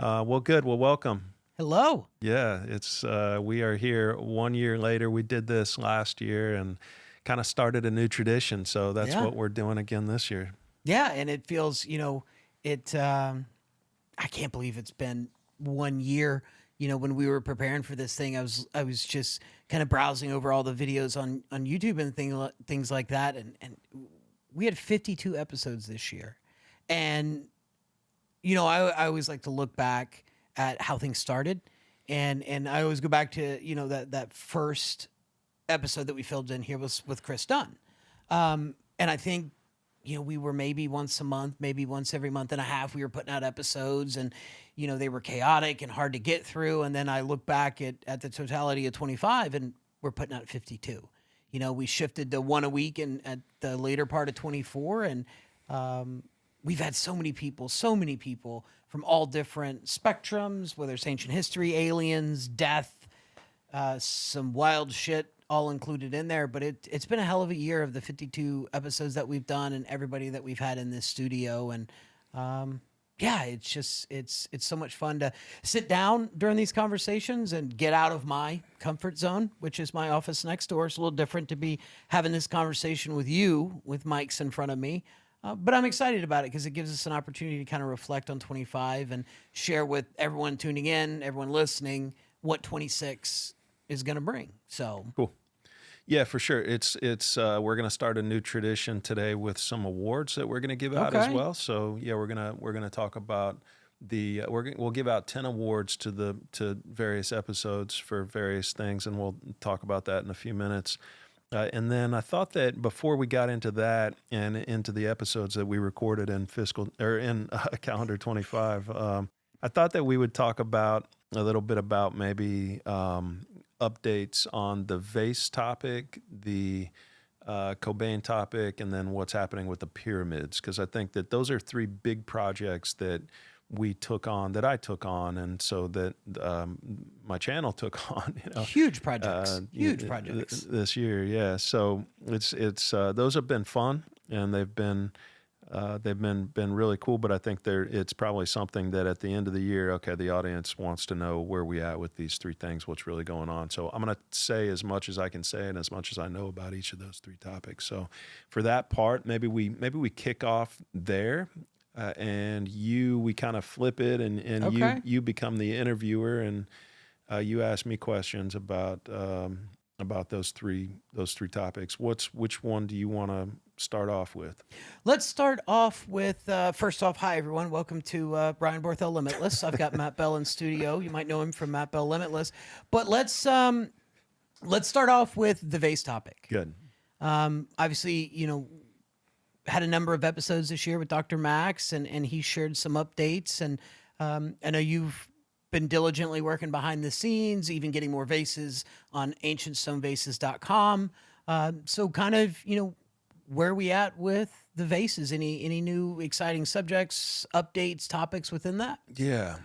Well, good. Well, welcome. Hello. Yeah, it's we are here 1 year later. We did this last year and kind of started a new tradition. So that's Yeah. what we're doing again this year. Yeah. And it feels, I can't believe it's been 1 year. When we were preparing for this thing, I was just kind of browsing over all the videos on YouTube and things like that. And we had 52 episodes this year. And, I always like to look back at how things started. And I always go back to, that first episode that we filmed in here was with Chris Dunn. And I think, we were maybe once a month, maybe once every month and a half, we were putting out episodes and, they were chaotic and hard to get through. And then I look back at the totality of 25 and we're putting out 52. We shifted to one a week and at the later part of 24. And we've had so many people from all different spectrums, whether it's ancient history, aliens, death, some wild shit all included in there. But it's been a hell of a year of the 52 episodes that we've done and everybody that we've had in this studio. And yeah, it's so much fun to sit down during these conversations and get out of my comfort zone, which is my office next door. It's a little different to be having this conversation with you with mics in front of me. But I'm excited about it because it gives us an opportunity to kind of reflect on 25 and share with everyone tuning in, everyone listening, what 26 is going to bring. So Cool. Yeah, for sure. It's we're gonna start a new tradition today with some awards that we're gonna give out as okay, well. So yeah, we're gonna talk about we'll give out 10 awards to various episodes for various things, and we'll talk about that in a few minutes. And then I thought that before we got into that and into the episodes that we recorded in fiscal or in calendar 25, I thought that we would talk about a little bit about maybe updates on the Vase topic, the Cobain topic, and then what's happening with the pyramids. Because I think that those are three big projects that I took on, and so that my channel took on. huge projects, huge projects. This year. Yeah, so it's those have been fun, and they've been really cool. But I think it's probably something that at the end of the year, okay, the audience wants to know where we at with these three things, what's really going on. So I'm going to say as much as I can say and as much as I know about each of those three topics. So for that part, maybe we kick off there. And we kind of flip it, and Okay. you become the interviewer, and you ask me questions about those three topics. Which one do you want to start off with? Let's start off with first off, hi everyone, welcome to Brian Borthell Limitless. I've got Matt Bell in studio. You might know him from Matt Bell Limitless, but let's start off with the vase topic. Good. Obviously, had a number of episodes this year with Dr. Max, and he shared some updates. And I know you've been diligently working behind the scenes, even getting more vases on ancientstonevases.com. So kind of, where are we at with the vases? Any new exciting subjects, updates, topics within that? Yeah.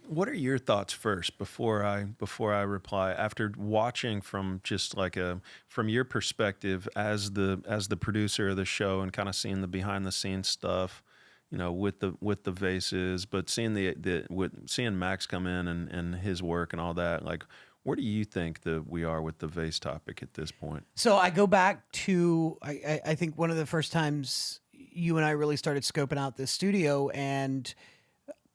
What are your thoughts first before I reply? After watching from just from your perspective as the producer of the show and kind of seeing the behind the scenes stuff, with the vases, but seeing seeing Max come in and his work and all that, like, where do you think that we are with the vase topic at this point? So I go back to I think one of the first times you and I really started scoping out this studio, and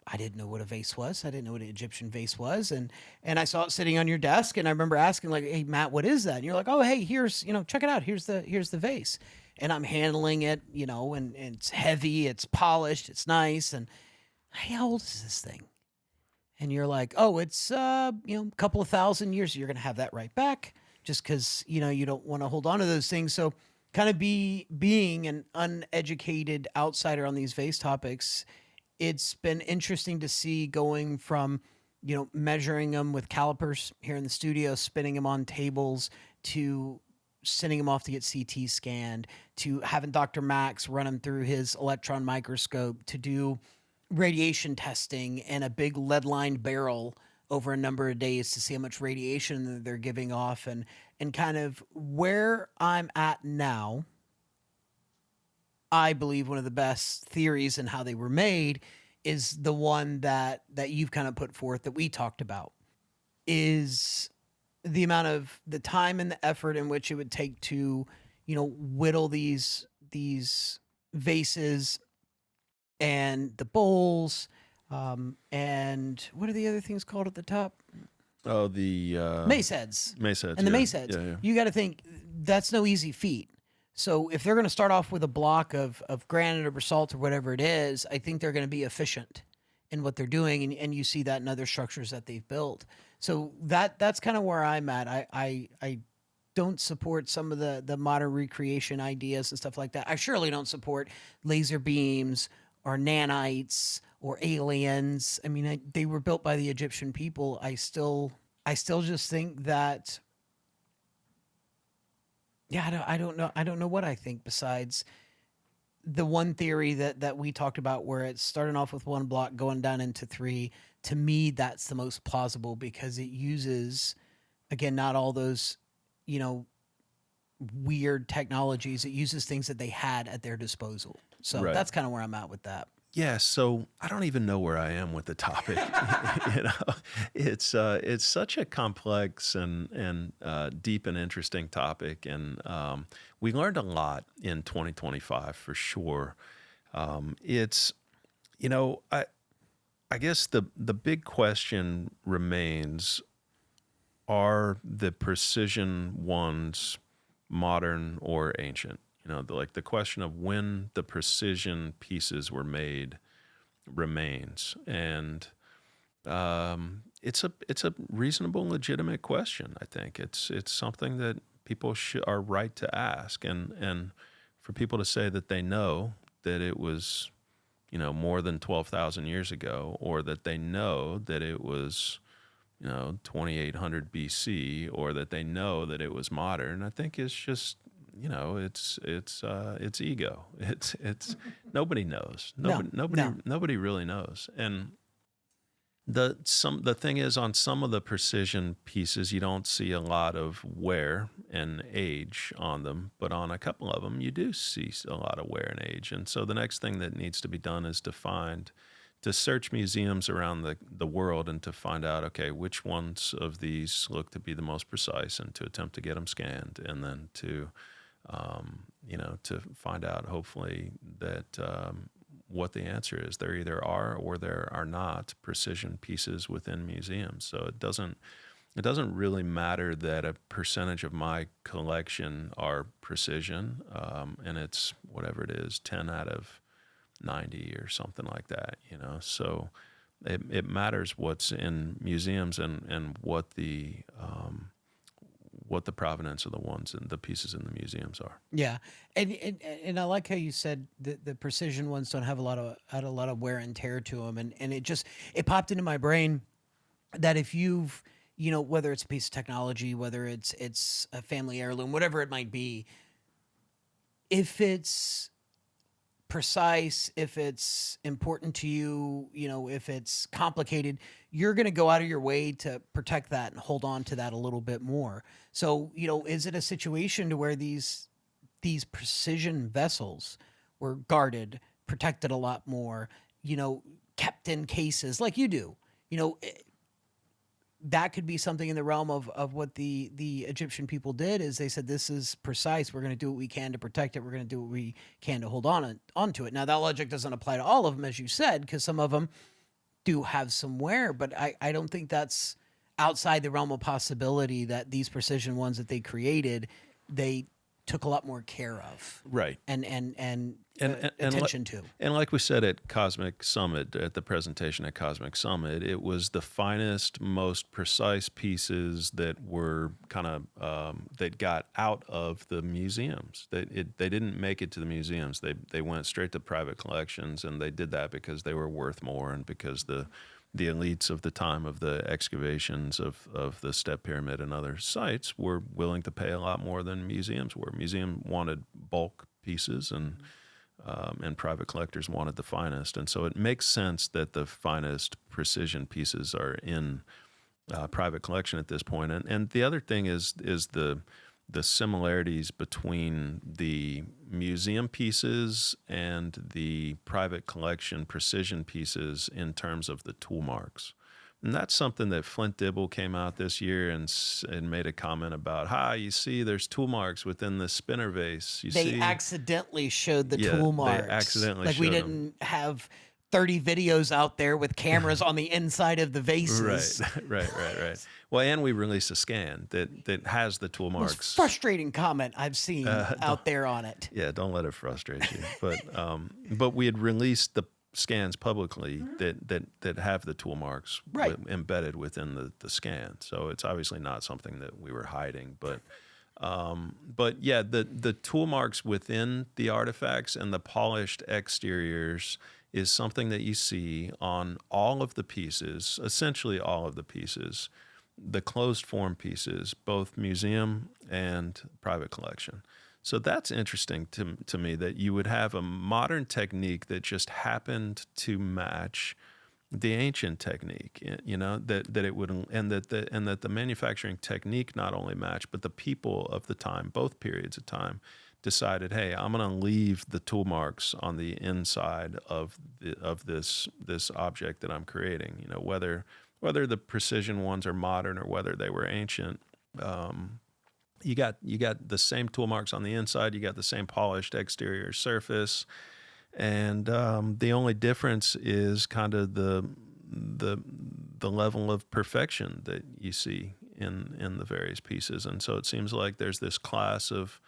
I didn't know what a vase was. I didn't know what an Egyptian vase was. And I saw it sitting on your desk, and I remember asking, like, hey Matt, what is that? And you're like, oh, hey, here's, check it out. Here's the vase. And I'm handling it, and it's heavy, it's polished, it's nice. And hey, how old is this thing? And you're like, oh, it's a couple of thousand years. You're gonna have that right back, just because you don't want to hold on to those things. So kind of being an uneducated outsider on these vase topics, it's been interesting to see going from, measuring them with calipers here in the studio, spinning them on tables, to sending them off to get CT scanned, to having Dr. Max run them through his electron microscope, to do radiation testing in a big lead-lined barrel over a number of days to see how much radiation they're giving off, and kind of where I'm at now. I believe one of the best theories in how they were made is the one that you've kind of put forth that we talked about, is the amount of the time and the effort in which it would take to, whittle these vases and the bowls, and what are the other things called at the top? Oh, the Mace heads. mace heads. And the Yeah, mace heads. yeah, yeah. You got to think that's no easy feat. So if they're going to start off with a block of granite or basalt or whatever it is, I think they're going to be efficient in what they're doing, and you see that in other structures that they've built. So that's kind of where I'm at. I don't support some of the modern recreation ideas and stuff like that. I surely don't support laser beams or nanites or aliens. I mean, they were built by the Egyptian people. I still just think that, yeah, I don't know what I think besides the one theory that we talked about where it's starting off with one block going down into three. To me, that's the most plausible because it uses, again, not all those, you know, weird technologies. It uses things that they had at their disposal. So Right. that's kind of where I'm at with that. Yeah, so I don't even know where I am with the topic. It's such a complex and deep and interesting topic, and we learned a lot in 2025 for sure. It's I guess the big question remains: are the precision ones modern or ancient? Like the question of when the precision pieces were made remains, and it's a reasonable, legitimate question. I think it's something that people are right to ask, and for people to say that they know that it was more than 12,000 years ago, or that they know that it was 2800 BC, or that they know that it was modern. I think it's just it's ego. It's nobody knows. No, no. Nobody really knows. And the thing is, on some of the precision pieces you don't see a lot of wear and age on them, but on a couple of them you do see a lot of wear and age. And so the next thing that needs to be done is to search museums around the world and to find out, okay, which ones of these look to be the most precise, and to attempt to get them scanned, and then to find out, hopefully, that what the answer is. There either are or there are not precision pieces within museums. So it doesn't really matter that a percentage of my collection are precision, and it's whatever it is, 10 out of 90 or something like that. So it matters what's in museums, and what the provenance of the ones and the pieces in the museums are. Yeah, and I like how you said the precision ones don't have a lot of wear and tear to them, and it popped into my brain that if you've, whether it's a piece of technology, whether it's a family heirloom, whatever it might be, if it's precise, if it's important to you, if it's complicated, you're going to go out of your way to protect that and hold on to that a little bit more. So, is it a situation to where these precision vessels were guarded, protected a lot more, kept in cases like you do? That could be something in the realm of what the Egyptian people did. Is they said, this is precise, we're going to do what we can to protect it, we're going to do what we can to hold onto it. Now that logic doesn't apply to all of them, as you said, because some of them do have some wear, but I don't think that's outside the realm of possibility that these precision ones that they created, they took a lot more care of, Right. and And attention to. And like we said at Cosmic Summit, at the presentation at Cosmic Summit, it was the finest, most precise pieces that were kind of that got out of the museums. They didn't make it to the museums. They went straight to private collections, and they did that because they were worth more, and because the elites of the time of the excavations of the Step Pyramid and other sites were willing to pay a lot more than museums were. Museum wanted bulk pieces, and private collectors wanted the finest. And so it makes sense that the finest precision pieces are in private collection at this point. And the other thing is the similarities between the museum pieces and the private collection precision pieces in terms of the tool marks. And that's something that Flint Dibble came out this year and made a comment about. Hi, you see, there's tool marks within the spinner vase. You They see, accidentally showed the yeah, tool they marks. accidentally Like we showed them. didn't have 30 videos out there with cameras on the inside of the Right, vases. right. Well, and we released a scan that has the tool Most marks. frustrating comment I've seen Don't, out there on it. yeah, don't let it frustrate you. But we had released the scans publicly that have the tool marks Right. embedded within the scan. So it's obviously not something that we were hiding, but yeah, the tool marks within the artifacts and the polished exteriors is something that you see on all of the pieces, essentially all of the pieces, the closed form pieces, both museum and private collection. So that's interesting to me that you would have a modern technique that just happened to match the ancient technique, that it would, and that the manufacturing technique not only matched, but the people of the time, both periods of time, decided, hey, I'm going to leave the tool marks on the inside of this object that I'm creating. Whether the precision ones are modern or whether they were ancient. You got the same tool marks on the inside. You got the same polished exterior surface. And the only difference is kind of the level of perfection that you see in the various pieces. And so it seems like there's this class of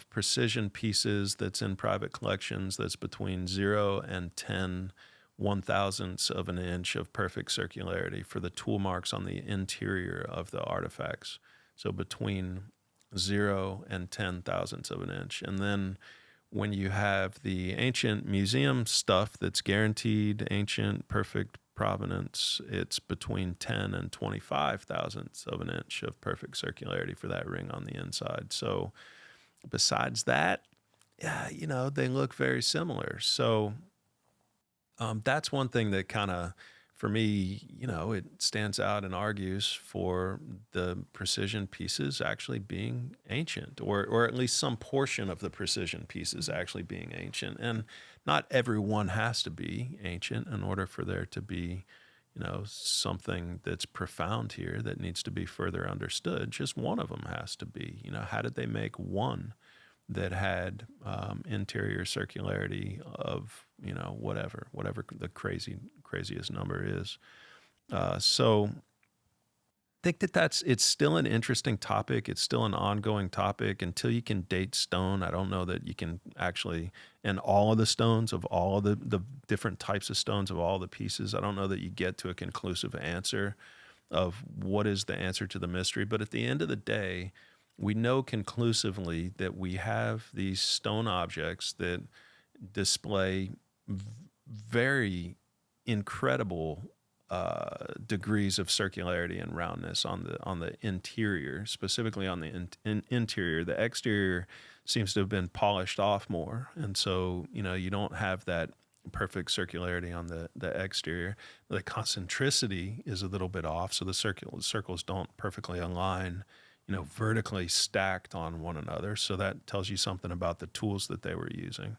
precision pieces that's in private collections that's between 0 and 10 1,000ths of an inch of perfect circularity for the tool marks on the interior of the artifacts. So between 0 and 10,000ths of an inch. And then when you have the ancient museum stuff that's guaranteed ancient perfect provenance, it's between 10 and 25,000ths of an inch of perfect circularity for that ring on the inside. So besides that, yeah, they look very similar. So that's one thing that kind of, for me, it stands out and argues for the precision pieces actually being ancient, or at least some portion of the precision pieces actually being ancient. And not everyone has to be ancient in order for there to be, something that's profound here that needs to be further understood. Just one of them has to be. How did they make one that had interior circularity of whatever the craziest number is. So I think it's still an interesting topic. It's still an ongoing topic until you can date stone. I don't know that you can actually, and all of the stones of all of the different types of stones of all the pieces, I don't know that you get to a conclusive answer of what is the answer to the mystery. But at the end of the day, we know conclusively that we have these stone objects that display very incredible degrees of circularity and roundness on the interior, specifically on the interior. The exterior seems to have been polished off more, and so you don't have that perfect circularity on the exterior. The concentricity is a little bit off, so the circles don't perfectly align, vertically stacked on one another. So that tells you something about the tools that they were using.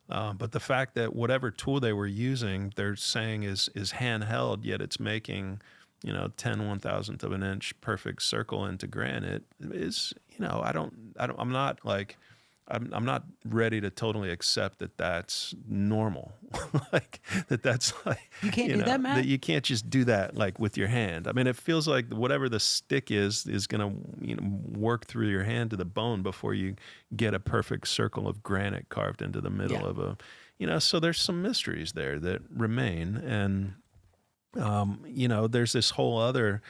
But the fact that whatever tool they were using, they're saying is handheld, yet it's making, 10 1,000th of an inch perfect circle into granite is, I'm not like, I'm not ready to totally accept that that's normal. Like that's like, You can't do that, Matt? that you can't just do that like with your hand. I mean, it feels like whatever the stick is going to, work through your hand to the bone before you get a perfect circle of granite carved into the middle of a, so there's some mysteries there that remain. And, there's this whole other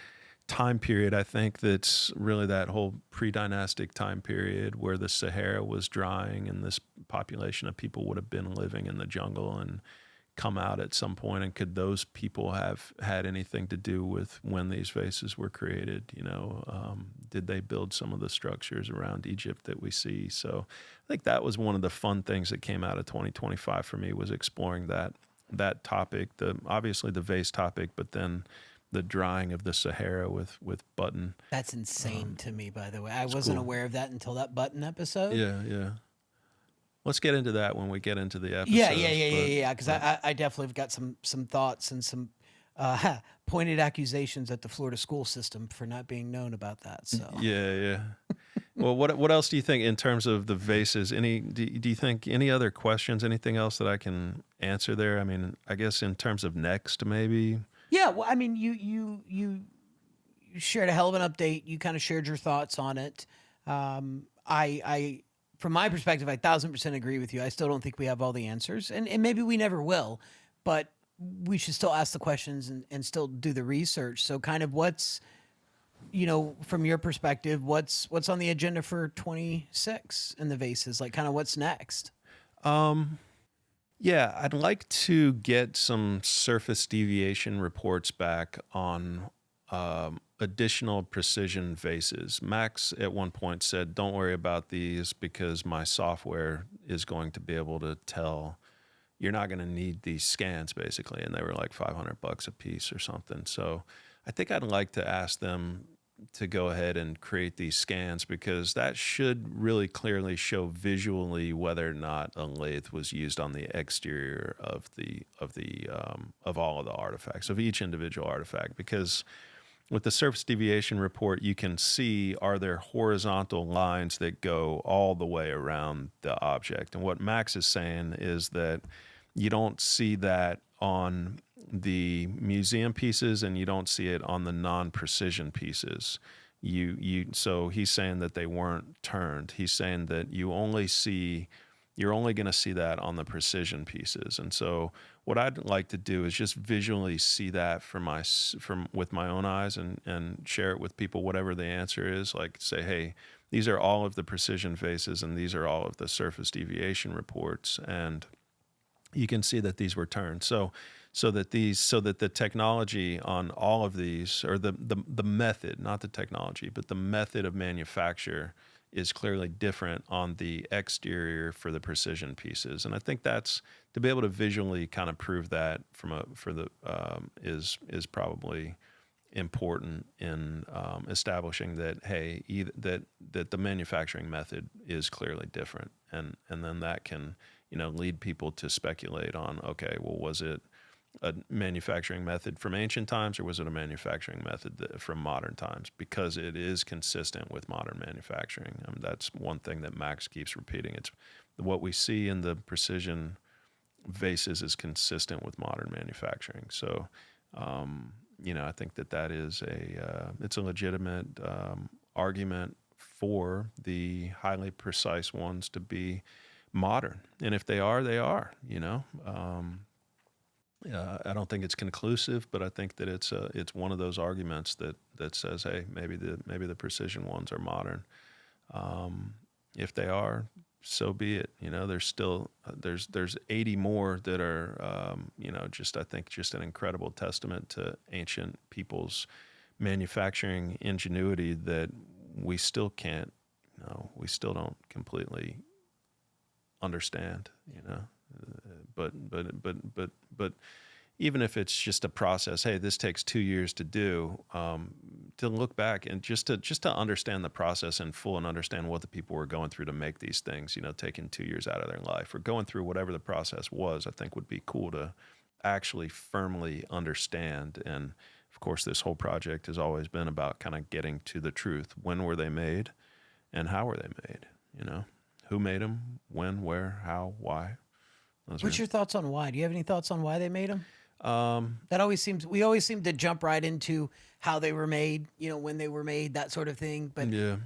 time period, I think, that's really that whole pre-dynastic time period where the Sahara was drying and this population of people would have been living in the jungle and come out at some point. And could those people have had anything to do with when these vases were created? Did they build some of the structures around Egypt that we see? So I think that was one of the fun things that came out of 2025 for me, was exploring that topic, obviously the vase topic, but then the drying of the Sahara with button. That's insane to me, by the way. I It's wasn't cool. aware of that until that button episode. Yeah, yeah. Let's get into that when we get into the Yeah, episodes. yeah. Because I definitely have got some thoughts and some pointed accusations at the Florida school system for not being known about that. So yeah, yeah. Well, what else do you think in terms of the vases? Do you think any other questions? Anything else that I can answer there? I mean, I guess in terms of next, maybe. yeah, well, I mean, you shared a hell of an update. You kind of shared your thoughts on it. I from my perspective, I 1,000% agree with you. I still don't think we have all the answers, and maybe we never will, but we should still ask the questions and still do the research. So, kind of what's from your perspective, what's on the agenda for 26 in the Vases? Like, kind of what's next? Yeah, I'd like to get some surface deviation reports back on additional precision vases. Max at one point said, "Don't worry about these because my software is going to be able to tell you're not going to need these scans," basically. And they were like $500 a piece or something. So I think I'd like to ask them to go ahead and create these scans because that should really clearly show visually whether or not a lathe was used on the exterior of all of the artifacts, of each individual artifact. Because with the surface deviation report, you can see, are there horizontal lines that go all the way around the object? And what Max is saying is that you don't see that on the museum pieces and you don't see it on the non-precision pieces. So he's saying that they weren't turned. He's saying that you're only going to see that on the precision pieces. And so what I'd like to do is just visually see that with my own eyes and share it with people, whatever the answer is. Like say, hey, these are all of the precision vases and these are all of the surface deviation reports. And you can see that these were turned. So that the technology on all of these, or the method, not the technology, but the method of manufacture is clearly different on the exterior for the precision pieces. And I think that's to be able to visually kind of prove that is probably important in establishing that, hey, that the manufacturing method is clearly different, and then that can lead people to speculate on, okay, well, was it a manufacturing method from ancient times or was it a manufacturing method from modern times? Because it is consistent with modern manufacturing. I mean, that's one thing that Max keeps repeating. It's what we see in the precision vases is consistent with modern manufacturing. So, I think that is it's a legitimate argument for the highly precise ones to be modern. And if they are, they are, I don't think it's conclusive, but I think that it's one of those arguments that says, hey, maybe the precision ones are modern. If they are, so be it. There's still there's 80 more that are I think just an incredible testament to ancient people's manufacturing ingenuity that we still don't completely understand. But even if it's just a process, hey, this takes 2 years to do, to look back and just to understand the process in full and understand what the people were going through to make these things, taking 2 years out of their life or going through whatever the process was, I think would be cool to actually firmly understand. And of course, this whole project has always been about kind of getting to the truth. When were they made and how were they made? Who made them, when, where, how, why? What's your thoughts on why? Do you have any thoughts on why they made them? We always seem to jump right into how they were made, when they were made, that sort of thing. But yeah,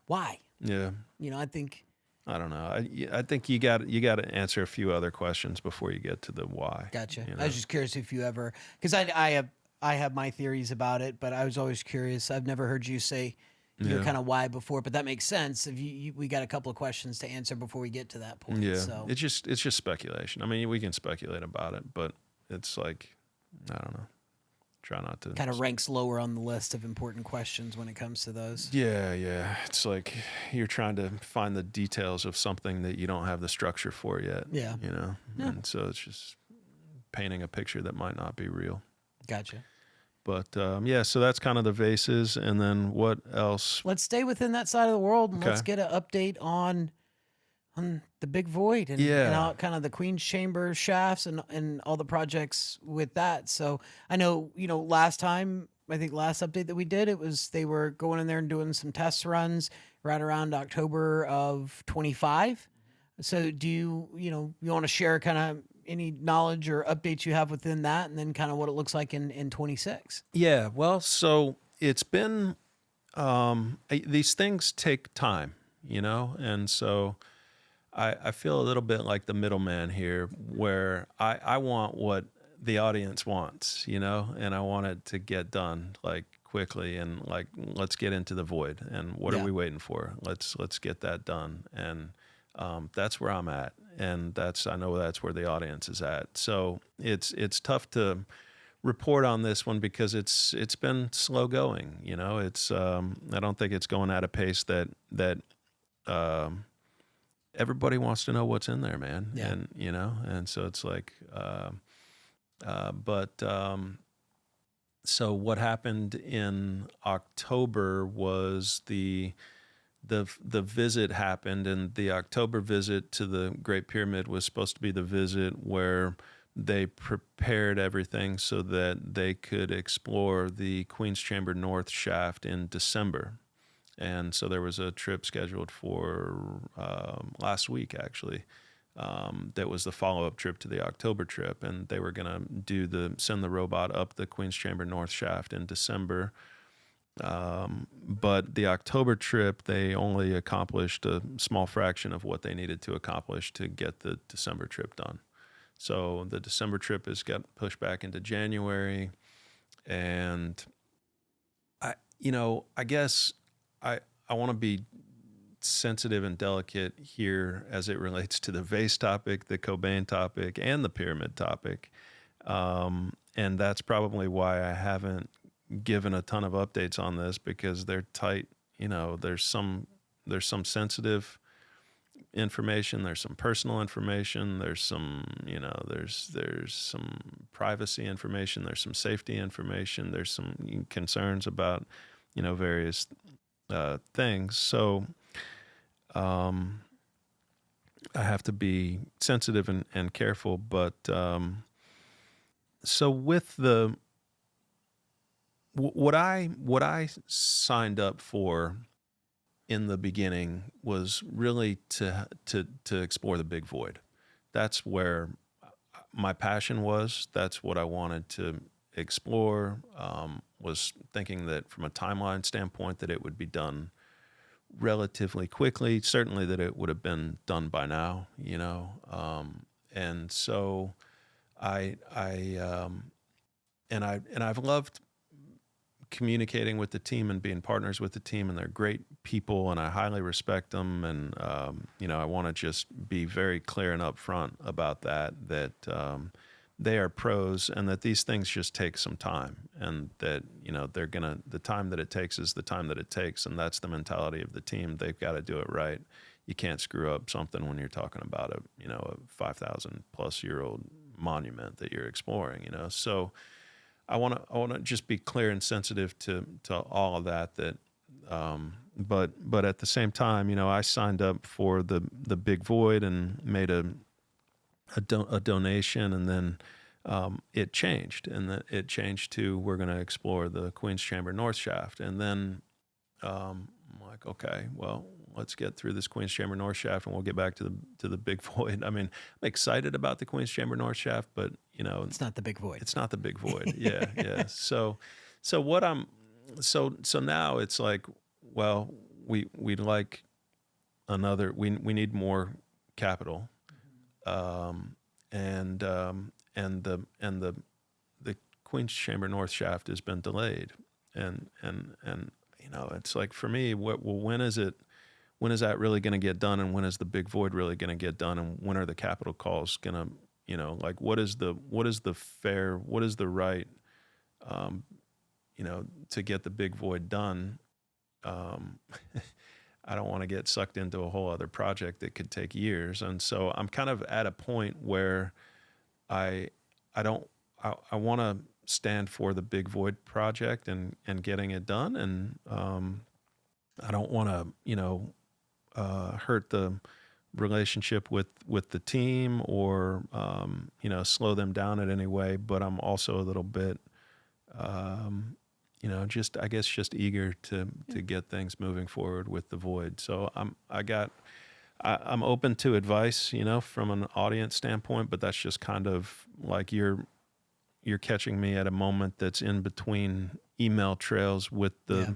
why? Yeah, I think I don't know. I think you got to answer a few other questions before you get to the why. Gotcha. I was just curious if you ever, because I have my theories about it, but I was always curious. I've never heard you say kind of why before, but that makes sense. If we got a couple of questions to answer before we get to that point. Yeah, so it's just speculation. I mean, we can speculate about it, but it's like, I don't know. Try not to. Kind of ranks lower on the list of important questions when it comes to those. Yeah. It's like you're trying to find the details of something that you don't have the structure for yet. Yeah. And so it's just painting a picture that might not be real. Gotcha. But yeah, so that's kind of the Vases, and then what else? Let's stay within that side of the world and Okay. let's get an update on the big void and Yeah. all kind of the Queen's Chamber shafts and all the projects with that. So I know, last time, I think last update that we did, it was they were going in there and doing some test runs right around October of 25. So do you want to share kind of any knowledge or updates you have within that, and then kind of what it looks like in 26? Yeah. Well, so it's been these things take time, and so I feel a little bit like the middleman here, where I want what the audience wants, and I want it to get done like quickly, and like let's get into the void, and what are Yeah. we waiting for? Let's get that done, and that's where I'm at, and I know that's where the audience is at. So it's tough to report on this one because it's been slow going. It's I don't think it's going at a pace that um, everybody wants to know what's in there, man. Yeah. And so it's like, but so what happened in October was the visit happened, and the October visit to the Great Pyramid was supposed to be the visit where they prepared everything so that they could explore the Queen's Chamber North shaft in December. And so there was a trip scheduled for last week, actually. That was the follow-up trip to the October trip, and they were going to send the robot up the Queen's Chamber North shaft in December. But the October trip, they only accomplished a small fraction of what they needed to accomplish to get the December trip done. So the December trip has got pushed back into January, and I guess I want to be sensitive and delicate here as it relates to the vase topic, the Cobain topic, and the pyramid topic. And that's probably why I haven't given a ton of updates on this, because they're tight. There's some sensitive information, there's some personal information, there's some there's some privacy information, there's some safety information, there's some concerns about various things. So I have to be sensitive and careful. But so with what I signed up for in the beginning was really to explore the big void. That's where my passion was. That's what I wanted to explore. Was thinking that from a timeline standpoint that it would be done relatively quickly. Certainly that it would have been done by now. And so I've loved communicating with the team and being partners with the team, and they're great people, and I highly respect them. And I want to just be very clear and upfront about that they are pros, and that these things just take some time, and that the time that it takes is the time that it takes, and that's the mentality of the team. They've got to do it right. You can't screw up something when you're talking about a 5,000 plus year old monument that you're exploring. So I want to just be clear and sensitive to all of that. But at the same time, I signed up for the big void and made a donation, and then it changed, it changed to we're going to explore the Queen's Chamber North shaft, and then I'm like, okay, well, let's get through this Queen's Chamber North shaft, and we'll get back to the big void. I mean, I'm excited about the Queen's Chamber North shaft, but It's not the big void. it's not the big void. Yeah, yeah. So what I'm so now it's like, well, we'd like we need more capital, and the Queen's Chamber North shaft has been delayed, and it's like, for me, when is that really going to get done, and when is the big void really going to get done, and when are the capital calls going to, like, what is the right to get the big void done. um, I don't want to get sucked into a whole other project that could take years. And so I'm kind of at a point where I I don't I want to stand for the Big Void project and getting it done. And I don't want to, hurt the relationship with the team or, slow them down in any way. But I'm also a little bit, just, I guess, just eager to get things moving forward with the Void. So I'm open to advice, from an audience standpoint, but that's just kind of like you're catching me at a moment that's in between email trails with the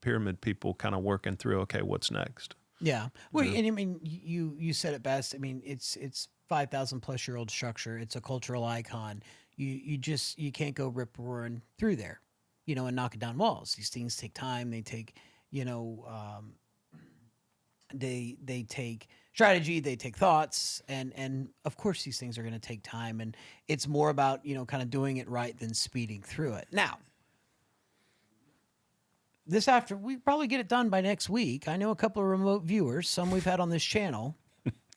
pyramid people kind of working through, okay, what's next? Yeah. Well, and I mean, you said it best. I mean, it's 5,000 plus year old structure. It's a cultural icon. You can't go rip roaring through there, and knocking down walls. These things take time. They take, you know, they take strategy, they take thoughts, and of course these things are going to take time, and it's more about kind of doing it right than speeding through it. Now, this after we probably get it done by next week. I know a couple of remote viewers, some we've had on this channel,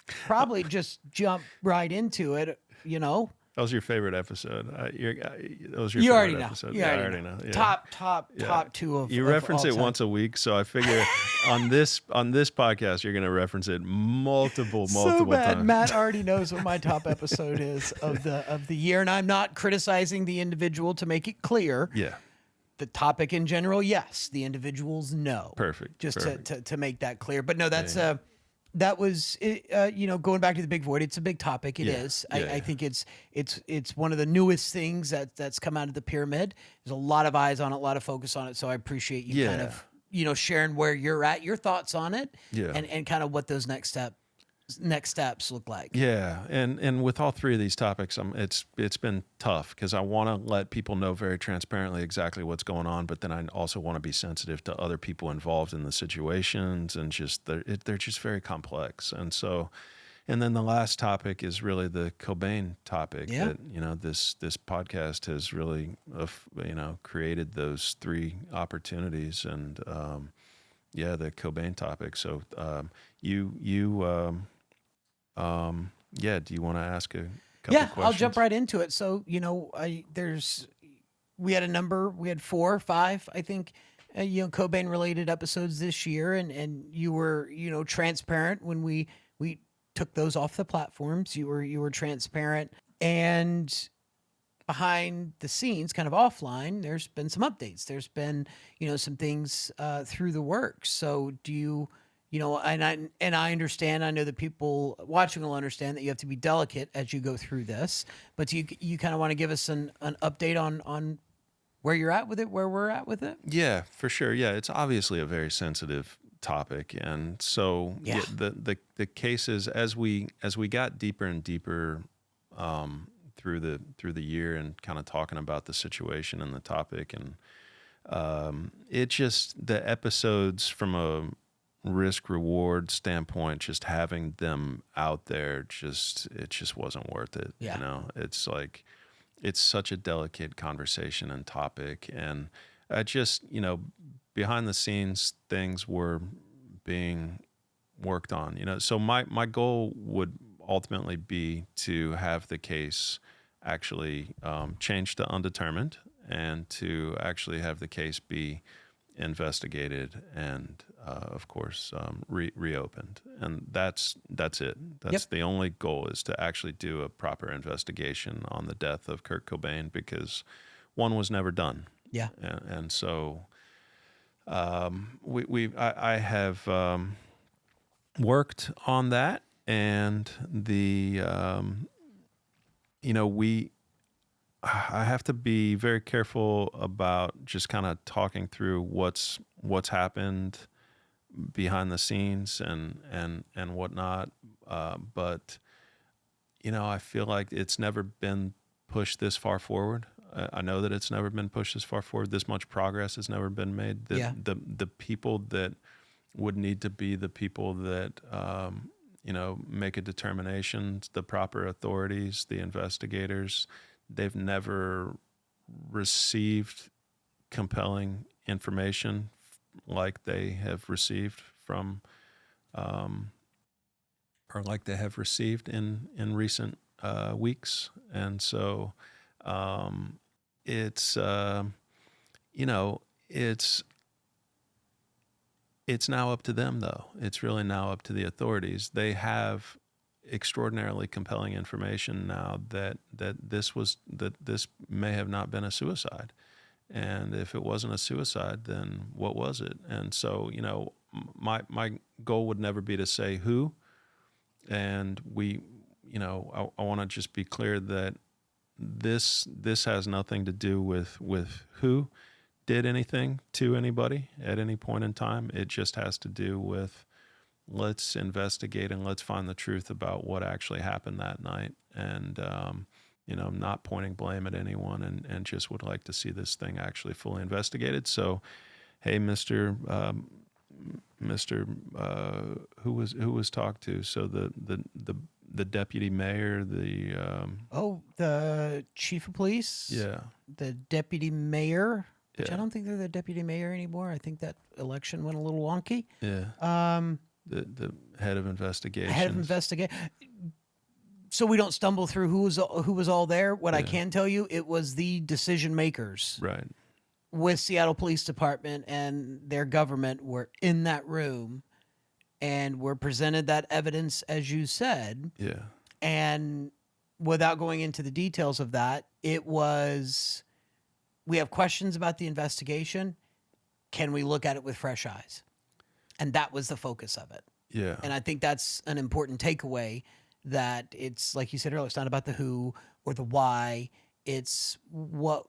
probably just jump right into it. That was your favorite episode. That was your You already favorite know. episode. You Yeah, I already already know. know. Yeah. Top two of You of reference all it time. once a week, so I figure on this podcast you're going to reference it multiple So bad. times. Matt already knows what my top episode is of the year, and I'm not criticizing the individual to make it clear. Yeah. The topic in general, yes. The individuals, no. Perfect. Just Perfect. To make that clear. But no, that's that was going back to the Big Void. It's a big topic. It is. I think it's one of the newest things that's come out of the pyramid. There's a lot of eyes on it, a lot of focus on it. So I appreciate you kind of sharing where you're at, your thoughts on it, and kind of what those next steps look like. Yeah, and with all three of these topics, it's been tough because I want to let people know very transparently exactly what's going on, but then I also want to be sensitive to other people involved in the situations, and just they're just very complex. And so, and then the last topic is really the Cobain topic. Yeah. That this podcast has really created those three opportunities, and the Cobain topic. So do you want to ask a couple questions? I'll jump right into it. So, we had 4 or 5, I think, Cobain related episodes this year. And you were, transparent when we took those off the platforms. You were transparent, and behind the scenes, kind of offline, there's been some updates. There's been, some things, through the works. So do you, and I understand, I know the people watching will understand that you have to be delicate as you go through this, but you kind of want to give us an update on where you're at with it, where we're at with it? Yeah, for sure. Yeah, it's obviously a very sensitive topic, and so the cases as we got deeper and deeper through the year and kind of talking about the situation and the topic, and it just the episodes from a risk reward standpoint, just having them out there, it just wasn't worth it. It's like it's such a delicate conversation and topic, and I just behind the scenes things were being worked on. So my goal would ultimately be to have the case actually changed to undetermined, and to actually have the case be investigated and of course reopened, and that's it. That's the only goal, is to actually do a proper investigation on the death of Kurt Cobain, because one was never done. And so I have worked on that, and I have to be very careful about just kind of talking through what's happened behind the scenes and whatnot. But I feel like it's never been pushed this far forward. I know that it's never been pushed this far forward. This much progress has never been made. The people that would need to be the people that make a determination, the proper authorities, the investigators, they've never received compelling information like they have received from, or like they have received in recent weeks. And so It's you know, it's now up to them, though. It's really now up to the authorities. They have extraordinarily compelling information now that this may have not been a suicide, and if it wasn't a suicide, then what was it? And so, my goal would never be to say who, and I want to just be clear that this has nothing to do with who did anything to anybody at any point in time. It just has to do with, let's investigate and let's find the truth about what actually happened that night. And, not pointing blame at anyone, and just would like to see this thing actually fully investigated. So, hey, Mr. Who was talked to? So the deputy mayor, The chief of police, yeah, the deputy mayor, which yeah, I don't think they're the deputy mayor anymore. I think that election went a little wonky. yeah, Um, the head of investigations. Head of investigate. So we don't stumble through who was all there. What I Yeah. can tell you, it was the decision makers Right. with Seattle Police Department and their government were in that room and were presented that evidence, as you said. Yeah. And without going into the details of that, it was, we have questions about the investigation. Can we look at it with fresh eyes? And that was the focus of it. Yeah. And I think that's an important takeaway, that it's, like you said earlier, it's not about the who or the why. It's what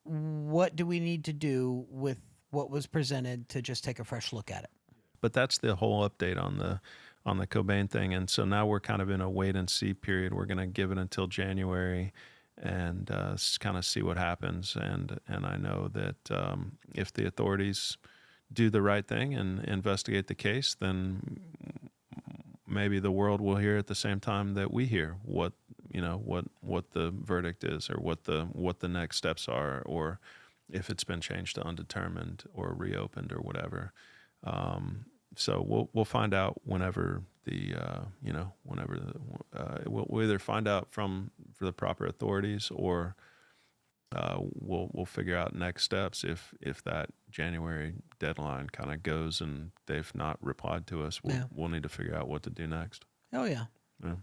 do we need to do with what was presented to just take a fresh look at it. But that's the whole update on the Cobain thing. And so now we're kind of in a wait and see period. We're going to give it until January and kind of see what happens. And I know that if the authorities do the right thing and investigate the case, then maybe the world will hear at the same time that we hear what the verdict is, or what the next steps are, or if it's been changed to undetermined or reopened or whatever. So we'll find out whenever we'll either find out for the proper authorities, or we'll figure out next steps if that January deadline kind of goes and they've not replied to us. We'll need to figure out what to do next. Oh, yeah. Yeah.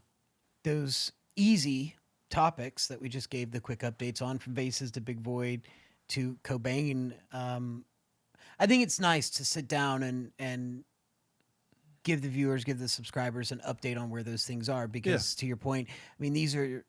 Those easy topics that we just gave the quick updates on, from Vases to Big Void to Cobain. I think it's nice to sit down and give the viewers, give the subscribers an update on where those things are, because to your point, I mean, these are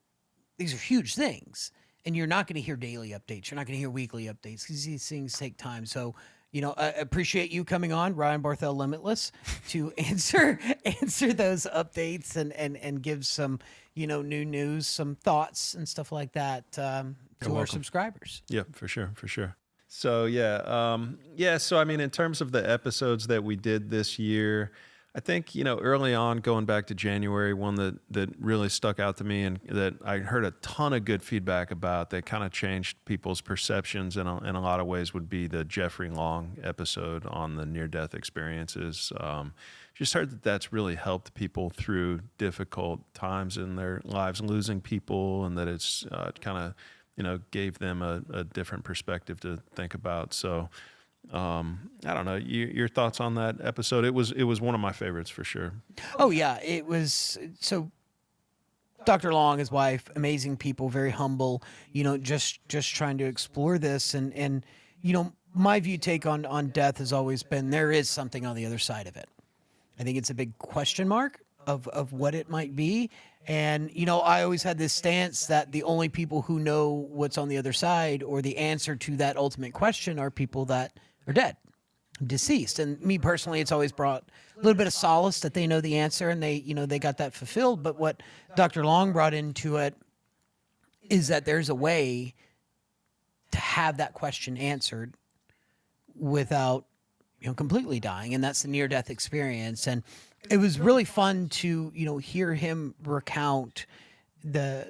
huge things, and you're not going to hear daily updates. You're not going to hear weekly updates, because these things take time. So, I appreciate you coming on, Ryan Barthel, Limitless, to answer those updates and give some, new news, some thoughts and stuff like that to our welcome. subscribers. Yeah, for sure. So so I mean, in terms of the episodes that we did this year, I think, early on, going back to January, one that really stuck out to me and that I heard a ton of good feedback about, that kind of changed people's perceptions in a lot of ways, would be the Jeffrey Long episode on the near-death experiences. Just heard that that's really helped people through difficult times in their lives, losing people, and that it's kind of, gave them a different perspective to think about. So, I don't know, your thoughts on that episode. It was one of my favorites for sure. Oh yeah, it was. So Dr. Long, his wife, amazing people, very humble, just trying to explore this. And my take on death has always been, there is something on the other side of it. I think it's a big question mark of what it might be. And, I always had this stance that the only people who know what's on the other side, or the answer to that ultimate question, are people that are dead, deceased. And me personally, it's always brought a little bit of solace that they know the answer, and they got that fulfilled. But what Dr. Long brought into it is that there's a way to have that question answered without, completely dying. And that's the near-death experience. And it was really fun to, hear him recount the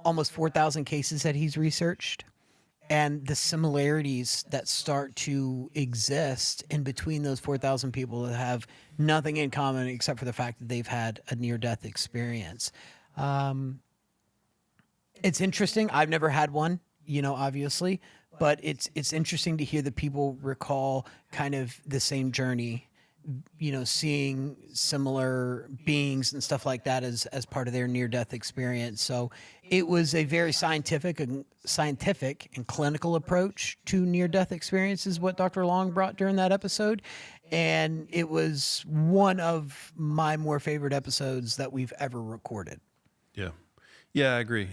almost 4,000 cases that he's researched, and the similarities that start to exist in between those 4,000 people that have nothing in common except for the fact that they've had a near-death experience. It's interesting. I've never had one, obviously, but it's interesting to hear the people recall kind of the same journey, seeing similar beings and stuff like that as part of their near death experience. So it was a very scientific and clinical approach to near death experiences what Dr. Long brought during that episode. And it was one of my more favorite episodes that we've ever recorded. Yeah. Yeah, I agree.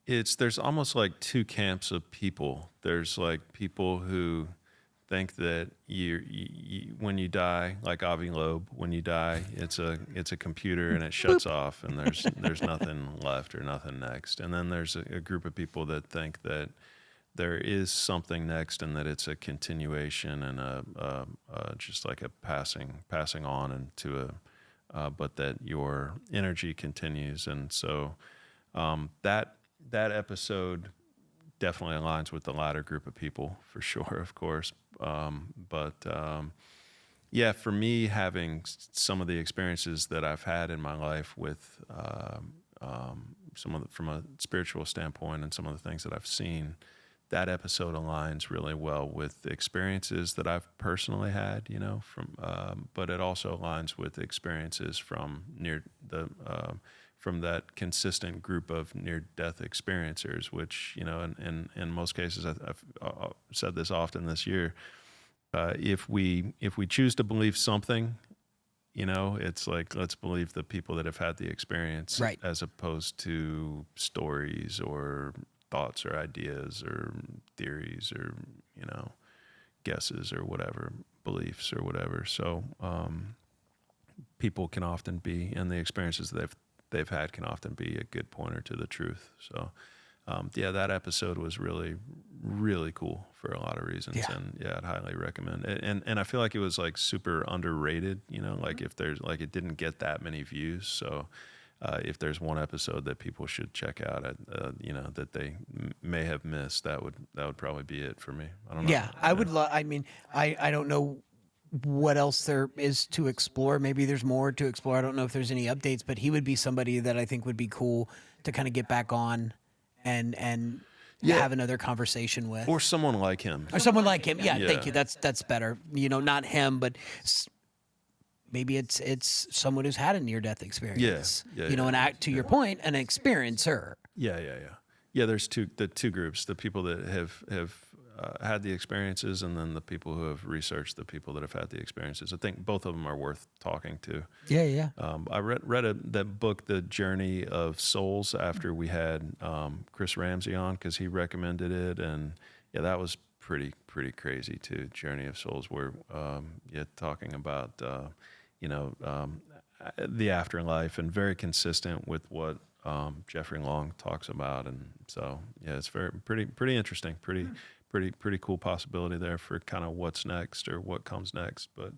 There's almost like two camps of people. There's like people who think that when you die, like Avi Loeb, when you die, it's a computer and it shuts off and there's nothing left or nothing next. And then there's a group of people that think that there is something next and that it's a continuation and just like a passing on into but that your energy continues. And so that episode definitely aligns with the latter group of people for sure, of course. Yeah, for me, having some of the experiences that I've had in my life with from a spiritual standpoint and some of the things that I've seen, that episode aligns really well with the experiences that I've personally had, but it also aligns with experiences from from that consistent group of near-death experiencers, which, in most cases, I've said this often this year, if we choose to believe something, it's like, let's believe the people that have had the experience, Right. as opposed to stories or thoughts or ideas or theories or, guesses or whatever, beliefs or whatever. So people can often be, and the experiences they've had can often be a good pointer to the truth. So yeah, that episode was really, really cool for a lot of reasons. Yeah. And yeah, I'd highly recommend it. And I feel like it was like super underrated, like if there's like, it didn't get that many views. So if there's one episode that people should check out, that they may have missed, that would probably be it for me. I don't know. Yeah, I would love. I mean, I don't know what else there is to explore. Maybe there's more to explore. I don't know if there's any updates, but he would be somebody that I think would be cool to kind of get back on and Yeah. have another conversation with, Or someone like him. or someone like him. Yeah, Yeah. thank you. That's better. Not him, but maybe it's someone who's had a near death experience. Yeah, an act to your point, an experiencer. Yeah. Yeah, there's the two groups: the people that have had the experiences, and then the people who have researched the people that have had the experiences. I think both of them are worth talking to. Yeah. I read that book, The Journey of Souls, after we had Chris Ramsey on, because he recommended it, and yeah, that was pretty crazy too. Journey of Souls, where talking about the afterlife, and very consistent with what Jeffrey Long talks about. And so yeah, it's pretty interesting, pretty cool possibility there for kind of what's next or what comes next. But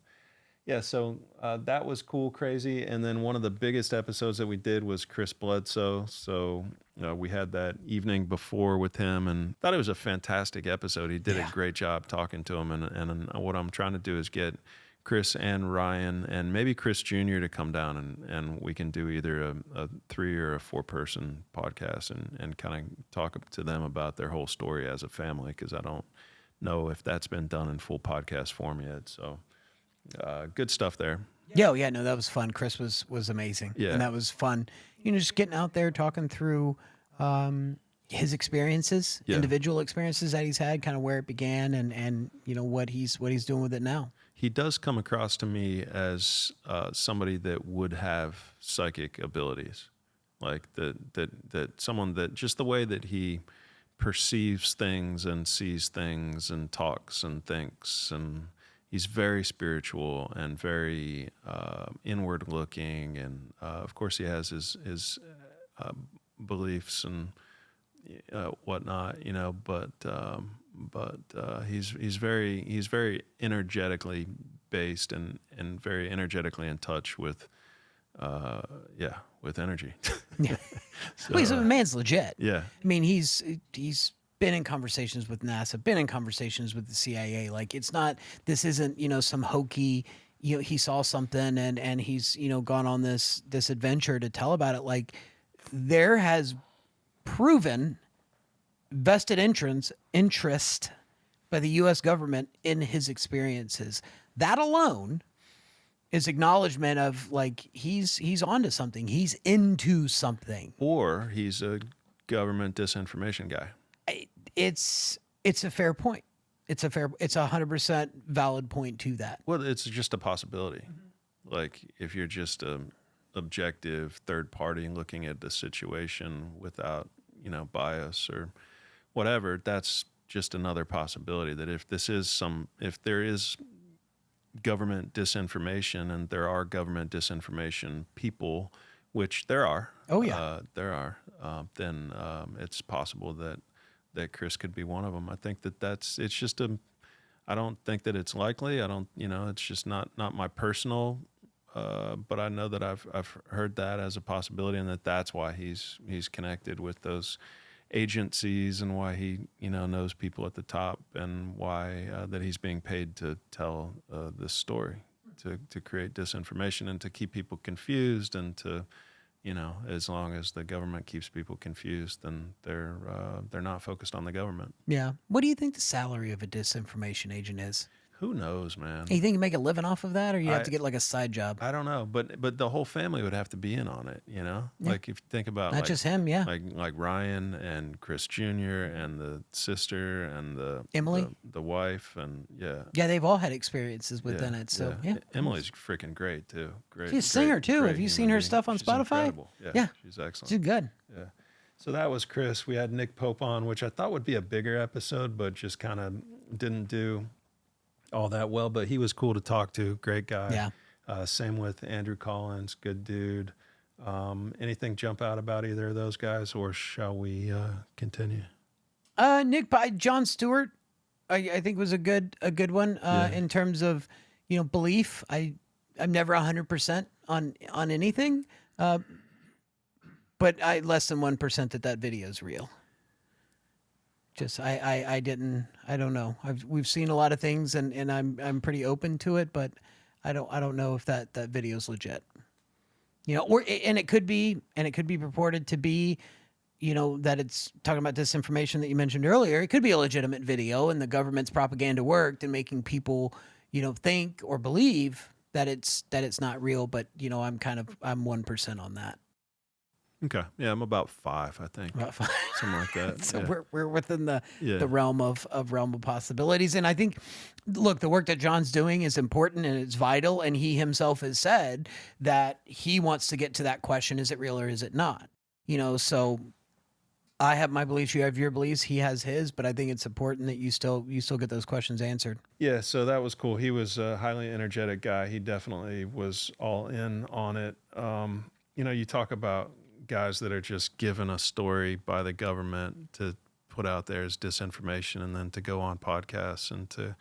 yeah, so that was cool, crazy. And then one of the biggest episodes that we did was Chris Bledsoe. So we had that evening before with him, and thought it was a fantastic episode. He did a great job talking to him. And what I'm trying to do is get Chris and Ryan and maybe Chris Jr. to come down, and we can do either a 3 or a 4 person podcast and kind of talk to them about their whole story as a family, because I don't know if that's been done in full podcast form yet. So good stuff there. Yeah, no, that was fun. Chris was amazing. Yeah. And that was fun. Just getting out there, talking through his experiences, Yeah. individual experiences that he's had, kind of where it began, and what he's doing with it now. He does come across to me as somebody that would have psychic abilities, like that someone that just the way that he perceives things and sees things and talks and thinks, and he's very spiritual and very inward looking, and of course he has his beliefs and whatnot, but he's very energetically based and very energetically in touch with with energy. Yeah. Well, he's a man's legit. Yeah. I mean, he's been in conversations with NASA, been in conversations with the CIA. Like, this isn't, some hokey, he saw something and he's, gone on this adventure to tell about it. Like, there has proven vested interest by the U.S. government in his experiences. That alone is acknowledgement of like he's onto something. He's into something. Or he's a government disinformation guy. It's a fair point. It's a 100% valid point to that. Well, it's just a possibility. Like if you're just a objective third party looking at the situation without, bias or whatever, that's just another possibility that if there is government disinformation and there are government disinformation people, which there are. Oh, yeah. There are. Then it's possible that Chris could be one of them. I think it's just I don't think that it's likely. I don't, it's just not my personal, but I know that I've heard that as a possibility, and that's why he's connected with those agencies and why he knows people at the top, and why that he's being paid to tell this story, to create disinformation and to keep people confused, and to as long as the government keeps people confused, then they're not focused on the government. Yeah. What do you think the salary of a disinformation agent is? Who knows, man? You think you make a living off of that, or you have to get like a side job? I don't know, but the whole family would have to be in on it, Yeah. Like if you think about Not just him, yeah. like Ryan and Chris Jr. and the sister and Emily? the wife, and Yeah, they've all had experiences within it. So yeah. Emily's freaking great too. Great. She's a singer too. great Have you human seen her being. stuff on She's Spotify? incredible. Yeah. She's excellent. She's good. Yeah. So that was Chris. We had Nick Pope on, which I thought would be a bigger episode, but just kind of didn't do all that well. But he was cool to talk to. Great guy. Yeah. Same with Andrew Collins. Good dude. Anything jump out about either of those guys, or shall we continue? John Stewart, I think was a good one in terms of belief. I'm never 100% on anything, but I less than 1% that video is real. Just I don't know. We've seen a lot of things, and I'm pretty open to it, but I don't know if that video is legit. And it could be purported to be, that it's talking about disinformation that you mentioned earlier. It could be a legitimate video, and the government's propaganda worked in making people, think or believe that it's not real. But I'm 1% on that. Okay. Yeah, I'm about 5, I think. About 5. Something like that. So yeah. we're within the Yeah. realm of possibilities. And I think, look, the work that John's doing is important and it's vital. And he himself has said that he wants to get to that question: is it real or is it not? So I have my beliefs, you have your beliefs, he has his, but I think it's important that you still get those questions answered. Yeah, so that was cool. He was a highly energetic guy. He definitely was all in on it. You talk about guys that are just given a story by the government to put out there as disinformation, and then to go on podcasts and to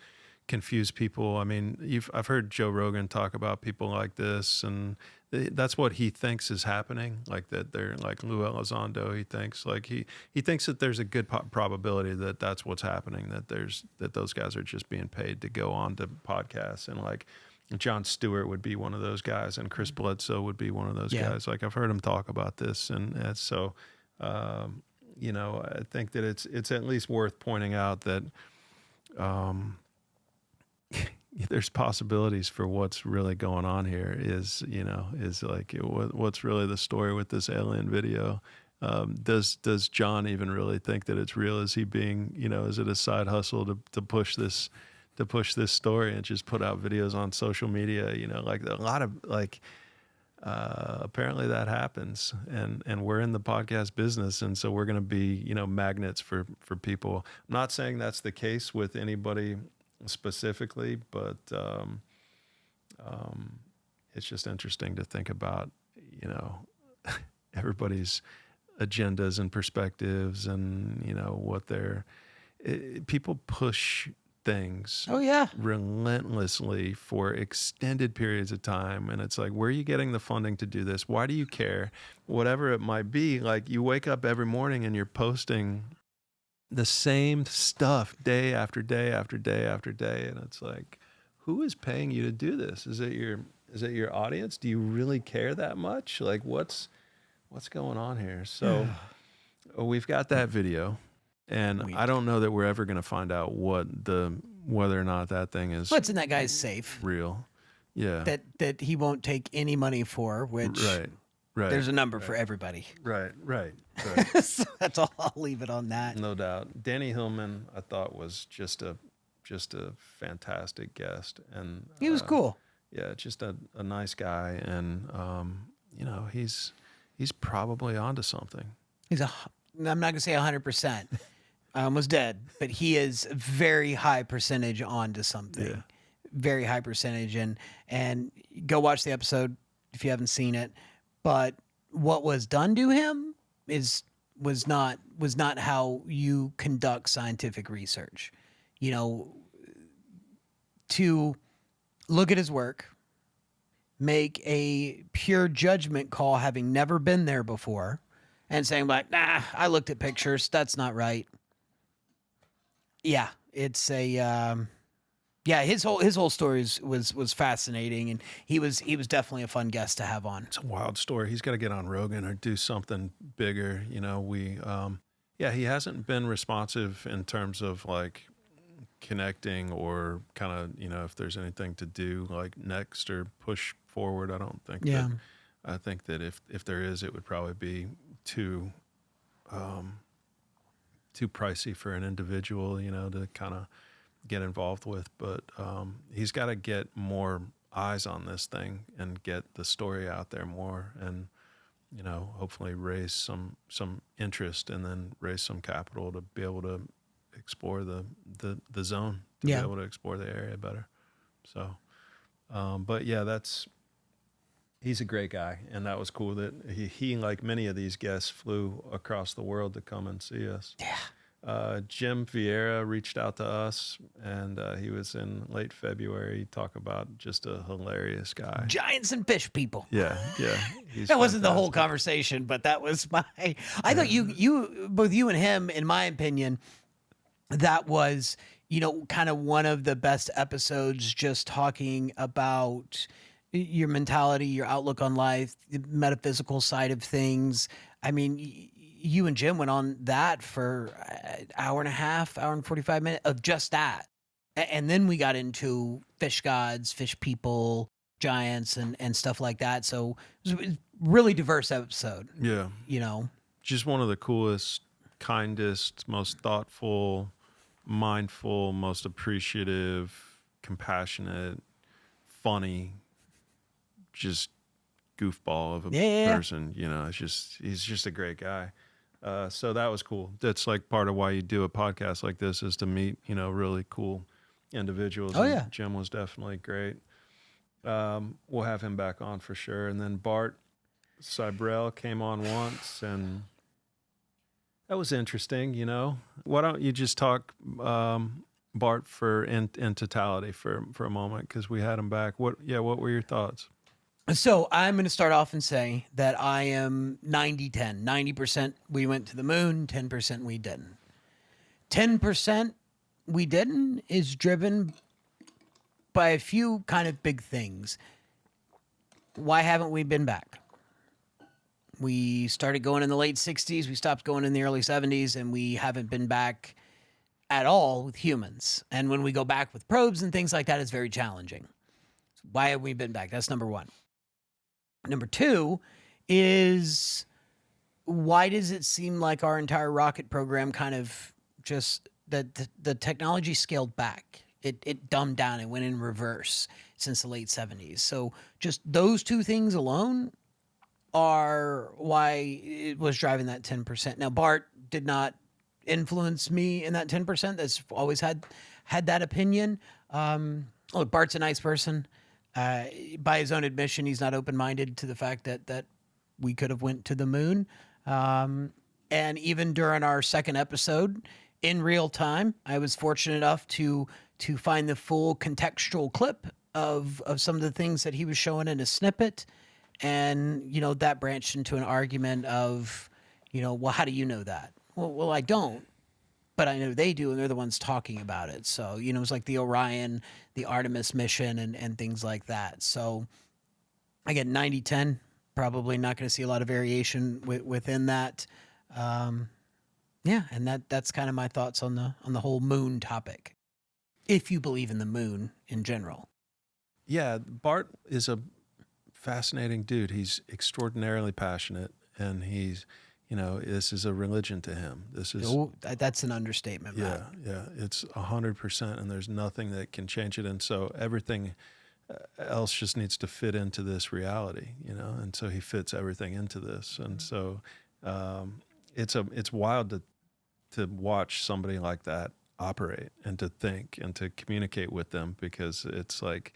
confuse people. I mean, I've heard Joe Rogan talk about people like this, and that's what he thinks is happening. Like that, they're like Lou Elizondo. He thinks he thinks that there's a good probability that that's what's happening. That those guys are just being paid to go on to podcasts, and like Jon Stewart would be one of those guys, and Chris Bledsoe would be one of those guys. Like I've heard him talk about this, and so I think that it's at least worth pointing out that there's possibilities for what's really going on here. Is like what's really the story with this alien video? Does John even really think that it's real? Is he being is it a side hustle to push this? To push this story and just put out videos on social media, like a lot of apparently that happens, and we're in the podcast business, and so we're going to be magnets for people. I'm not saying that's the case with anybody specifically, but it's just interesting to think about everybody's agendas and perspectives, and what people push things relentlessly for extended periods of time, and it's like, where are you getting the funding to do this? Why do you care? Whatever it might be, like you wake up every morning and you're posting the same stuff day after day after day after day, and it's like, who is paying you to do this? Is it your audience? Do you really care that much? Like what's what's going on here? So we've got that video, and We- I don't know that we're ever going to find out whether or not that thing is What's in that guy's safe real. Yeah. that he won't take any money for, which Right. Right. there's a number for everybody. Right. Right. So that's all. I'll leave it on that. No doubt. Danny Hillman, I thought, was just a fantastic guest, and He was cool. yeah, just a nice guy, and you know, he's probably onto something. I'm not gonna say 100%. I almost dead, but he is very high percentage onto something. Yeah. Very high percentage, and go watch the episode if you haven't seen it. But what was done to him was not how you conduct scientific research. You know, to look at his work, make a pure judgment call, having never been there before, and saying like, "Nah, I looked at pictures. That's not right." Yeah, it's a yeah. His whole story was fascinating, and he was definitely a fun guest to have on. It's a wild story. He's got to get on Rogan or do something bigger. You know, yeah, he hasn't been responsive in terms of like connecting or kind of, you know, if there's anything to do like next or push forward. I don't think Yeah. that, I think that if there is, it would probably be too pricey for an individual, you know, to kind of get involved with. But he's got to get more eyes on this thing and get the story out there more, and you know, hopefully raise some interest and then raise some capital to be able to explore the zone, to Yeah. be able to explore the area better. So, but yeah, he's a great guy, and that was cool that he like many of these guests flew across the world to come and see us. Yeah. Jim Vieira reached out to us, and he was in late February. Talk about just a hilarious guy. Giants and fish people. Yeah, yeah. He's That wasn't the whole fantastic. conversation, but that was my. I thought both you and him, in my opinion, that was, you know, kind of one of the best episodes, just talking about your mentality, your outlook on life, the metaphysical side of things. I mean, you and Jim went on that for an hour and a half, hour and 45 minutes of just that. And then we got into fish gods, fish people, giants, and stuff like that. So it was a really diverse episode, Yeah, you know. just one of the coolest, kindest, most thoughtful, mindful, most appreciative, compassionate, funny, just goofball of a Yeah. person. You know, he's just a great guy. So that was cool. That's like part of why you do a podcast like this, is to meet, you know, really cool individuals. Oh, And yeah. Jim was definitely great. We'll have him back on for sure. And then Bart Cybrell came on once, and that was interesting, you know. Why don't you just talk, Bart, for in totality for a moment, because we had him back. What were your thoughts? So I'm going to start off and say that I am 90-10. 90% we went to the moon, 10% we didn't. 10% we didn't is driven by a few kind of big things. Why haven't we been back? We started going in the late 60s. We stopped going in the early 70s, and we haven't been back at all with humans. And when we go back with probes and things like that, it's very challenging. Why have we been back? That's number one. Number two is, why does it seem like our entire rocket program kind of just, the technology scaled back? It dumbed down and went in reverse since the late 70s. So just those two things alone are why it was driving that 10%. Now, Bart did not influence me in that 10%. That's always had that opinion. Look, Bart's a nice person. By his own admission, he's not open-minded to the fact that we could have went to the moon. And even during our second episode, in real time, I was fortunate enough to find the full contextual clip of some of the things that he was showing in a snippet. And, you know, that branched into an argument of, you know, well, how do you know that? Well, I don't. But I know they do, and they're the ones talking about it. So, you know, it was like the Orion, the Artemis mission, and things like that. So, again, 90-10, probably not going to see a lot of variation within that. Yeah, and that's kind of my thoughts on the whole moon topic. If you believe in the moon in general. Yeah, Bart is a fascinating dude. He's extraordinarily passionate, and he's, this is a religion to him. This is, Oh, that's an understatement, Matt. yeah, it's 100%, and there's nothing that can change it. And so everything else just needs to fit into this reality, and so he fits everything into this. And so it's wild to watch somebody like that operate and to think and to communicate with them, because it's like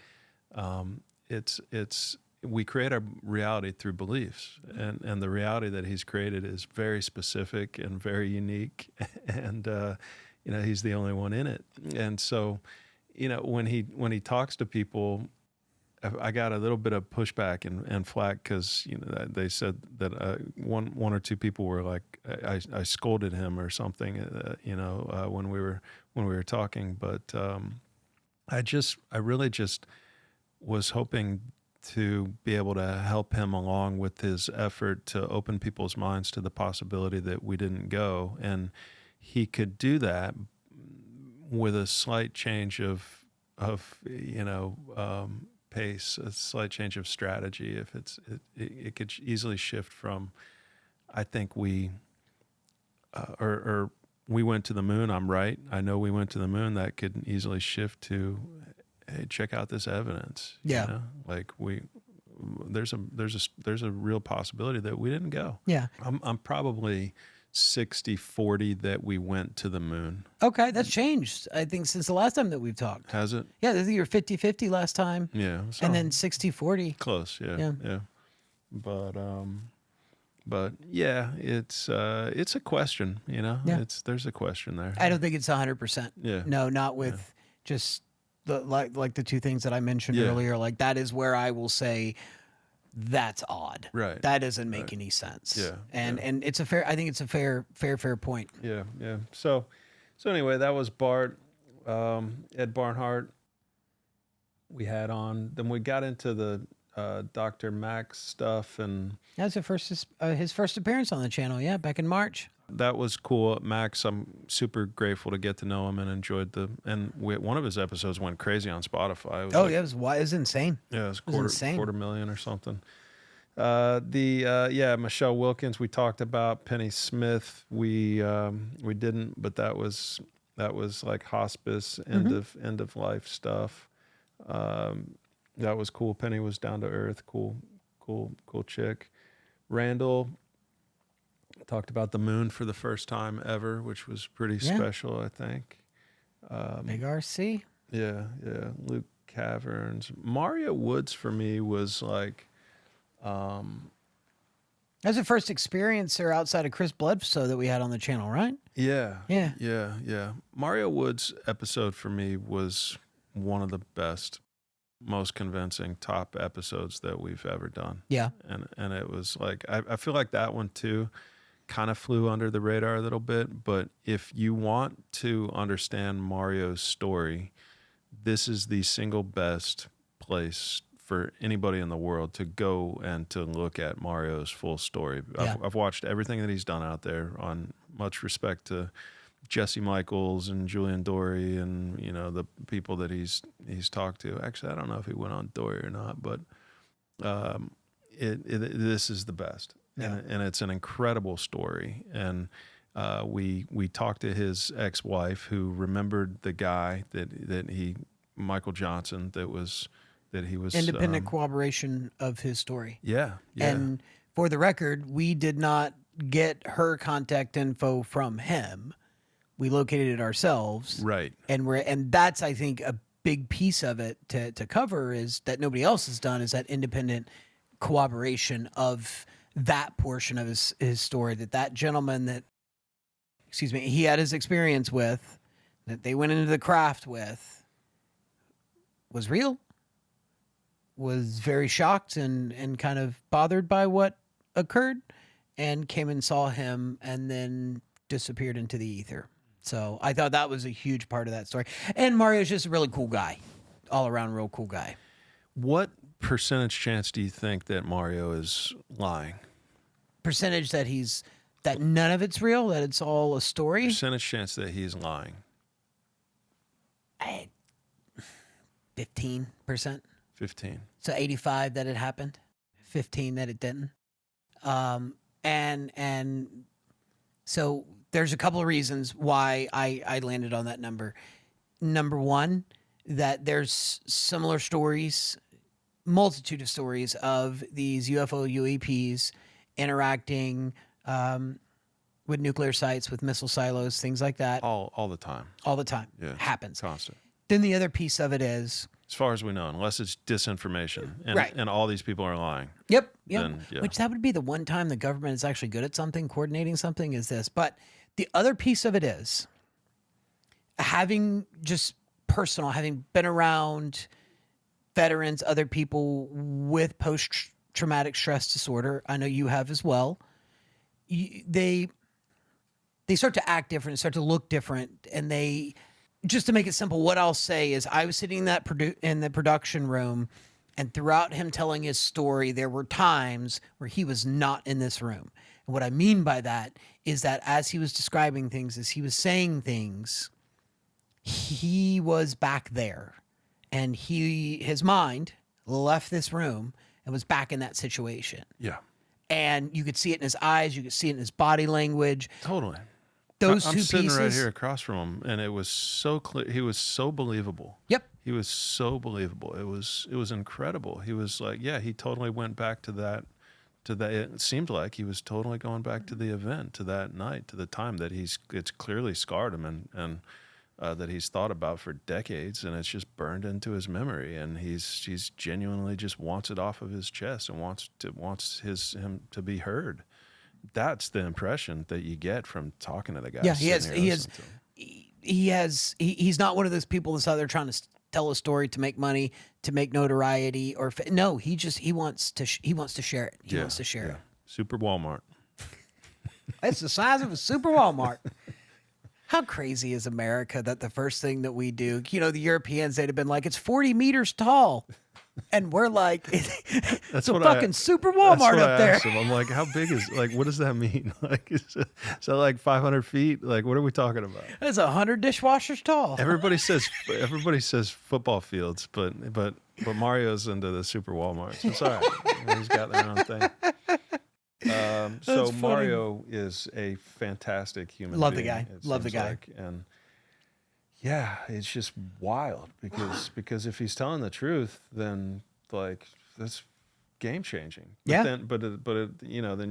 it's we create our reality through beliefs, and the reality that he's created is very specific and very unique, and he's the only one in it. And so when he talks to people, I got a little bit of pushback and flack, because they said that one or two people were like, I scolded him or something, when we were talking. But I really just was hoping to be able to help him along with his effort to open people's minds to the possibility that we didn't go, and he could do that with a slight change of pace, a slight change of strategy. If it could easily shift from, I think we went to the moon. I'm right. I know we went to the moon. That could easily shift to, hey, check out this evidence. Yeah. Like there's a real possibility that we didn't go. Yeah. I'm probably 60-40 that we went to the moon. Okay, that's changed, I think, since the last time that we've talked. Has it? Yeah, I think you were 50-50 last time. Yeah. So And then 60-40. close. Yeah. But yeah, it's a question, Yeah. there's a question there. I don't think it's 100%. Yeah. No, not with just like the two things that I mentioned Yeah. earlier. Like, that is where I will say that's odd. Right. That doesn't make any sense. Yeah. And it's I think it's a fair point. Yeah. So anyway, that was Bart, Ed Barnhart. We had on. Then we got into the Dr. Max stuff, and That was his first appearance on the channel. Yeah, back in March. that was cool. Max, I'm super grateful to get to know him and enjoyed one of his episodes went crazy on Spotify. It was It was insane. Yeah, it was insane. quarter million or something. Michelle Wilkins, we talked about. Penny Smith, we didn't, but that was like hospice, end of life stuff. That was cool. Penny was down to earth, cool chick. Randall talked about the moon for the first time ever, which was pretty special, I think. Big RC. Yeah. Luke Caverns. Mario Woods for me was like, That was the first experiencer outside of Chris Bledsoe that we had on the channel, right? Yeah. Yeah. Mario Woods' episode for me was one of the best, most convincing top episodes that we've ever done. Yeah. And it was like, I feel like that one too kind of flew under the radar a little bit, but if you want to understand Mario's story, this is the single best place for anybody in the world to go and to look at Mario's full story. Yeah. I've watched everything that he's done out there, on much respect to Jesse Michaels and Julian Dory and the people that he's talked to. Actually, I don't know if he went on Dory or not, but this is the best. Yeah. And it's an incredible story. And we talked to his ex-wife, who remembered the guy Michael Johnson, that he was Independent corroboration of his story. Yeah. And for the record, we did not get her contact info from him. We located it ourselves. Right. And that's, I think, a big piece of it to cover, is that nobody else has done, is that independent corroboration of that portion of his story, that gentleman that, he had his experience with, that they went into the craft with, was real, was very shocked and kind of bothered by what occurred, and came and saw him and then disappeared into the ether. So I thought that was a huge part of that story. And Mario's just a really cool guy, all around real cool guy. What percentage chance do you think that Mario is lying? Percentage that none of it's real, that it's all a story. Percentage chance that he's lying. 15%. 15. So 85 that it happened, 15 that it didn't. And so there's a couple of reasons why I landed on that number. Number one, that there's similar stories, multitude of stories of these UFO UAPs interacting with nuclear sites, with missile silos, things like that. All the time. All the time. Yeah. Happens. Constant. Then the other piece of it is, as far as we know, unless it's disinformation and, right. and all these people are lying. Yep. Then, yeah. Which that would be the one time the government is actually good at something, coordinating something, is this. But the other piece of it is having just personal, having been around veterans, other people with post-traumatic stress disorder. I know you have as well. They start to act different, start to look different, and they, just to make it simple, what I'll say is I was sitting in the production room, and throughout him telling his story, there were times where he was not in this room. And what I mean by that is that as he was describing things, as he was saying things, he was back there, and his mind left this room and was back in that situation. Yeah. And you could see it in his eyes. You could see it in his body language. Totally. Those I'm two sitting pieces. right here across from him, and it was so clear. He was so believable. Yep. He was so believable. It was incredible. He was like, yeah, he totally went back to that. It seemed like he was totally going back to the event, to that night, to the time that it's clearly scarred him, and that he's thought about for decades, and it's just burned into his memory, and he's genuinely just wants it off of his chest and wants him to be heard. That's the impression that you get from talking to the guy. Yeah, he's not one of those people that's out there trying to tell a story to make money, to make notoriety, or no, he wants to share it. He wants to share it. Super Walmart. It's the size of a super Walmart. How crazy is America that the first thing that we do, the Europeans, they'd have been like, it's 40 meters tall. And we're like, it's a fucking super Walmart up there. I'm like, how big is, like, what does that mean? Like, is that like 500 feet? Like, what are we talking about? It's 100 dishwashers tall. Everybody says football fields, but Mario's into the super Walmart. So it's all right. He's got their own thing. So Mario is a fantastic human being. Love the guy. Love the guy. And yeah, it's just wild because if he's telling the truth, then like that's game changing. Yeah. Then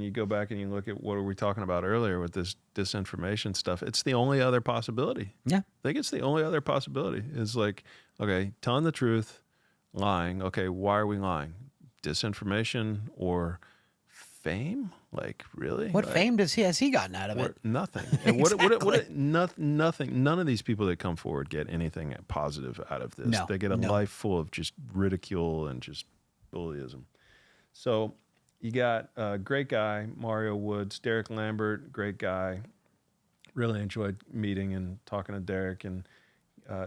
you go back and you look at what were we talking about earlier with this disinformation stuff. It's the only other possibility. Yeah. I think it's the only other possibility is like, okay, telling the truth, lying. Okay, why are we lying? Disinformation or fame? Like, really? What fame has he gotten out of it? Nothing. And nothing. None of these people that come forward get anything positive out of this. No, they get a life full of just ridicule and just bullyism. So you got a great guy, Mario Woods, Derek Lambert, great guy. Really enjoyed meeting and talking to Derek and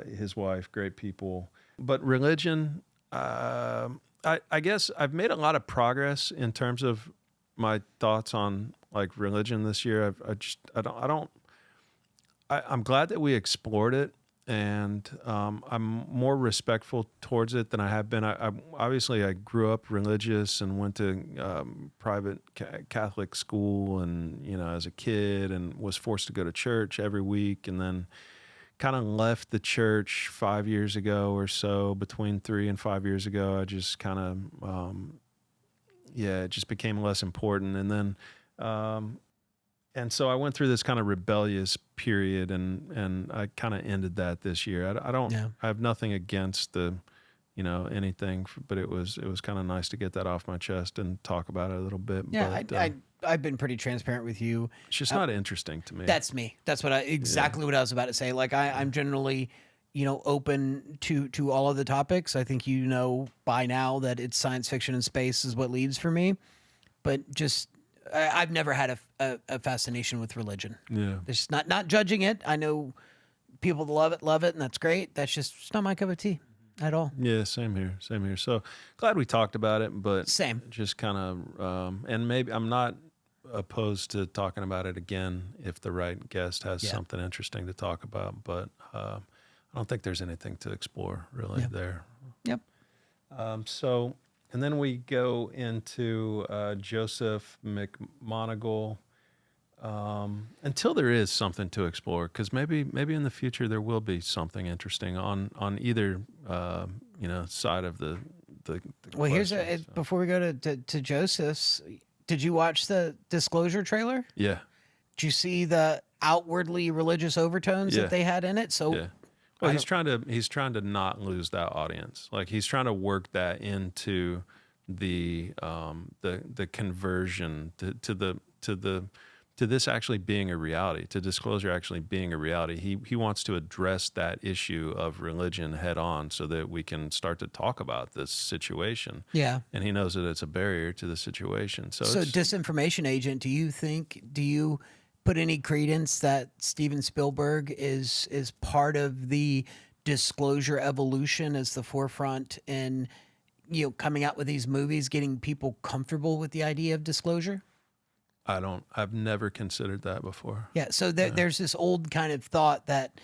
his wife, great people. But religion, I guess I've made a lot of progress in terms of my thoughts on like religion this year. I'm glad that we explored it, and I'm more respectful towards it than I have been. I obviously I grew up religious and went to private Catholic school, and as a kid, and was forced to go to church every week, and then kind of left the church 5 years ago or so. Between 3 and 5 years ago, I just kind of it just became less important. And then, and so I went through this kind of rebellious period, and I kind of ended that this year. I have nothing against anything, but it was kind of nice to get that off my chest and talk about it a little bit. Yeah. I've been pretty transparent with you. It's just not interesting to me. That's me. That's what what I was about to say. Like I'm generally, open to all of the topics. I think by now that it's science fiction and space is what leads for me. But just I've never had a fascination with religion. Yeah, it's not judging it. I know people love it, and that's great. That's just it's not my cup of tea. at all. Yeah, same here. Same here. So glad we talked about it, but Same. just kind of, and maybe I'm not opposed to talking about it again if the right guest has Yeah. something interesting to talk about. But I don't think there's anything to explore really Yeah. there. Yep. So, and then we go into Joseph McMoneagle. Until there is something to explore, because maybe in the future there will be something interesting on either side of the Well, here's question, so. before we go to Joseph's. Did you watch the Disclosure trailer? Yeah, Did you see the outwardly religious overtones Yeah. that they had in it? So yeah. Well, he's trying to not lose that audience. Like he's trying to work that into the conversion to this actually being a reality, to Disclosure actually being a reality. He wants to address that issue of religion head on so that we can start to talk about this situation. yeah. And he knows that it's a barrier to the situation. So it's, disinformation agent, do you put any credence that Steven Spielberg is part of the Disclosure evolution as the forefront in coming out with these movies, getting people comfortable with the idea of disclosure? I've never considered that before. Yeah, so there's this old kind of thought that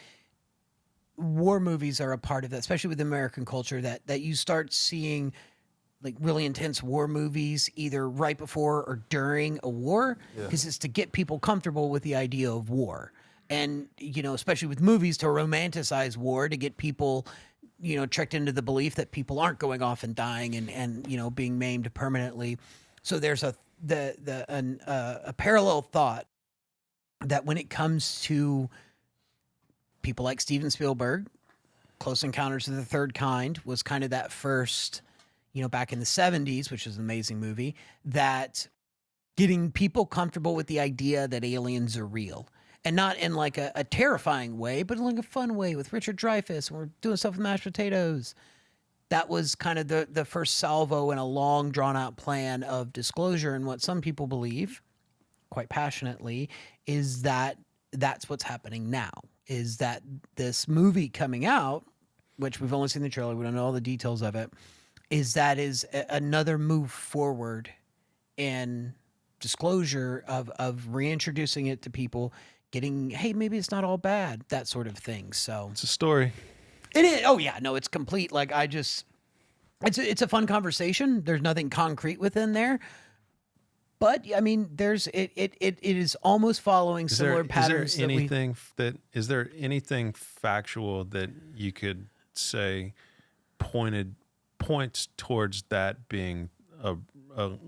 war movies are a part of that, especially with American culture, that you start seeing like really intense war movies either right before or during a war, because it's to get people comfortable with the idea of war. And, especially with movies, to romanticize war, to get people, tricked into the belief that people aren't going off and dying and being maimed permanently. So there's a parallel thought that when it comes to people like Steven Spielberg, Close Encounters of the Third Kind was kind of that first, back in the 70s, which is an amazing movie, that getting people comfortable with the idea that aliens are real. And not in like a terrifying way, but in like a fun way with Richard Dreyfuss, and we're doing stuff with mashed potatoes. That was kind of the first salvo in a long, drawn-out plan of disclosure. And what some people believe, quite passionately, is that that's what's happening now, is that this movie coming out, which we've only seen the trailer, we don't know all the details of it, is another move forward in disclosure of reintroducing it to people, getting, hey, maybe it's not all bad, that sort of thing. So It's a story. it is. Oh yeah, no, it's complete. Like it's a fun conversation. There's nothing concrete within there, but I mean, it is almost following similar patterns. Is there anything factual that you could say points towards that being a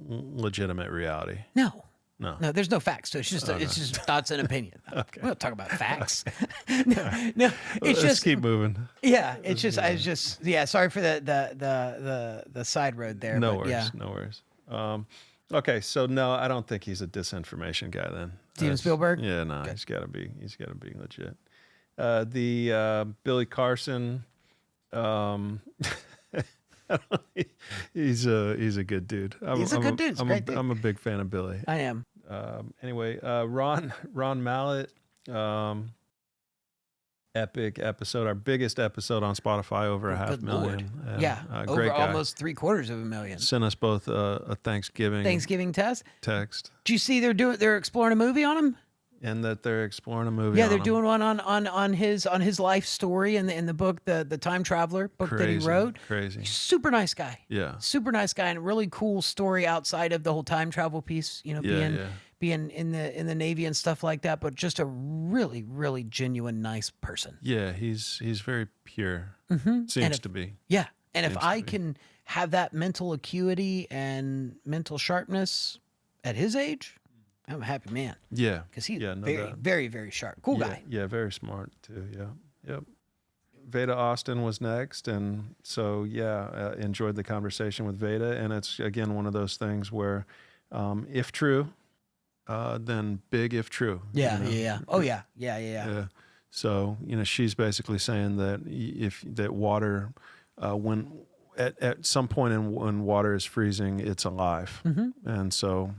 legitimate reality? No. No. No, there's no facts to it. It's just thoughts and opinion. Okay. We don't talk about facts. no, it's Let's just keep moving. yeah. Yeah. Sorry for the side road there. No but worries. Yeah. No worries. Okay, so no, I don't think he's a disinformation guy then. Steven Spielberg? Yeah, no, he's got to be legit. The Billy Carson, he's a good dude. He's a good dude. He's a great dude. I'm a big fan of Billy. I am. Anyway, Ron Mallett, epic episode, our biggest episode on Spotify, over a Good 500,000. Lord. Yeah. Great Over guy. almost 750,000. Sent us both a Thanksgiving test. text, Do you see they're exploring a movie on him? and that they're exploring a movie. Yeah, on they're him. doing one on his life story in the book, the Time Traveler book that he wrote. Crazy. Super nice guy. Yeah. Super nice guy, and a really cool story outside of the whole time travel piece, being in the Navy and stuff like that, but just a really, really genuine, nice person. Yeah, he's very pure. Seems to be. Yeah. And if Seems I to be. can have that mental acuity and mental sharpness at his age, I'm a happy man. Yeah. Because he's no very, doubt. very, very sharp. Cool Yeah, guy. Yeah, very smart too. Yeah. Yep. Veda Austin was next, and so enjoyed the conversation with Veda, and it's again one of those things where, if true, then big if true. Yeah, you know? yeah. Oh yeah. So she's basically saying that if that water, when at some point when water is freezing, it's alive, and so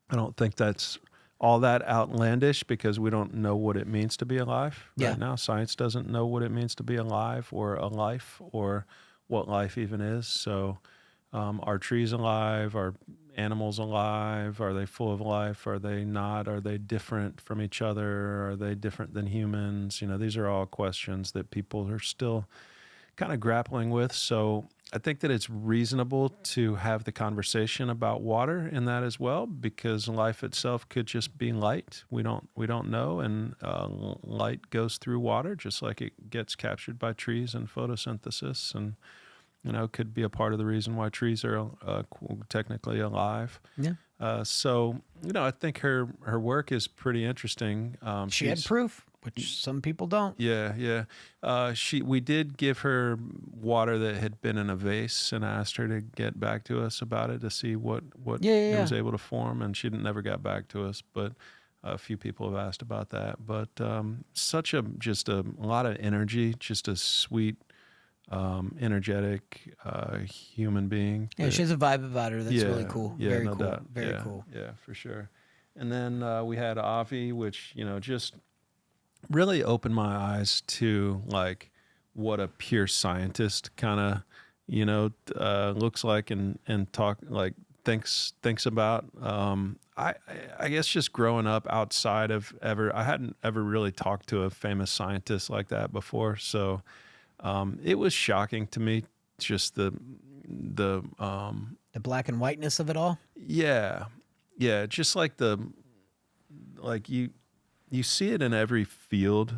I don't think that's all that outlandish because we don't know what it means to be alive Yeah. right now. Science doesn't know what it means to be alive or a life or what life even is. So, are trees alive? Are animals alive? Are they full of life? Are they not? Are they different from each other? Are they different than humans? These are all questions that people are still kind of grappling with. So I think that it's reasonable to have the conversation about water in that as well, because life itself could just be light. We don't know, and light goes through water just like it gets captured by trees and photosynthesis, and could be a part of the reason why trees are technically alive. Yeah. So I think her work is pretty interesting. She had She's proof, which some people don't. yeah, yeah. We did give her water that had been in a vase, and asked her to get back to us about it to see what Yeah, yeah, it yeah. was able to form, and she never got back to us. But a few people have asked about that. But just a lot of energy, just a sweet, energetic human being. Yeah, she has a vibe about her that's really Yeah, cool. yeah, Very no cool. doubt. Very Yeah, cool. yeah, for sure. And then we had Avi, which just really opened my eyes to like what a pure scientist kind of looks like and talk like thinks about. I guess just growing up outside of I hadn't ever really talked to a famous scientist like that before, so it was shocking to me, just The black and whiteness of it all. yeah, yeah, just like like you see it in every field,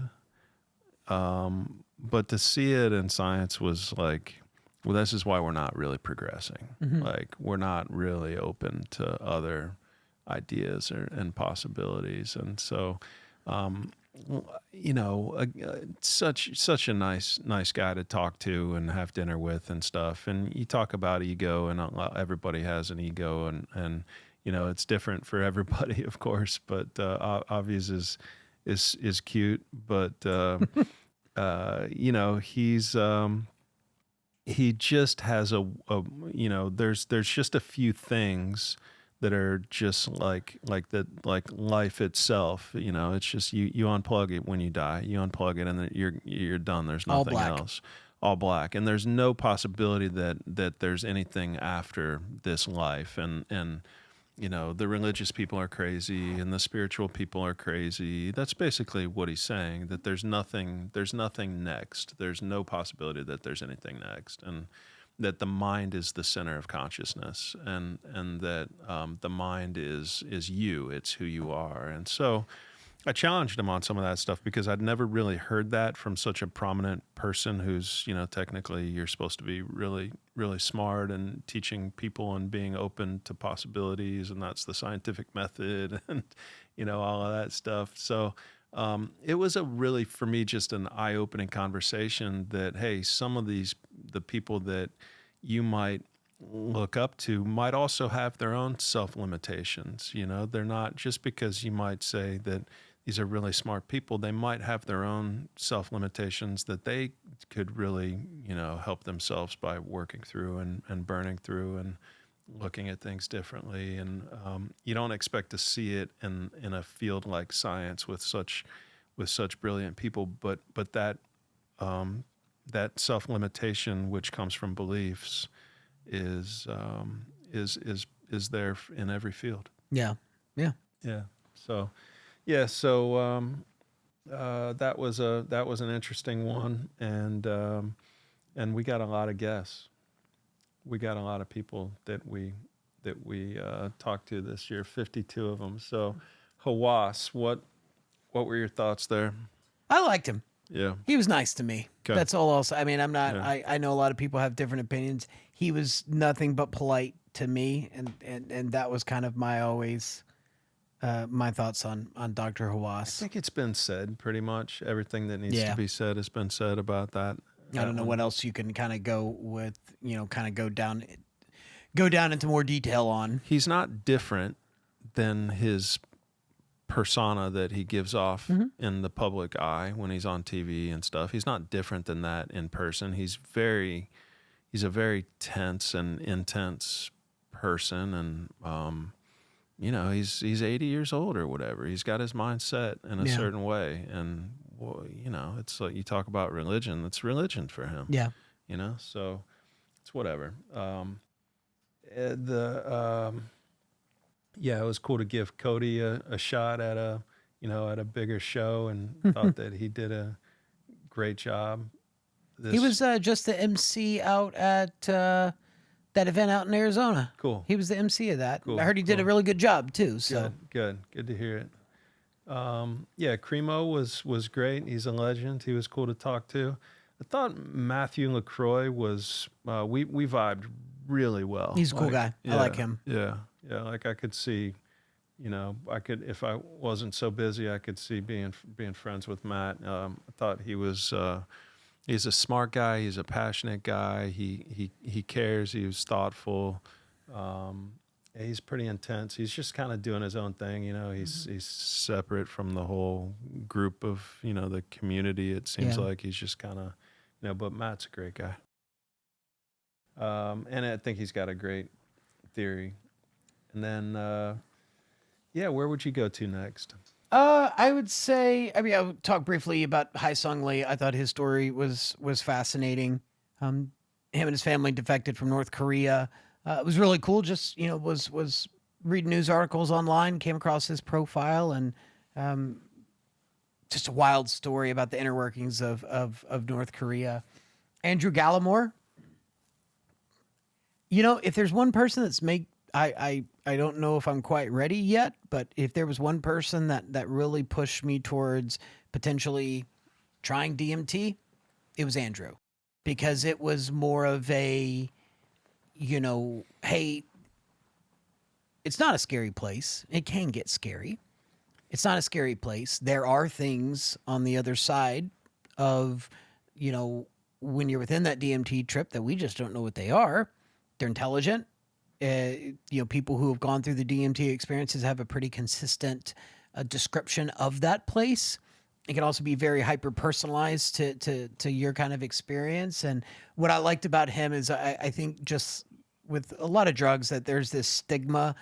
but to see it in science was like, well, this is why we're not really progressing. Mm-hmm. Like, we're not really open to other ideas and possibilities. And so, um, such a nice guy to talk to and have dinner with and stuff. And you talk about ego, and everybody has an ego, and it's different for everybody, of course. But Obvious is cute, but he just has there's just a few things that are just like that, like life itself. It's just you unplug it when you die. You unplug it, and then you're done. There's All nothing black. else. All black, and there's no possibility that there's anything after this life. And the religious people are crazy and the spiritual people are crazy. That's basically what he's saying, that there's nothing next. There's no possibility that there's anything next, and that the mind is the center of consciousness, and that the mind is you. It's who you are. And so I challenged him on some of that stuff, because I'd never really heard that from such a prominent person who's, technically you're supposed to be really, really smart and teaching people and being open to possibilities. And that's the scientific method and, all of that stuff. So it was for me, just an eye-opening conversation that, hey, some of the people that you might look up to might also have their own self-limitations. They're not, just because you might say that these are really smart people, they might have their own self-limitations that they could really, help themselves by working through and burning through and looking at things differently. And you don't expect to see it in a field like science with such brilliant people, but that self-limitation, which comes from beliefs, is there in every field. Yeah. Yeah. Yeah. So, yeah. So that was an interesting one, and we got a lot of guests. We got a lot of people that we talked to this year. 52 of them. So, Hawass, what were your thoughts there? I liked him. Yeah. He was nice to me. Okay. That's all I'll say. I mean, I'm not. Yeah. I know a lot of people have different opinions. He was nothing but polite to me, and that was kind of my always my thoughts on Dr. I Hawass. think it's been said pretty much. Everything that needs Yeah. to be said has been said about that. I don't know what else you can kind of go with. Kind of go down into more detail on. He's not different than his persona that he gives off in the public eye when he's on TV and stuff. He's not different than that in person. He's a very tense and intense person, and you know, he's 80 years old or whatever. He's got his mind set in a Yeah. certain way, and well, you know, it's like you talk about religion. It's religion for him. Yeah. You know, so it's whatever. The Yeah, it was cool to give Cody a shot at a, you know, at a bigger show, and thought that he did a great job. He was just the MC out at that event out in Arizona. Cool. He was the MC of that. Cool, I heard he did a cool. really good job too. So Good to hear it. Yeah, Cremo was great. He's a legend. He was cool to talk to. I thought Matthew LaCroix was we vibed really well. he's a cool guy. I like him. Yeah, yeah. Like I could see, you know, I could, if I wasn't so busy, I could see being friends with Matt. I thought he was. He's a smart guy. He's a passionate guy. He cares. He was thoughtful. He's pretty intense. He's just kind of doing his own thing. You know, he's separate from the whole group of, you know, the community. It seems Yeah. like he's just kind of, you know. But Matt's a great guy. And I think he's got a great theory. And then, yeah, where would you go to next? I would say, I mean, I'll talk briefly about Hai Sung Lee. I thought his story was fascinating. Him and his family defected from North Korea. It was really cool. Just, you know, was reading news articles online, came across his profile, and just a wild story about the inner workings of North Korea. Andrew Gallimore. You know, if there's one person that's I don't know if I'm quite ready yet, but if there was one person that really pushed me towards potentially trying DMT, it was Andrew, because it was more of a, you know, hey, it's not a scary place. It can get scary. It's not a scary place. There are things on the other side of, you know, when you're within that DMT trip that we just don't know what they are. They're intelligent. You know, people who have gone through the DMT experiences have a pretty consistent description of that place. It can also be very hyper personalized to your kind of experience. And what I liked about him is I think just with a lot of drugs that there's this stigma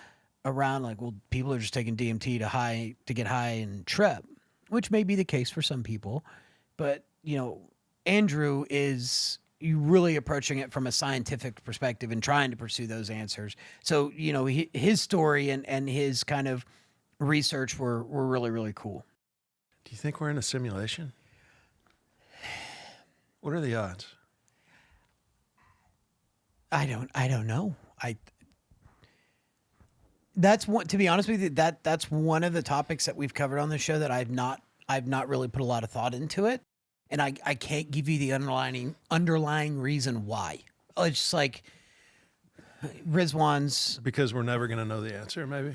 around, like, well, people are just taking DMT to get high and trip, which may be the case for some people. But, you know, Andrew is you really approaching it from a scientific perspective and trying to pursue those answers. So, you know, his story and his kind of research were really, really cool. Do you think we're in a simulation? What are the odds? I don't know. That's one, to be honest with you, that's one of the topics that we've covered on the show that I've not really put a lot of thought into it. And I can't give you the underlying reason why. It's just like Rizwan's. Because we're never going to know the answer, maybe.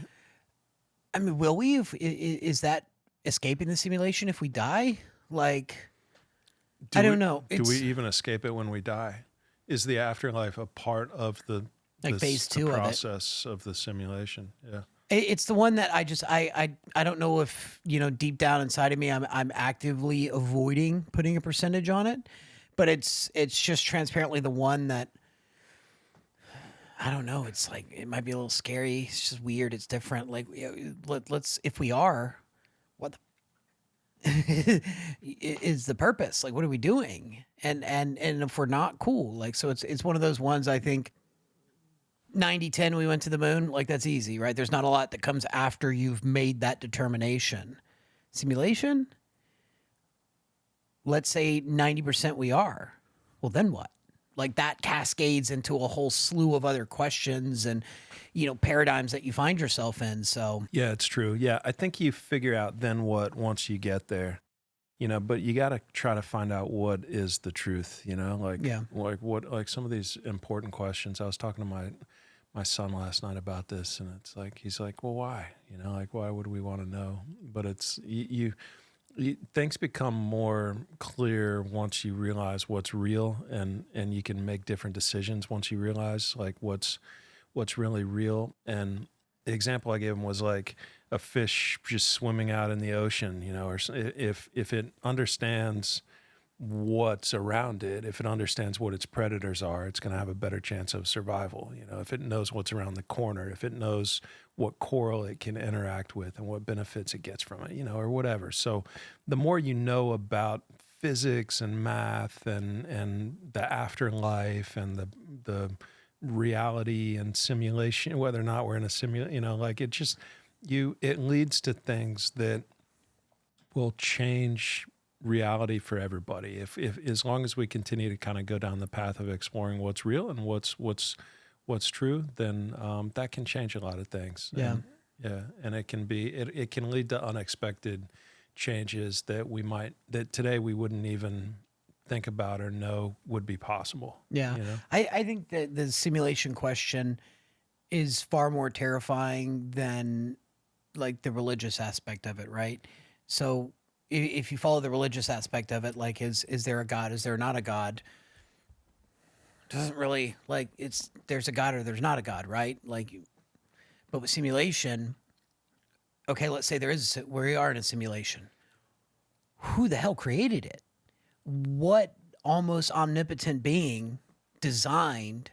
I mean, will we? Is that escaping the simulation if we die? Like, I don't know. Do we even escape it when we die? Is the afterlife a part of the like phase two process of the simulation? Yeah. It's the one that I don't know if, you know, deep down inside of me, I'm actively avoiding putting a percentage on it, but it's just transparently the one that I don't know. It's like, it might be a little scary. It's just weird. It's different. Like, let's, if we are, what is the purpose? Like, what are we doing? And if we're not, cool. Like, so it's one of those ones, I think, 90-10 we went to the moon, like, that's easy, right? There's not a lot that comes after you've made that determination. Simulation, let's say 90% we are. Well, then what? Like, that cascades into a whole slew of other questions and, you know, paradigms that you find yourself in. So yeah, it's true. Yeah, I think you figure out then what once you get there, you know, but you got to try to find out what is the truth, you know, like, yeah, like some of these important questions. I was talking to my son last night about this, and it's like, he's like, well, why? You know, like, why would we want to know? But it's, you things become more clear once you realize what's real, and you can make different decisions once you realize, like, what's really real. And the example I gave him was like a fish just swimming out in the ocean, you know, or if it understands what's around it, if it understands what its predators are, it's going to have a better chance of survival. You know, if it knows what's around the corner, if it knows what coral it can interact with and what benefits it gets from it, you know, or whatever. So the more you know about physics and math and the afterlife and the reality and simulation, whether or not we're in a simulation, you know, like it leads to things that will change reality for everybody. If as long as we continue to kind of go down the path of exploring what's real and what's true, then that can change a lot of things. Yeah. And it can be it can lead to unexpected changes that today we wouldn't even think about or know would be possible. Yeah. You know? I think that the simulation question is far more terrifying than like the religious aspect of it, right? So if you follow the religious aspect of it, like is there a God? Is there not a God? Doesn't really like there's a God or there's not a God, right? Like, but with simulation, okay, let's say we are in a simulation. Who the hell created it? What almost omnipotent being designed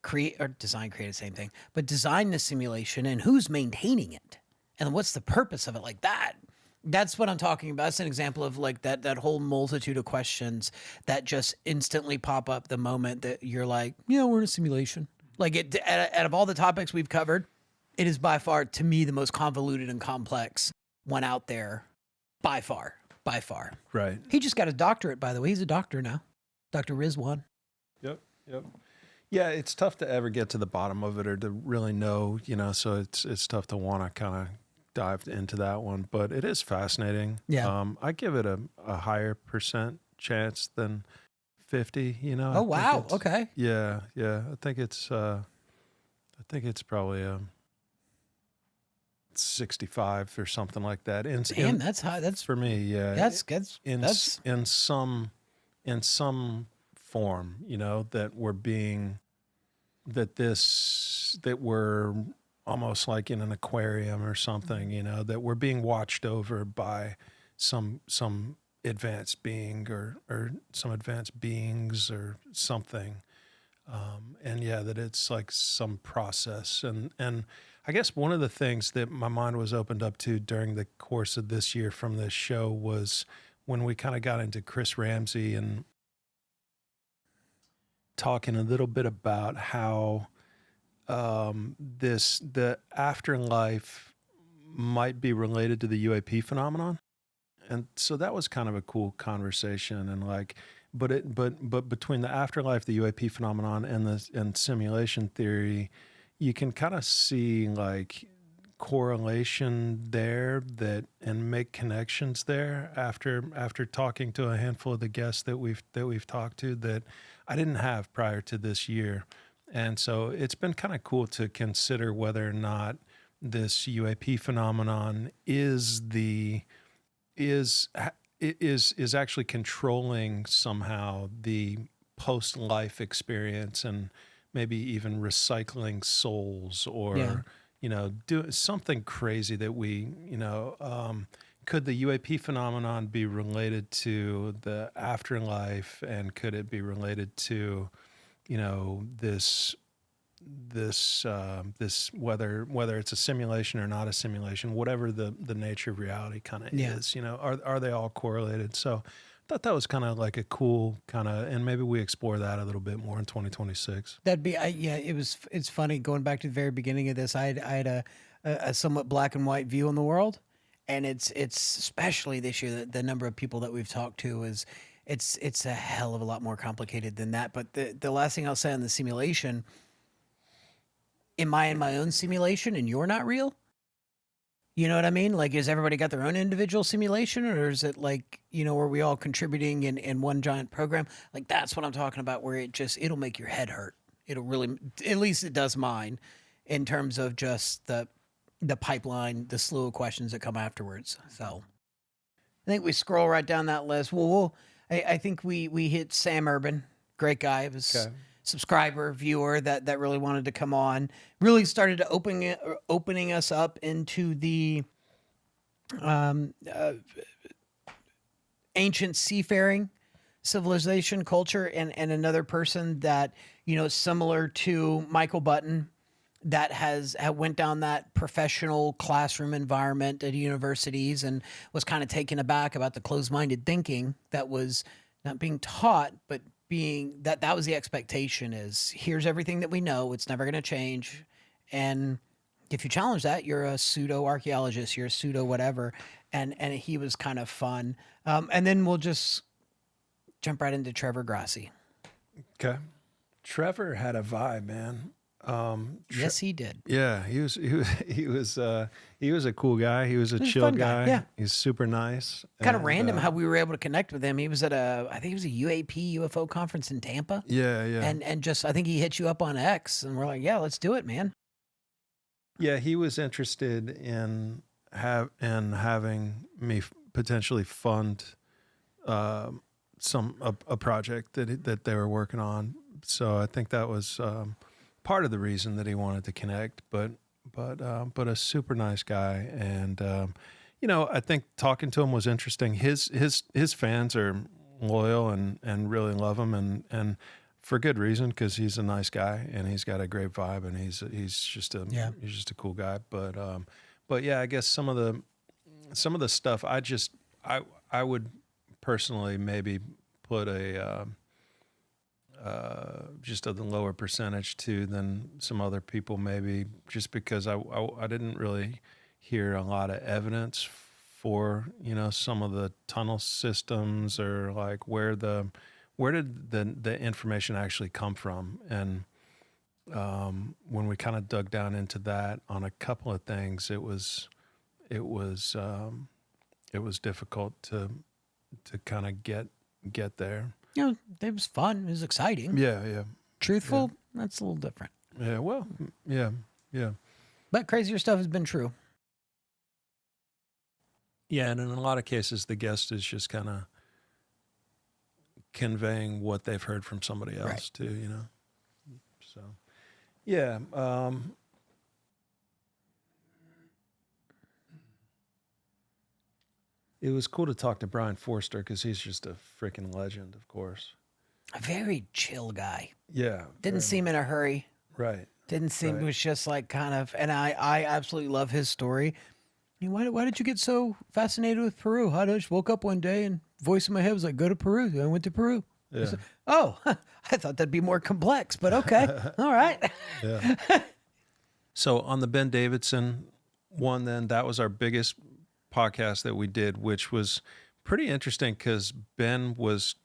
create the same thing, but designed the simulation, and who's maintaining it, and what's the purpose of it? Like that. That's what I'm talking about. That's an example of like that whole multitude of questions that just instantly pop up the moment that you're like, yeah, we're in a simulation. Like out of all the topics we've covered, it is by far, to me, the most convoluted and complex one out there. By far. Right. He just got a doctorate, by the way. He's a doctor now. Dr. Rizwan. Yep. Yeah, it's tough to ever get to the bottom of it or to really know, you know, so it's tough to want to kind of dive into that one, but it is fascinating. Yeah. I give it a higher percent chance than 50, you know. Oh, wow. Okay. Yeah. I think it's probably 65 or something like that. Damn, that's high. That's for me, yeah. That's in some form, you know, that we're almost like in an aquarium or something, you know, that we're being watched over by some advanced being or some advanced beings or something. And yeah, that it's like some process. And I guess one of the things that my mind was opened up to during the course of this year from this show was when we kind of got into Chris Ramsey and talking a little bit about how the afterlife might be related to the UAP phenomenon. And so that was kind of a cool conversation. And like, but between the afterlife, the UAP phenomenon, and simulation theory, you can kind of see like correlation there and make connections there after talking to a handful of the guests that we've talked to that I didn't have prior to this year. And so it's been kind of cool to consider whether or not this UAP phenomenon is actually controlling somehow the post-life experience and maybe even recycling souls or, you know, do something crazy that could the UAP phenomenon be related to the afterlife, and could it be related to, you know, this whether it's a simulation or not a simulation, whatever the nature of reality kind of is, you know, are they all correlated? So I thought that was kind of like a cool kind of, and maybe we explore that a little bit more in 2026. That'd be, it's funny going back to the very beginning of this. I had a somewhat black and white view on the world, and it's especially this year, the number of people that we've talked to is, it's a hell of a lot more complicated than that. But the last thing I'll say on the simulation, am I in my own simulation and you're not real? You know what I mean? Like, has everybody got their own individual simulation, or is it like, you know, are we all contributing in one giant program? Like, that's what I'm talking about, where it'll make your head hurt. It'll really, at least it does mine, in terms of just the pipeline, the slew of questions that come afterwards. So I think we scroll right down that list. I think we hit Sam Urban, great guy. It was Okay. subscriber, viewer that really wanted to come on, really started to opening us up into the ancient seafaring civilization culture, and another person that, you know, similar to Michael Button, that went down that professional classroom environment at universities and was kind of taken aback about the closed-minded thinking that was not being taught, but being that was the expectation, is here's everything that we know, it's never going to change, and if you challenge that, you're a pseudo archaeologist, you're a pseudo whatever. And he was kind of fun. And then we'll just jump right into Trevor Grassi. Okay. Trevor had a vibe, man. Yes, he did. Yeah, he was a cool guy. He was a He was a chill fun guy, guy. yeah. He's super nice. Kind of And, random how we were able to connect with him. He was at I think it was a UAP UFO conference in Tampa. Yeah, yeah. And just, I think he hit you up on X, and we're like, yeah, let's do it, man. Yeah, he was interested in having me potentially fund a project that they were working on. So I think that was part of the reason that he wanted to connect. But a super nice guy, and you know, I think talking to him was interesting. His fans are loyal and really love him, and for good reason, because he's a nice guy and he's got a great vibe, and he's just a cool guy. But yeah, I guess some of the stuff I would personally maybe put a just a lower percentage to than some other people, maybe just because I didn't really hear a lot of evidence for, you know, some of the tunnel systems, or like where did the information actually come from. And when we kind of dug down into that on a couple of things, it was difficult to kind of get there. You know, it was fun. It was exciting. Yeah. Truthful, that's a little different. Yeah. Well, yeah. But crazier stuff has been true. Yeah, and in a lot of cases, the guest is just kind of conveying what they've heard from somebody else, Right. too, you know? So, yeah. It was cool to talk to Brian Forster, because he's just a freaking legend, of course. A very chill guy. Yeah. Didn't very seem in a hurry. Right. Didn't seem, Right. it was just like kind of, and I absolutely love his story. I mean, why did you get so fascinated with Peru? I just woke up one day and voice in my head was like, go to Peru. I went to Peru. I Yeah. said, oh, I thought that'd be more complex, but okay. All right. Yeah. So on the Ben Davidson one, then that was our biggest podcast that we did, which was pretty interesting because Ben was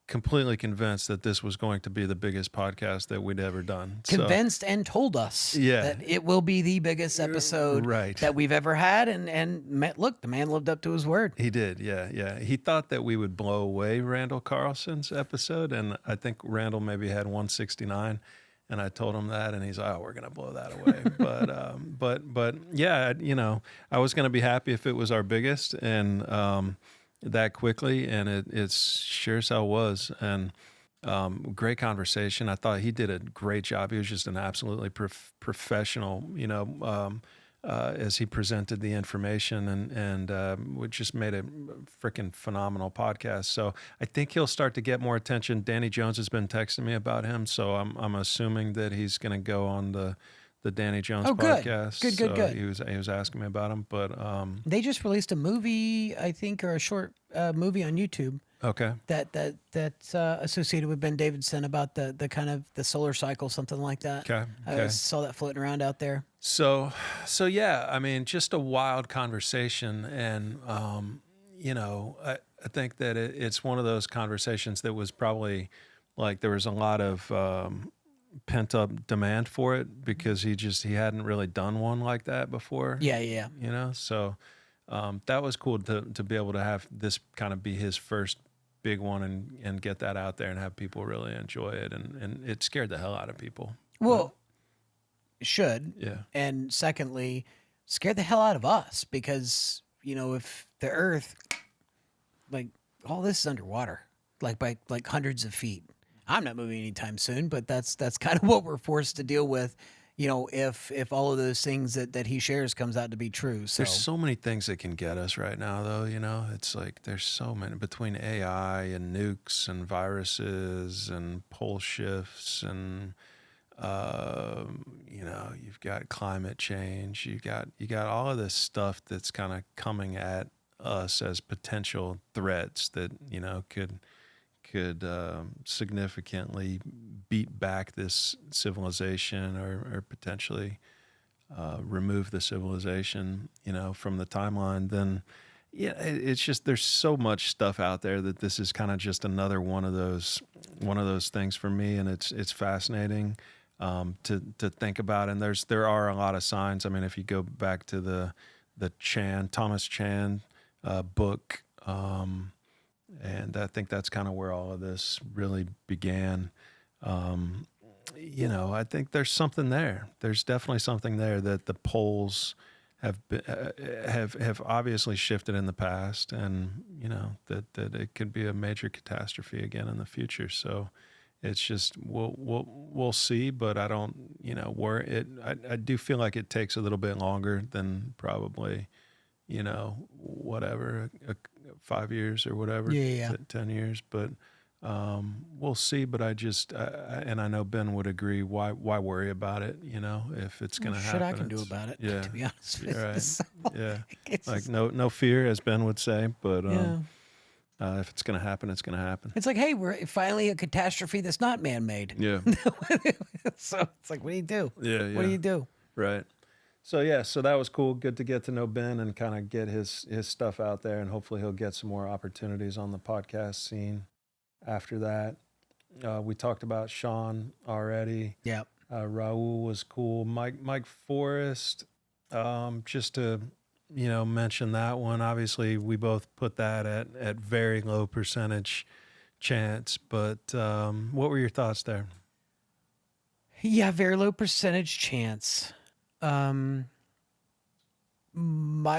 completely convinced that this was going to be the biggest podcast that we'd ever done. Convinced and told us that it will be the biggest episode that we've ever had. And look, the man lived up to his word. He did. Yeah. He thought that we would blow away Randall Carlson's episode. And I think Randall maybe had 169. And I told him that, and he's like, "Oh, we're gonna blow that away." but yeah, you know, I was gonna be happy if it was our biggest, and that quickly, and it sure as hell was. And great conversation. I thought he did a great job. He was just an absolutely professional, you know, as he presented the information, and we just made a freaking phenomenal podcast. So I think he'll start to get more attention. Danny Jones has been texting me about him, so I'm assuming that he's going to go on the Danny Jones podcast. Good. He was asking me about him, but they just released a movie, I think, or a short movie on YouTube. Okay. That's associated with Ben Davidson about the kind of the solar cycle, something like that. Okay. I saw that floating around out there. So yeah, I mean, just a wild conversation, and you know, I think that it's one of those conversations that was probably like there was a lot of pent up demand for it because he hadn't really done one like that before. Yeah. You know, so that was cool to be able to have this kind of be his first big one and get that out there and have people really enjoy it, and it scared the hell out of people. Well, should. Yeah. And secondly, scared the hell out of us because, you know, if the Earth, like all this is underwater, like by like hundreds of feet. I'm not moving anytime soon, but that's kind of what we're forced to deal with, if all of those things that he shares comes out to be true. So There's so many things that can get us right now, though. It's like there's so many between AI and nukes and viruses and pole shifts and you've got climate change. You got all of this stuff that's kind of coming at us as potential threats that could significantly beat back this civilization or potentially remove the civilization, from the timeline. Then, yeah, it's just there's so much stuff out there that this is kind of just another one of those things for me, and it's fascinating to think about. And there are a lot of signs. I mean, if you go back to the Thomas Chan book. And I think that's kind of where all of this really began. I think there's something there. There's definitely something there that the poles have obviously shifted in the past, and that it could be a major catastrophe again in the future. So it's just we'll see, but I don't I do feel like it takes a little bit longer than probably whatever, 5 years or whatever, Yeah. 10 years, but we'll see. But and I know Ben would agree. Why worry about it? If it's going to happen, shit I can do about it. Yeah, To be honest with right. you. So, Yeah, it's like just- no fear, as Ben would say. But yeah. if it's going to happen, it's going to happen. It's like, hey, we're finally a catastrophe that's not man-made. Yeah, So it's like, what do you do? yeah. What do you do? Right. So that was cool. Good to get to know Ben and kind of get his stuff out there, and hopefully he'll get some more opportunities on the podcast scene after that. We talked about Sean already. Yeah. Raul was cool. Mike Forrest, just to mention that one. Obviously, we both put that at very low percentage chance. But what were your thoughts there? Yeah, very low percentage chance. My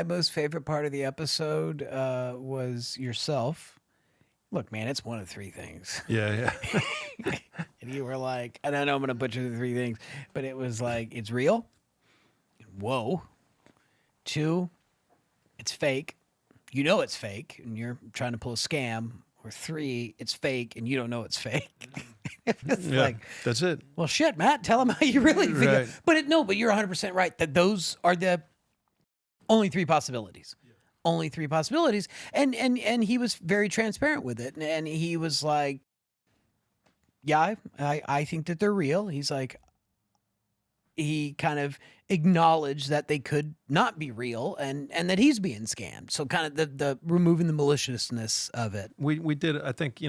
most favorite part of the episode was yourself. Look, man, it's one of three things. Yeah. And you were like, and I know I'm going to butcher the three things, but it was like, it's real. Whoa. 2, it's fake. You know it's fake, and you're trying to pull a scam. Or 3, it's fake, and you don't know it's fake. It's like, that's it. well, shit, Matt, tell them how you really feel. Right. But you're 100% right that those are the only 3 possibilities. Yeah. Only 3 possibilities. And he was very transparent with it. And he was like, yeah, I think that they're real. He's like, he kind of acknowledged that they could not be real and that he's being scammed. So kind of the removing the maliciousness of it. We did, I think,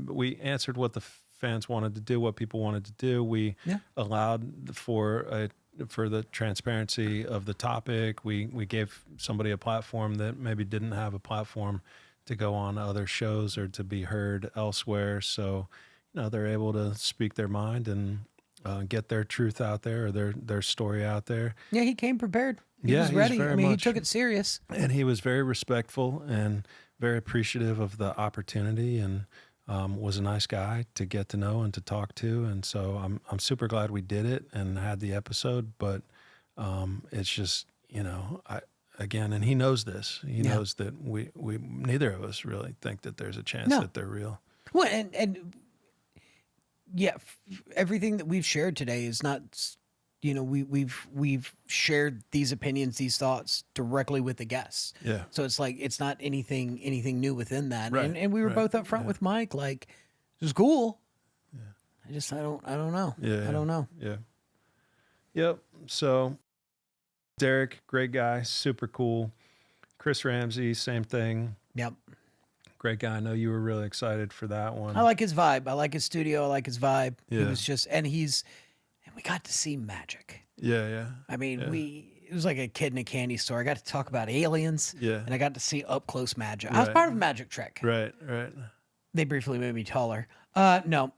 we answered what the fans wanted to do, what people wanted to do. We allowed for the transparency of the topic. We gave somebody a platform that maybe didn't have a platform to go on other shows or to be heard elsewhere. So, they're able to speak their mind and get their truth out there or their story out there. Yeah, he came prepared. He was ready. He took it serious. And he was very respectful and very appreciative of the opportunity, and was a nice guy to get to know and to talk to. And so I'm super glad we did it and had the episode. But it's just, and he knows this. He knows that we neither of us really think that there's a chance that they're real. Well, and yeah, everything that we've shared today is not, we've shared these opinions, these thoughts directly with the guests. Yeah. So it's like, it's not anything new within that. Right. And we were both up front with Mike, like, it was cool. Yeah. I don't know. Yeah. I don't know. Yeah. Yep. So Derek, great guy, super cool. Chris Ramsey, same thing. Yep. Great guy. I know you were really excited for that one. I like his vibe. I like his studio. I like his vibe. Yeah. He was just, and we got to see magic. Yeah. I mean, it was like a kid in a candy store. I got to talk about aliens. Yeah. And I got to see up close magic. Right. I was part of a magic trick. Right. They briefly made me taller. No.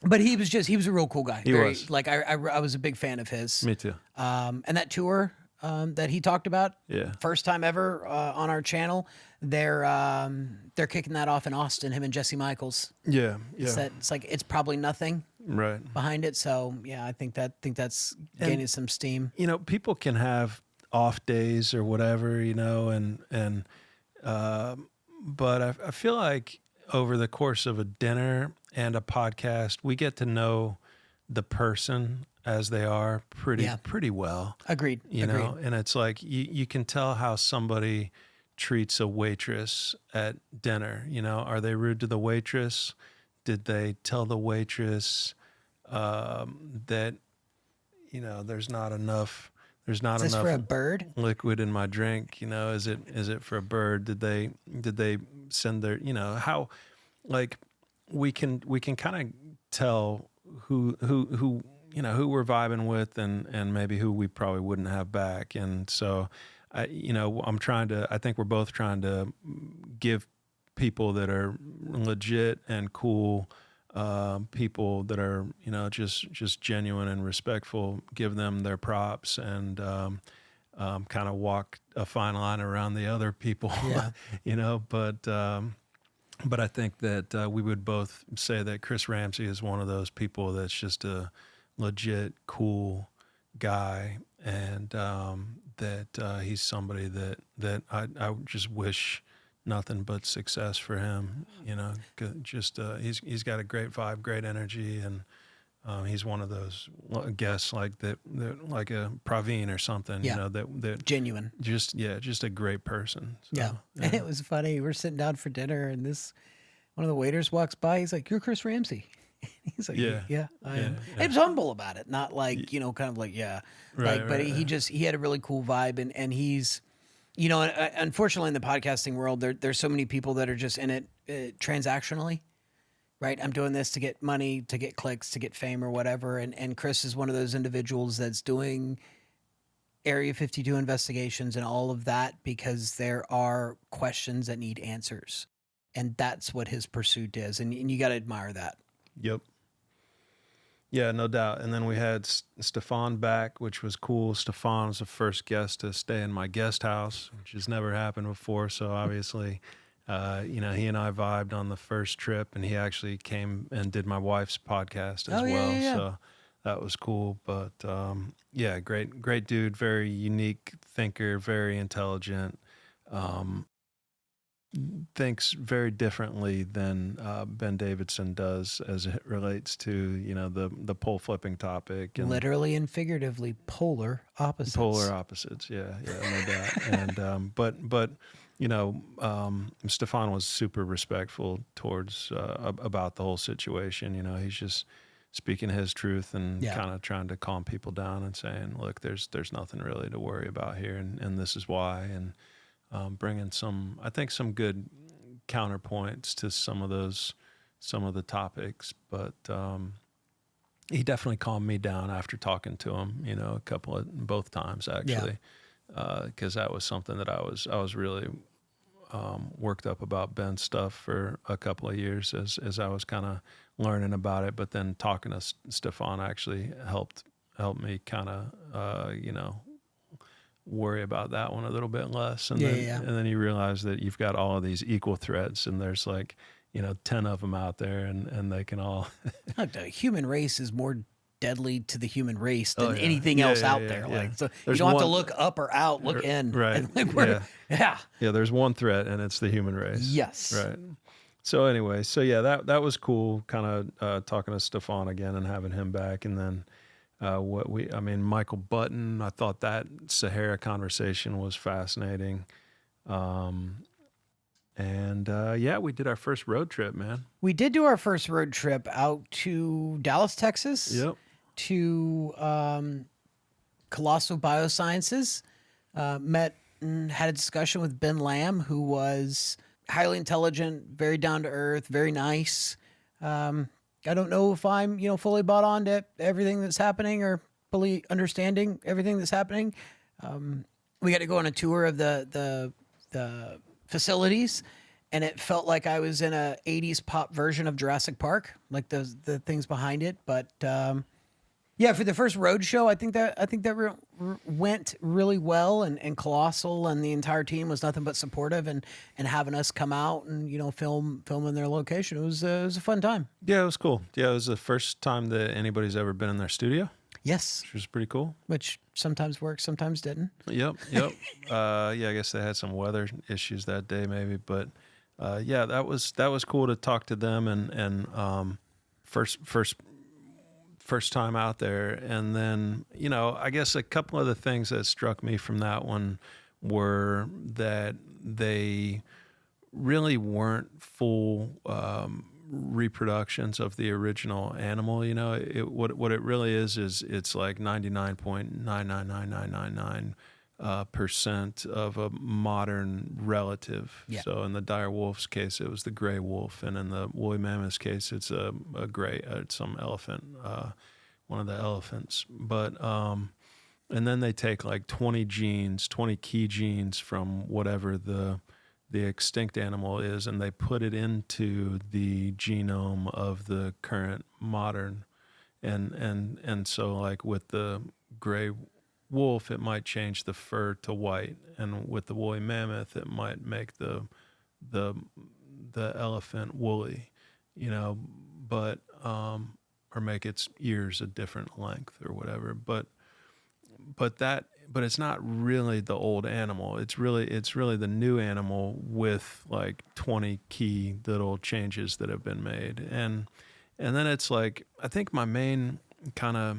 But he was a real cool guy. He was. Like, I was a big fan of his. Me too. And that tour that he talked about, first time ever on our channel, they're kicking that off in Austin, him and Jesse Michaels. Yeah. It's like, it's probably nothing. Right. behind it. So yeah, I think that's gaining some steam. People can have off days or whatever, and but I feel like over the course of a dinner and a podcast, we get to know the person as they are Yeah. pretty well, Agreed. Agreed. and it's like you can tell how somebody treats a waitress at dinner. Are they rude to the waitress? Did they tell the waitress that there's not enough there's not Is this for enough a bird? liquid in my drink? Is it for a bird? Did they send their, how, like, we can kind of tell who we're vibing with, and maybe who we probably wouldn't have back. And so I think we're both trying to give people that are legit and cool, people that are just genuine and respectful, give them their props, and kind of walk a fine line around the other people. Yeah. But I think that we would both say that Chris Ramsey is one of those people that's just a legit cool guy, and that he's somebody that I just wish nothing but success for him. Just he's got a great vibe, great energy, and he's one of those guests like that like a Praveen or something. Yeah. That Genuine. just a great person. So, Yeah. And it was funny. We're sitting down for dinner, and one of the waiters walks by. He's like, "You're Chris Ramsey." He's like, Yeah. "Yeah, I am." Yeah. And he was humble about it, not like kind of like, yeah, Right, like, but right, he had a really cool vibe, and he's, unfortunately in the podcasting world, there's so many people that are just in it transactionally, right? I'm doing this to get money, to get clicks, to get fame or whatever, and Chris is one of those individuals that's doing Area 52 investigations and all of that because there are questions that need answers. And that's what his pursuit is. And you got to admire that. Yep. Yeah, no doubt. And then we had Stefan back, which was cool. Stefan was the first guest to stay in my guest house, which has never happened before. So obviously, he and I vibed on the first trip, and he actually came and did my wife's podcast as well. Yeah. So that was cool. But yeah, great dude, very unique thinker, very intelligent. Thinks very differently than Ben Davidson does as it relates to the pole flipping topic, and Literally and figuratively polar opposites. polar opposites. Yeah, no doubt. And but Stefan was super respectful towards about the whole situation. He's just speaking his truth and kind of trying to calm people down and saying, look, there's nothing really to worry about here, and this is why. And bringing some good counterpoints to some of the topics, but he definitely calmed me down after talking to him, both times actually, because that was something that I was really worked up about Ben's stuff for a couple of years as I was kind of learning about it, but then talking to Stefan actually helped me kind of worry about that one a little bit less. And then you realize that you've got all of these equal threats, and there's 10 of them out there, and they can all Look, the human race is more deadly to the human race than anything else out there. Yeah. Like, so There's you don't have to one- look up or out, look in. right. And like Yeah, there's one threat, and it's the human race. Yes. Right. So anyway, that was cool, kind of talking to Stefan again and having him back. And then Michael Button, I thought that Sahara conversation was fascinating. We did our first road trip, man. We did do our first road trip out to Dallas, Texas. Yep. To Colossal Biosciences. Met and had a discussion with Ben Lamb, who was highly intelligent, very down to earth, very nice. I don't know if I'm, fully bought on to everything that's happening or fully understanding everything that's happening. We got to go on a tour of the facilities, and it felt like I was in a 80s pop version of Jurassic Park, like the things behind it. But Yeah, for the first road show, went really well, and Colossal and the entire team was nothing but supportive, and having us come out and film in their location. It was a fun time. Yeah, it was cool. Yeah, it was the first time that anybody's ever been in their studio, Yes, which was pretty cool. which sometimes worked, sometimes didn't. Yep, yep. Yeah, I guess they had some weather issues that day, maybe, but yeah, that was cool to talk to them and first first time out there, and then I guess a couple of the things that struck me from that one were that they really weren't full reproductions of the original animal. What it really is it's like 99.99999 percent of a modern relative. Yeah. So in the dire wolf's case, it was the gray wolf, and in the woolly mammoth's case, it's a gray, some elephant, one of the elephants. But and then they take like 20 genes, 20 key genes from whatever the extinct animal is, and they put it into the genome of the current modern. And so like with the gray wolf, it might change the fur to white, and with the woolly mammoth, it might make the elephant woolly, but or make its ears a different length or whatever. But it's not really the old animal. It's really the new animal with like 20 key little changes that have been made. And then it's like, I think my main kind of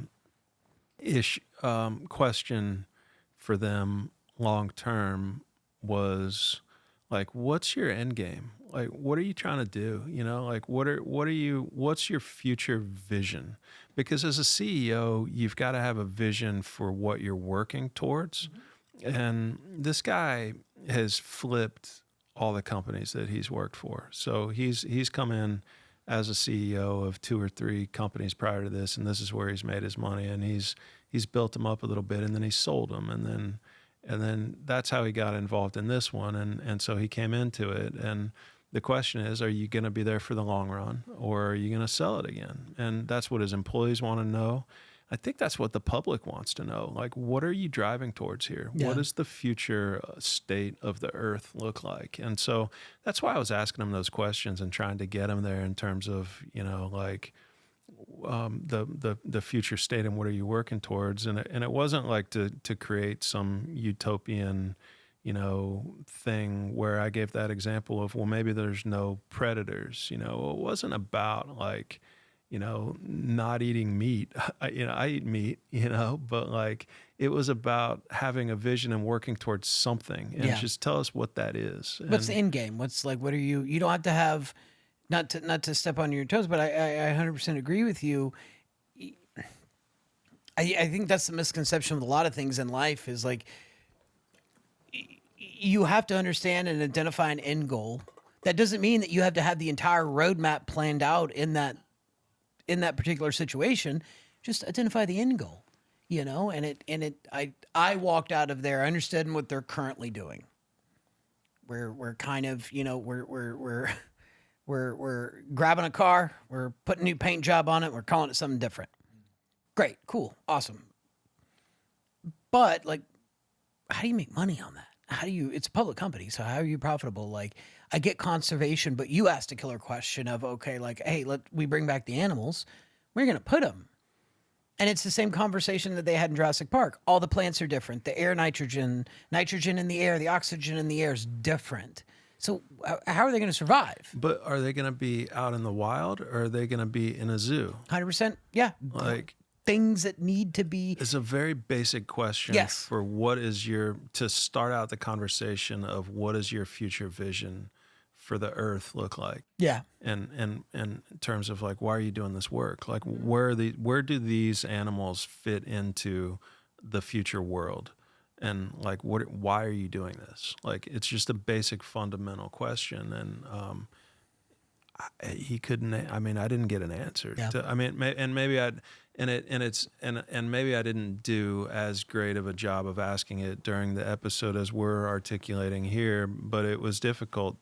question for them long term was like, what's your end game? Like, what are you trying to do? Like what's your future vision? Because as a CEO, you've got to have a vision for what you're working towards. And this guy has flipped all the companies that he's worked for. So he's come in as a CEO of 2 or 3 companies prior to this, and this is where he's made his money, and he's built them up a little bit, and then he sold them, and then that's how he got involved in this one, and so he came into it. And the question is, are you going to be there for the long run, or are you going to sell it again? And that's what his employees want to know. I think that's what the public wants to know. Like, what are you driving towards here? Yeah. What does the future state of the earth look like? And so that's why I was asking him those questions and trying to get him there in terms of, like the future state and what are you working towards? And it wasn't like to create some utopian, thing where I gave that example of, well, maybe there's no predators. It wasn't about like, not eating meat. I eat meat, but like it was about having a vision and working towards something, and Yeah. just tell us what that is. What's the And end game? What are you don't have to have, not to step on your toes, but I 100% agree with you. I think that's the misconception with a lot of things in life is like you have to understand and identify an end goal. That doesn't mean that you have to have the entire roadmap planned out in that particular situation. Just identify the end goal, I walked out of there understanding what they're currently doing. We're kind of, we're grabbing a car, we're putting a new paint job on it, we're calling it something different. Great, cool, awesome. But like, how do you make money on that? It's a public company, so how are you profitable? Like, I get conservation, but you asked a killer question of, okay, like, hey, we bring back the animals, where are you going to put them? And it's the same conversation that they had in Jurassic Park. All the plants are different. The air nitrogen in the air, the oxygen in the air is different. So how are they going to survive? But are they going to be out in the wild, or are they going to be in a zoo? 100%. Yeah. Like, things that need to be. it's a very basic question. Yes. For to start out the conversation of what is your future vision for the earth look like? Yeah. And in terms of like, why are you doing this work? Like, where do these animals fit into the future world? And like, why are you doing this? Like, it's just a basic fundamental question. And he couldn't. I mean, I didn't get an answer. Yeah. Maybe maybe I didn't do as great of a job of asking it during the episode as we're articulating here. But it was difficult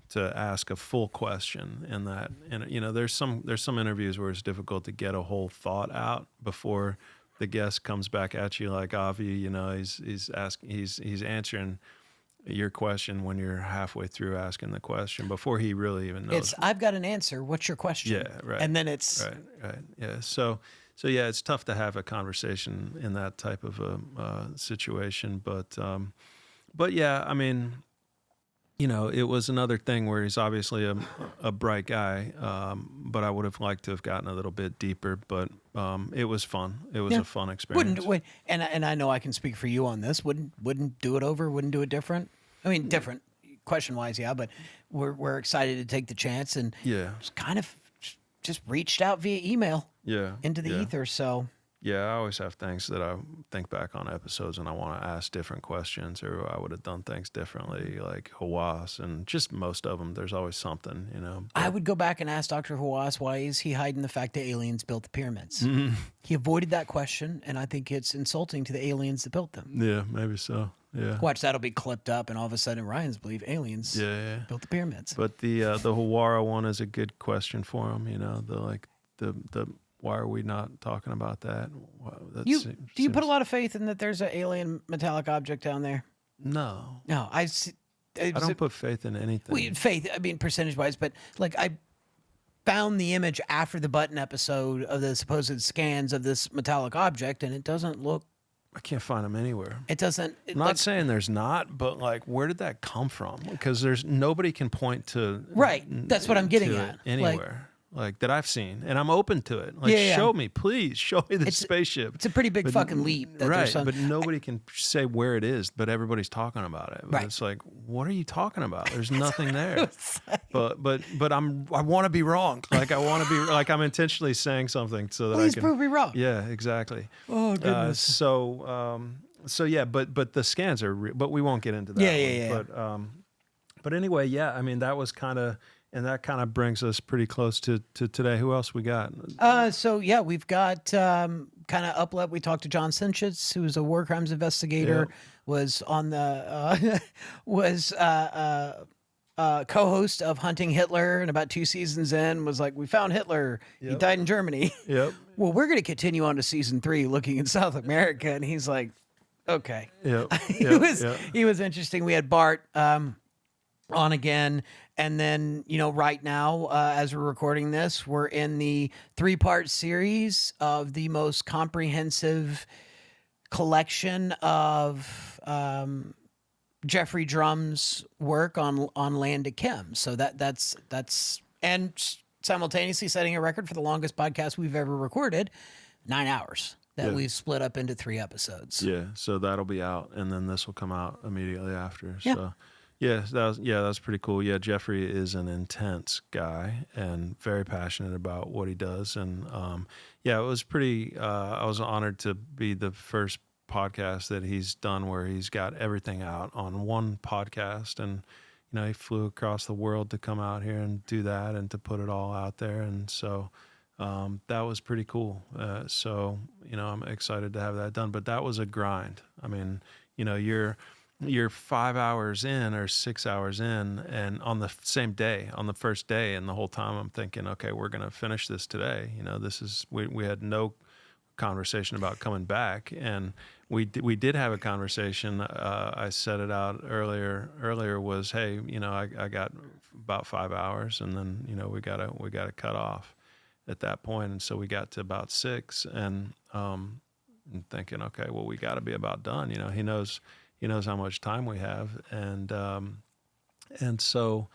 to ask a full question in that. And there's some interviews where it's difficult to get a whole thought out before the guest comes back at you, like Avi. He's answering your question when you're halfway through asking the question before he really even knows. It's I've got an answer. What's your question? Yeah, right. And then it's right. Yeah. So yeah, it's tough to have a conversation in that type of a situation. But yeah, I mean, it was another thing where he's obviously a bright guy, but I would have liked to have gotten a little bit deeper. But it was fun. It was a fun experience. And I know I can speak for you on this. Wouldn't do it over. Wouldn't do it different. I mean, different question wise, yeah. But we're excited to take the chance and just kind of just reached out via email. Into the ether. So. Yeah, I always have things that I think back on episodes and I want to ask different questions, or I would have done things differently, like Hawass, and just most of them. There's always something, But I would go back and ask Dr. Hawass, why is he hiding the fact that aliens built the pyramids? Mm-hmm. He avoided that question, and I think it's insulting to the aliens that built them. Yeah, maybe so. Yeah. Watch, that'll be clipped up, and all of a sudden Ryan's believe aliens built the pyramids. But the Hawara one is a good question for him. The why are we not talking about that? Do you put a lot of faith in that there's an alien metallic object down there? No. No, I don't put faith in anything. Well, faith, I mean, percentage-wise, but like I found the image after the Button episode of the supposed scans of this metallic object, and it doesn't look. I can't find them anywhere. It doesn't. I'm not saying there's not, but like, where did that come from? Because nobody can point to. Right. That's what I'm getting at. Anywhere. Like that I've seen, and I'm open to it. Like, show me, please, show me the spaceship. It's a pretty big fucking leap, right? But nobody can say where it is. But everybody's talking about it. But right. It's like, what are you talking about? There's nothing there. But I want to be wrong. Like I want to be like I'm intentionally saying something so that please I can prove me wrong. Yeah, exactly. Oh goodness. So yeah, but the scans are, but we won't get into that. Yeah. But anyway, yeah. I mean, that was kind of. And that kind of brings us pretty close to today. Who else we got? We've got kind of uplet. We talked to John Sinchitz, who's a war crimes investigator, was on the co-host of Hunting Hitler, and about 2 seasons in was like, we found Hitler. He died in Germany. Yep. Well, we're going to continue on to season 3, looking in South America, and he's like, okay. Yep. He was interesting. We had Bart on again. And then, right now, as we're recording this, we're in the 3-part series of the most comprehensive collection of Jeffrey Drum's work on Land of Kim. So that's and simultaneously setting a record for the longest podcast we've ever recorded, 9 hours that we've split up into 3 episodes. Yeah, so that'll be out, and then this will come out immediately after. Yeah. So. Yeah, that was pretty cool. Yeah, Jeffrey is an intense guy and very passionate about what he does. And it was pretty. I was honored to be the first podcast that he's done where he's got everything out on one podcast. And he flew across the world to come out here and do that and to put it all out there. And so that was pretty cool. I'm excited to have that done. But that was a grind. I mean, you're 5 hours in or 6 hours in, and on the same day, on the first day, and the whole time I'm thinking, okay, we're going to finish this today. We had no conversation about coming back, and we did have a conversation. I set it out earlier was, hey, I got about 5 hours, and then we gotta cut off at that point, and so we got to about 6, and I'm thinking, okay, well, we got to be about done. He knows how much time we have, and so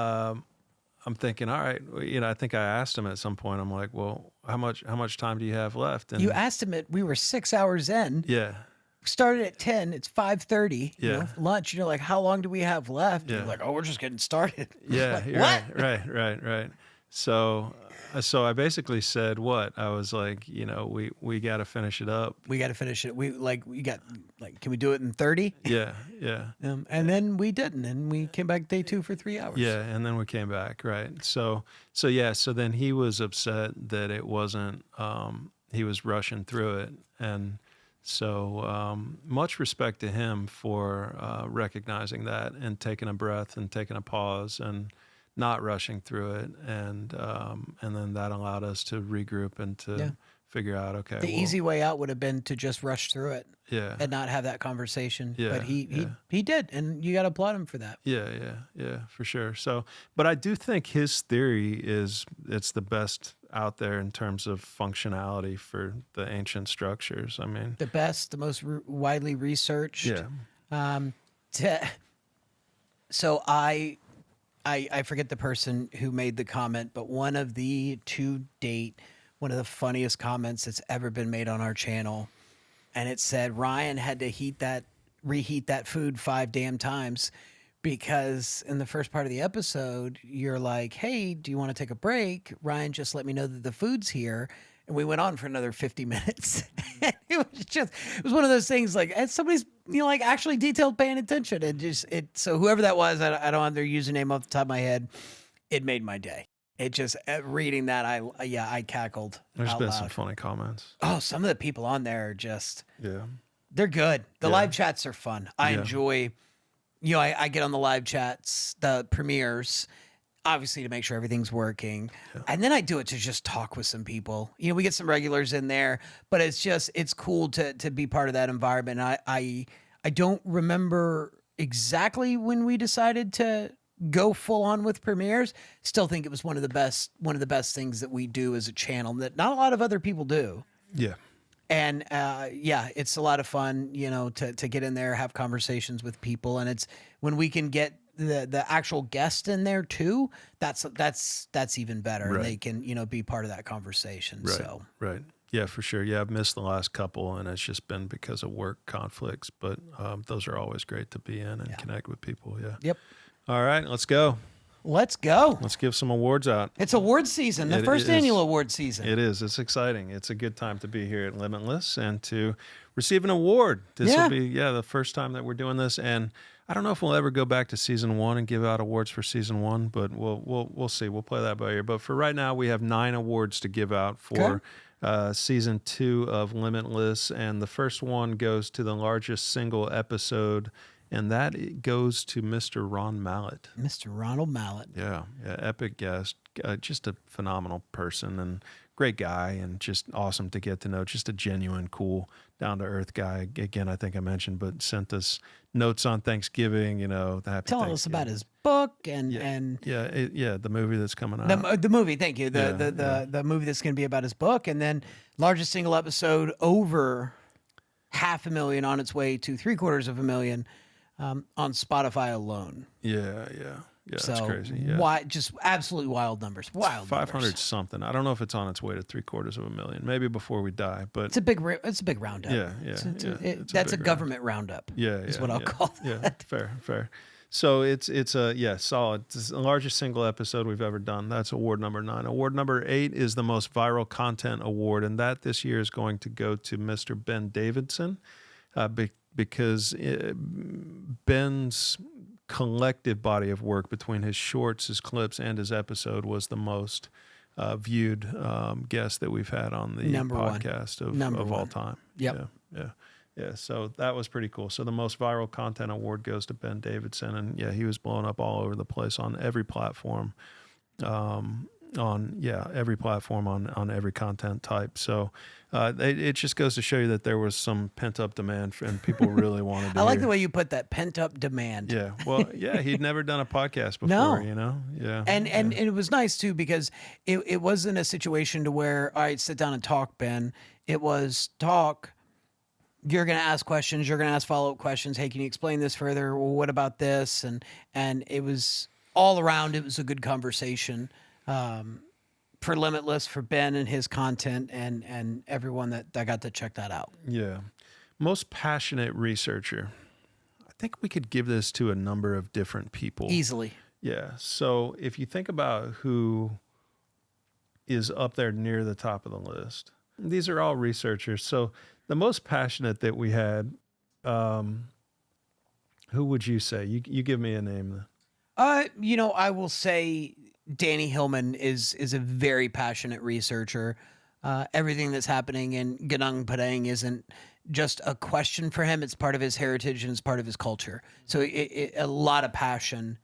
I'm thinking, all right, I think I asked him at some point. I'm like, well, how much time do you have left? And you asked him we were 6 hours in. Yeah. Started at 10. It's 5:30. Yeah. Lunch. Like, how long do we have left? Yeah. You're like, oh, we're just getting started. Yeah. Like, what? Right. So I basically said what? I was like, we got to finish it up. We got to finish it. Can we do it in 30? Yeah. And then we didn't, and we came back day 2 for 3 hours. Yeah, and then we came back, right? So then he was upset that it wasn't. He was rushing through it, and So much respect to him for recognizing that and taking a breath and taking a pause and not rushing through it, and then that allowed us to regroup and to Yeah. figure out, okay, The well, easy way out would have been to just rush through it yeah, and not have that conversation. yeah, But he yeah. he did, and you got to applaud him for that. Yeah, for sure. So, but I do think his theory it's the best out there in terms of functionality for the ancient structures. I mean, The best, the most widely researched. yeah, T- so I forget the person who made the comment, but one of the to date, one of the funniest comments that's ever been made on our channel, and it said Ryan had to reheat that food 5 damn times because in the first part of the episode you're like, hey, do you want to take a break? Ryan just let me know that the food's here, and we went on for another 50 minutes. It was one of those things like, and somebody's, like actually detailed paying attention, and so whoever that was, I don't have their username off the top of my head, it made my day. It just, reading that, I cackled there's out been loud. some funny comments. Oh, some of the people on there are just, Yeah, they're good. The Yeah. live chats are fun. I Yeah. enjoy, I get on the live chats, the premieres, obviously to make sure everything's working. And then I do it to just talk with some people. We get some regulars in there, but it's cool to be part of that environment. I don't remember exactly when we decided to go full on with premieres. Still think it was one of the best things that we do as a channel that not a lot of other people do. yeah, And it's a lot of fun, to get in there, have conversations with people, and it's when we can get the actual guest in there too. That's even better, and Right. they can be part of that conversation. right, So right. Yeah, for sure. Yeah, I've missed the last couple, and it's just been because of work conflicts. But those are always great to be in and connect with people. Yeah. yep, All right, let's go. let's go. Let's give some awards out. It's award season, the It first is. annual award season. It is. It's exciting. It's a good time to be here at Limitless and to receive an award. This Yeah. will be the first time that we're doing this, and I don't know if we'll ever go back to season 1 and give out awards for season 1, but we'll see. We'll play that by ear. But for right now, we have 9 awards to give out for season 2 of Limitless, and the first one goes to the largest single episode, and that goes to Mr. Ron Mallett. Mr. Ronald Mallett. Yeah, epic guest, just a phenomenal person and great guy, and just awesome to get to know. Just a genuine, cool, down to earth guy. Again, I think I mentioned, but sent us notes on Thanksgiving. The happy Telling us Thanksgiving. about his book and the movie that's coming out. the movie. Thank you. The movie that's going to be about his book, and then largest single episode over 500,000, on its way to 750,000 on Spotify alone. Yeah, So that's crazy. Yeah. why? Just absolutely wild numbers. Wild 500 numbers. something. I don't know if it's on its way to 750,000. Maybe before we die, but It's a big roundup. Yeah, It's it's a a big government roundup. Is what I'll call that. Yeah, fair. So it's a solid. It's the largest single episode we've ever done. That's award number 9. Award number 8 is the most viral content award, and that this year is going to go to Mr. Ben Davidson, because Ben's collective body of work between his shorts, his clips, and his episode was the most viewed guest that we've had on the Number one. podcast Number of all one. time. Yep. Yeah. So that was pretty cool. So the most viral content award goes to Ben Davidson, and he was blowing up all over the place on every platform. On every platform, on every content type. So it just goes to show you that there was some pent up demand and people really wanted to I like hear. the way you put that, pent up demand. Yeah. Well, he'd never done a podcast before, No. Yeah. And it was nice too, because it wasn't a situation to where, all right, sit down and talk, Ben. It was talk. You're going to ask questions. You're going to ask follow-up questions. Hey, can you explain this further? Well, what about this? And it was all around. It was a good conversation for Limitless, for Ben and his content, and everyone that got to check that out. Yeah. Most passionate researcher. I think we could give this to a number of different people. Easily. Yeah. So if you think about who is up there near the top of the list, these are all researchers. So the most passionate that we had, who would you say? You give me a name. I will say Danny Hillman is a very passionate researcher. Everything that's happening in Ganong Padang just a question for him. It's part of his heritage and it's part of his culture. So a lot of passion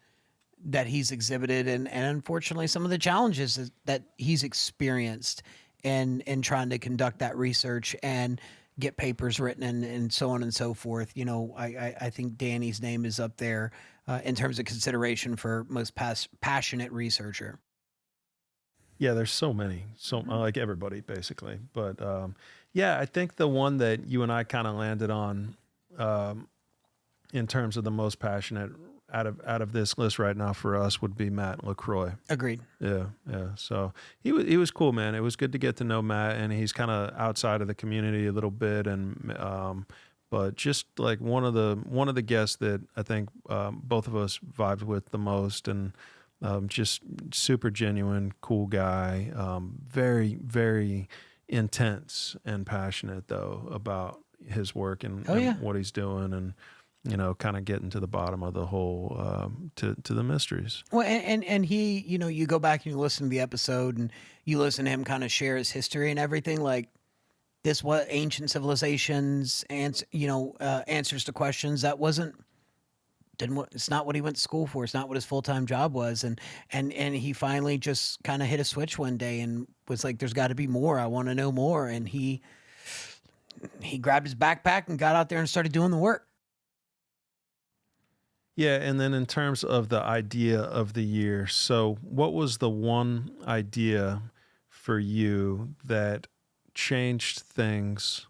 that he's exhibited, and unfortunately some of the challenges that he's experienced in trying to conduct that research and get papers written and so on and so forth. You know, I think Danny's name is up there in terms of consideration for most passionate researcher. Yeah, there's so many, so like everybody basically. But yeah, I think the one that you and I kind of landed on um, in terms of the most passionate out of this list right now for us would be Matt LaCroix. Agreed. Yeah, yeah. So he was cool, man. It was good to get to know Matt, and he's kind of outside of the community a little bit, and but just like one of the guests that I think both of us vibed with the most, and just super genuine, cool guy. Very very intense and passionate though about his work and, Oh yeah. and what he's doing, and kind of getting to the bottom of the whole to the mysteries. Well, and he, you know, you go back and you listen to the episode and you listen to him kind of share his history and everything. Like this, what ancient civilizations answers to questions that wasn't didn't it's not what he went to school for. It's not what his full-time job was. And he finally just kind of hit a switch one day and was like, there's got to be more. I want to know more. And he grabbed his backpack and got out there and started doing the work. Yeah, and then in terms of the idea of the year, so what was the one idea for you that changed things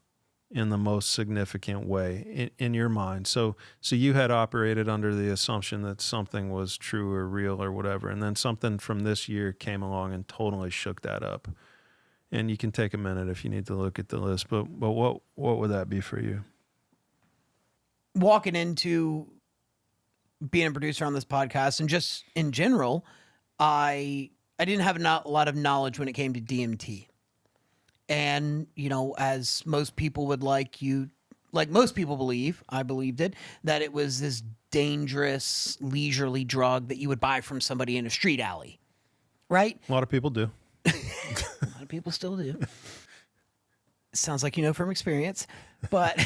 in the most significant way in your mind? So you had operated under the assumption that something was true or real or whatever, and then something from this year came along and totally shook that up. And you can take a minute if you need to look at the list, but what would that be for you? Walking into being a producer on this podcast and just in general, I didn't have a lot of knowledge when it came to DMT. And, you know, as most people would like most people believe, I believed it, that it was this dangerous, leisurely drug that you would buy from somebody in a street alley, right? A lot of people do. A lot of people still do. Sounds like you know from experience. But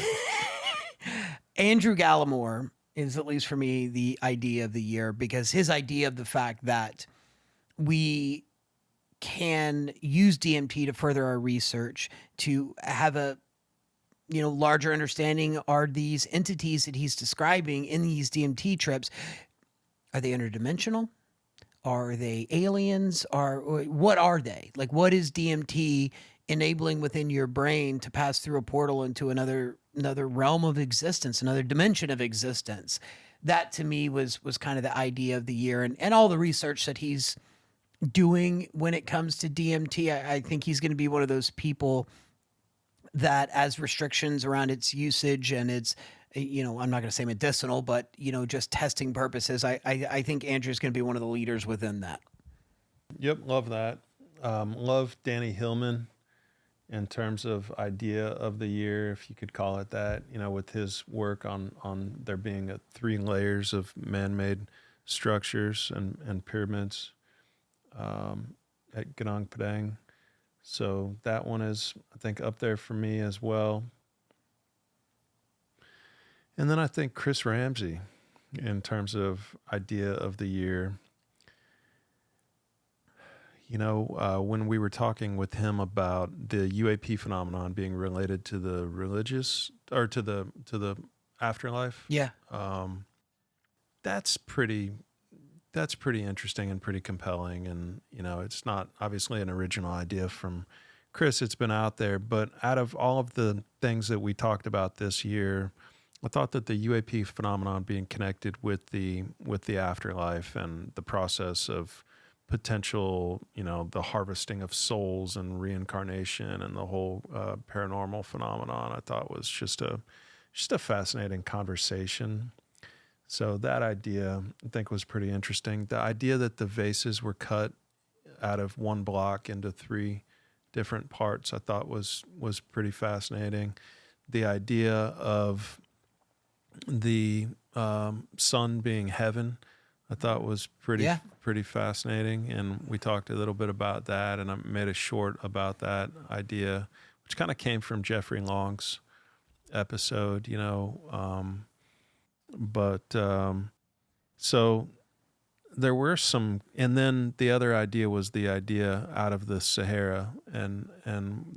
Andrew Gallimore is, at least for me, the idea of the year, because his idea of the fact that we can use DMT to further our research, to have a larger understanding, are these entities that he's describing in these DMT trips, are they interdimensional? Are they aliens? What are they? Like, what is DMT enabling within your brain to pass through a portal into another realm of existence, another dimension of existence? That to me was kind of the idea of the year, and all the research that he's doing when it comes to DMT. I think he's going to be one of those people that, as restrictions around its usage and its, I'm not going to say medicinal, but, just testing purposes, I think Andrew's going to be one of the leaders within that. Yep, love that. Love Danny Hillman in terms of idea of the year, if you could call it that, with his work on there being 3 layers of man-made structures and pyramids at Genong Padang. So that one is, I think, up there for me as well. And then I think Chris Ramsey in terms of idea of the year. When we were talking with him about the UAP phenomenon being related to the religious or to the afterlife, Yeah. that's pretty interesting and pretty compelling. And it's not obviously an original idea from Chris. It's been out there, but out of all of the things that we talked about this year, I thought that the UAP phenomenon being connected with the afterlife and the process of potential, the harvesting of souls and reincarnation and the whole paranormal phenomenon, I thought was just a fascinating conversation. So that idea, I think, was pretty interesting. The idea that the vases were cut out of one block into 3 different parts, I thought was pretty fascinating. The idea of the sun being heaven, I thought was pretty fascinating, and we talked a little bit about that, and I made a short about that idea, which kind of came from Jeffrey Long's episode, but so there were some, and then the other idea was the idea out of the Sahara, and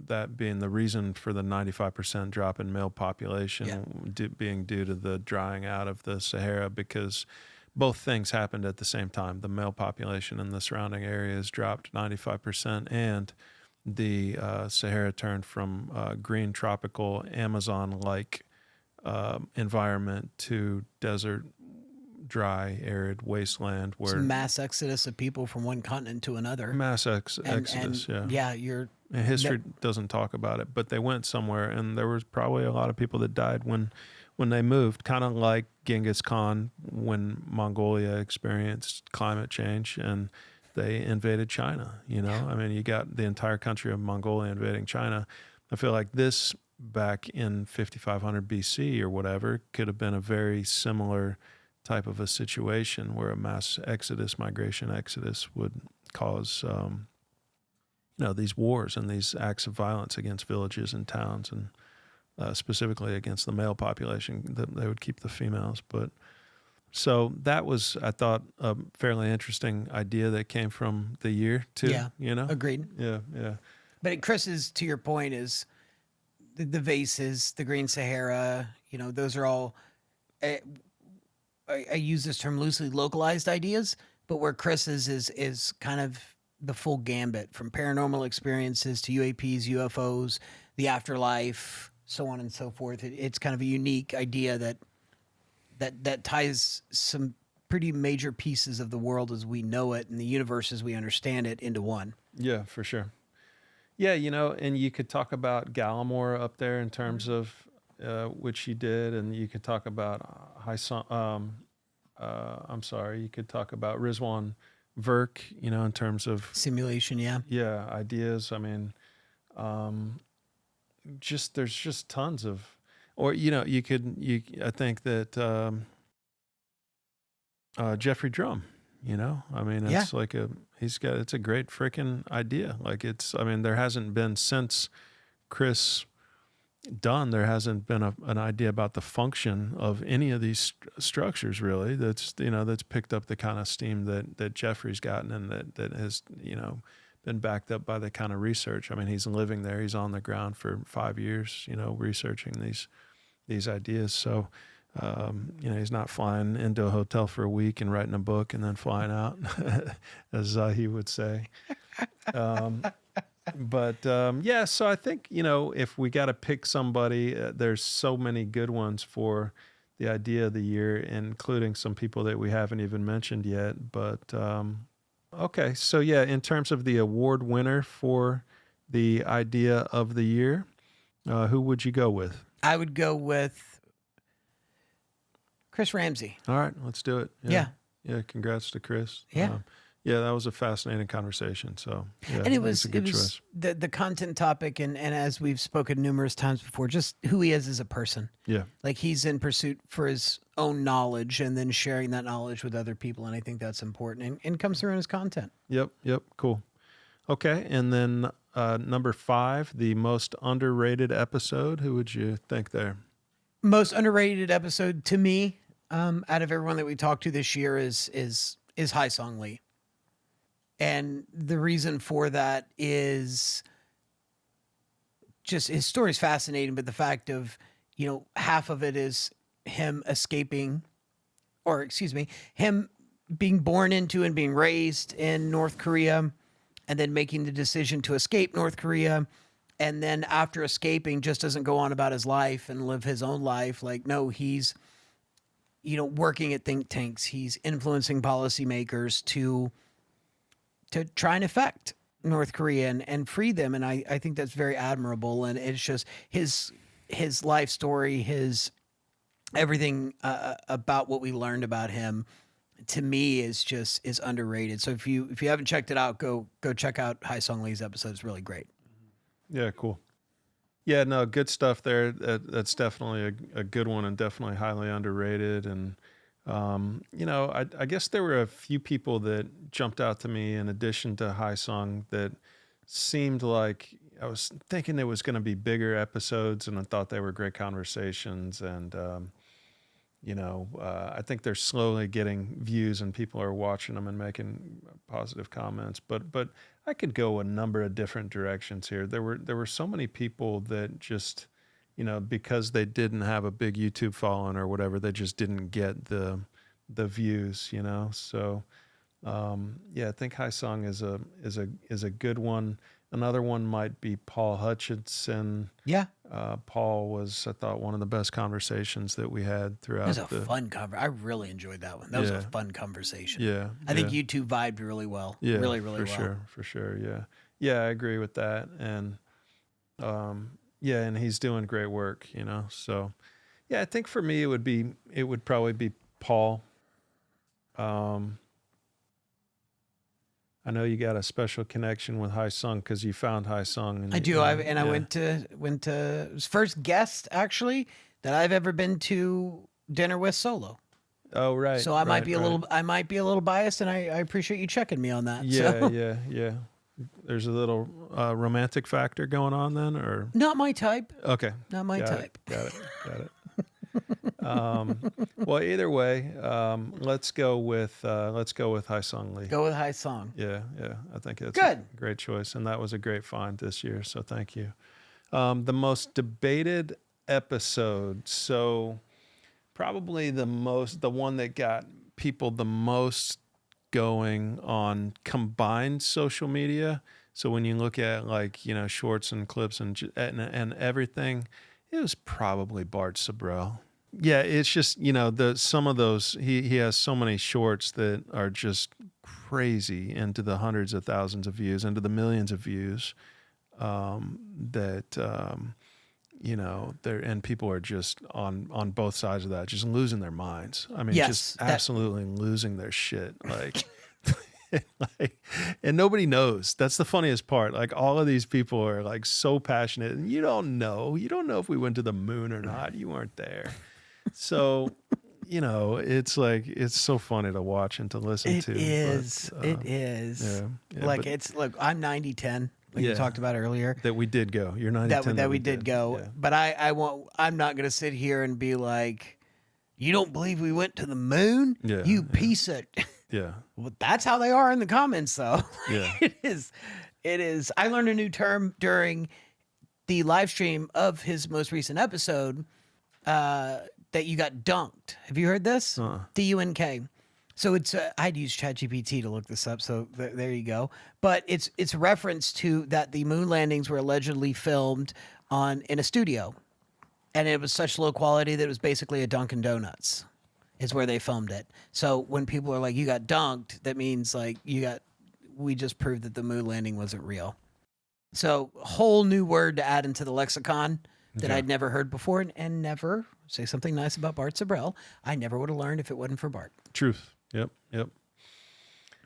that being the reason for the 95% drop in male population being due to the drying out of the Sahara, because both things happened at the same time. The male population in the surrounding areas dropped 95%, and the Sahara turned from green tropical Amazon-like environment to desert, dry, arid wasteland It's where mass exodus of people from one continent to another. mass And exodus. you're And history doesn't talk about it, but they went somewhere, and there was probably a lot of people that died when they moved, kind of like Genghis Khan when Mongolia experienced climate change and they invaded China. I mean, you got the entire country of Mongolia invading China. I feel like this back in 5500 BC or whatever could have been a very similar type of a situation where a mass migration exodus would cause these wars and these acts of violence against villages and towns, and specifically against the male population. That they would keep the females. But so that was, I thought, a fairly interesting idea that came from the year too. agreed. Yeah. But Chris's, to your point, is the Vases, the Green Sahara. Those are all. I use this term loosely, localized ideas, but where Chris's is kind of the full gambit, from paranormal experiences to UAPs, UFOs, the afterlife, so on and so forth. It's kind of a unique idea that ties some pretty major pieces of the world as we know it and the universe as we understand it into one. Yeah, for sure. Yeah, and you could talk about Gallimore up there in terms of which he did, and you could talk about you could talk about Rizwan Verk, in terms of Simulation, yeah. ideas. I mean, there's just tons of, or I think that Jeffrey Drum, I mean, it's like it's a great freaking idea. Like there hasn't been since Chris Dunn, there hasn't been an idea about the function of any of these structures really that's picked up the kind of steam that Jeffrey's gotten, and that has been backed up by the kind of research. I mean, he's living there, he's on the ground for 5 years, researching these ideas. So he's not flying into a hotel for a week and writing a book and then flying out, as he would say. But so I think, if we got to pick somebody, there's so many good ones for the idea of the year, including some people that we haven't even mentioned yet. But okay, so in terms of the award winner for the idea of the year, who would you go with? I would go with Chris Ramsey. All right, let's do it. Yeah. Congrats to Chris. Yeah. That was a fascinating conversation. So, and it was a good choice. The content topic, and as we've spoken numerous times before, just who he is as a person. Yeah. Like he's in pursuit for his own knowledge and then sharing that knowledge with other people. And I think that's important and comes through in his content. Yep. Cool. Okay. And then number 5, the most underrated episode. Who would you think there? Most underrated episode to me, out of everyone that we talked to this year is High Song Lee. And the reason for that is just his story is fascinating, but the fact of, half of it is him escaping, or excuse me, him being born into and being raised in North Korea, and then making the decision to escape North Korea. And then after escaping, just doesn't go on about his life and live his own life. Like, no, he's, working at think tanks. He's influencing policymakers to try and affect North Korea and free them. And I think that's very admirable. And it's just his life story, his everything about what we learned about him, to me is underrated. So if you haven't checked it out, go check out High Song Lee's episode. It's really great. Yeah, cool. Yeah, no, good stuff there. That's definitely a good one, and definitely highly underrated. And I guess there were a few people that jumped out to me in addition to High Song that seemed like I was thinking there was going to be bigger episodes, and I thought they were great conversations. And I think they're slowly getting views, and people are watching them and making positive comments. But I could go a number of different directions here. There were so many people that just, because they didn't have a big YouTube following or whatever, they just didn't get the views. So I think High Song is a good one. Another one might be Paul Hutchinson. Yeah. Paul was, I thought, one of the best conversations that we had It throughout. was a fun conversation. I really enjoyed that one. That was a fun conversation. Yeah, I think YouTube vibed really well. yeah, Really, really for well. for sure. Yeah, I agree with that. And and he's doing great work. So yeah, I think for me it would probably be Paul. I know you got a special connection with High Sung because you found High Sung. I do. I went to it was first guest actually that I've ever been to dinner with solo. Oh, right. So I might be a right. little biased, and I appreciate you checking me on that. Yeah, So. yeah. There's a little romantic factor going on then, or Not my type. okay, Not my type. Got it. Well, either way, let's go with Hai Sung Lee. Go with High Song. Yeah. I think it's Good. a great choice, and that was a great find this year. So thank you. The most debated episode. So probably the one that got people the most going on combined social media. So when you look at shorts and clips and everything, it was probably Bart Sabrell. Yeah, it's just some of those he has so many shorts that are just crazy, into the hundreds of thousands of views, into the millions of views. And people are just on both sides of that, just losing their minds. I mean, just absolutely losing their shit. And nobody knows. That's the funniest part. Like, all of these people are like so passionate, and you don't know if we went to the moon or not. You weren't there. So, it's like, it's so funny to watch and to listen to. It is. Look, I'm 90-10. Like you talked about earlier. That we did go. You're 90-10. That we did go. Yeah. But I'm not going to sit here and be like, you don't believe we went to the moon? Yeah. You piece of... Yeah. Well, that's how they are in the comments, though. Yeah. It is. I learned a new term during the live stream of his most recent episode, that you got dunked. Have you heard this? D-U-N-K. So it's I'd use ChatGPT to look this up, so there you go. But it's a reference to that the moon landings were allegedly filmed in a studio, and it was such low quality that it was basically a Dunkin' Donuts is where they filmed it. So when people are like, you got dunked, that means like we just proved that the moon landing wasn't real. So whole new word to add into the lexicon that I'd never heard before, and never say something nice about Bart Sabrell. I never would have learned if it wasn't for Bart. Truth. Yep.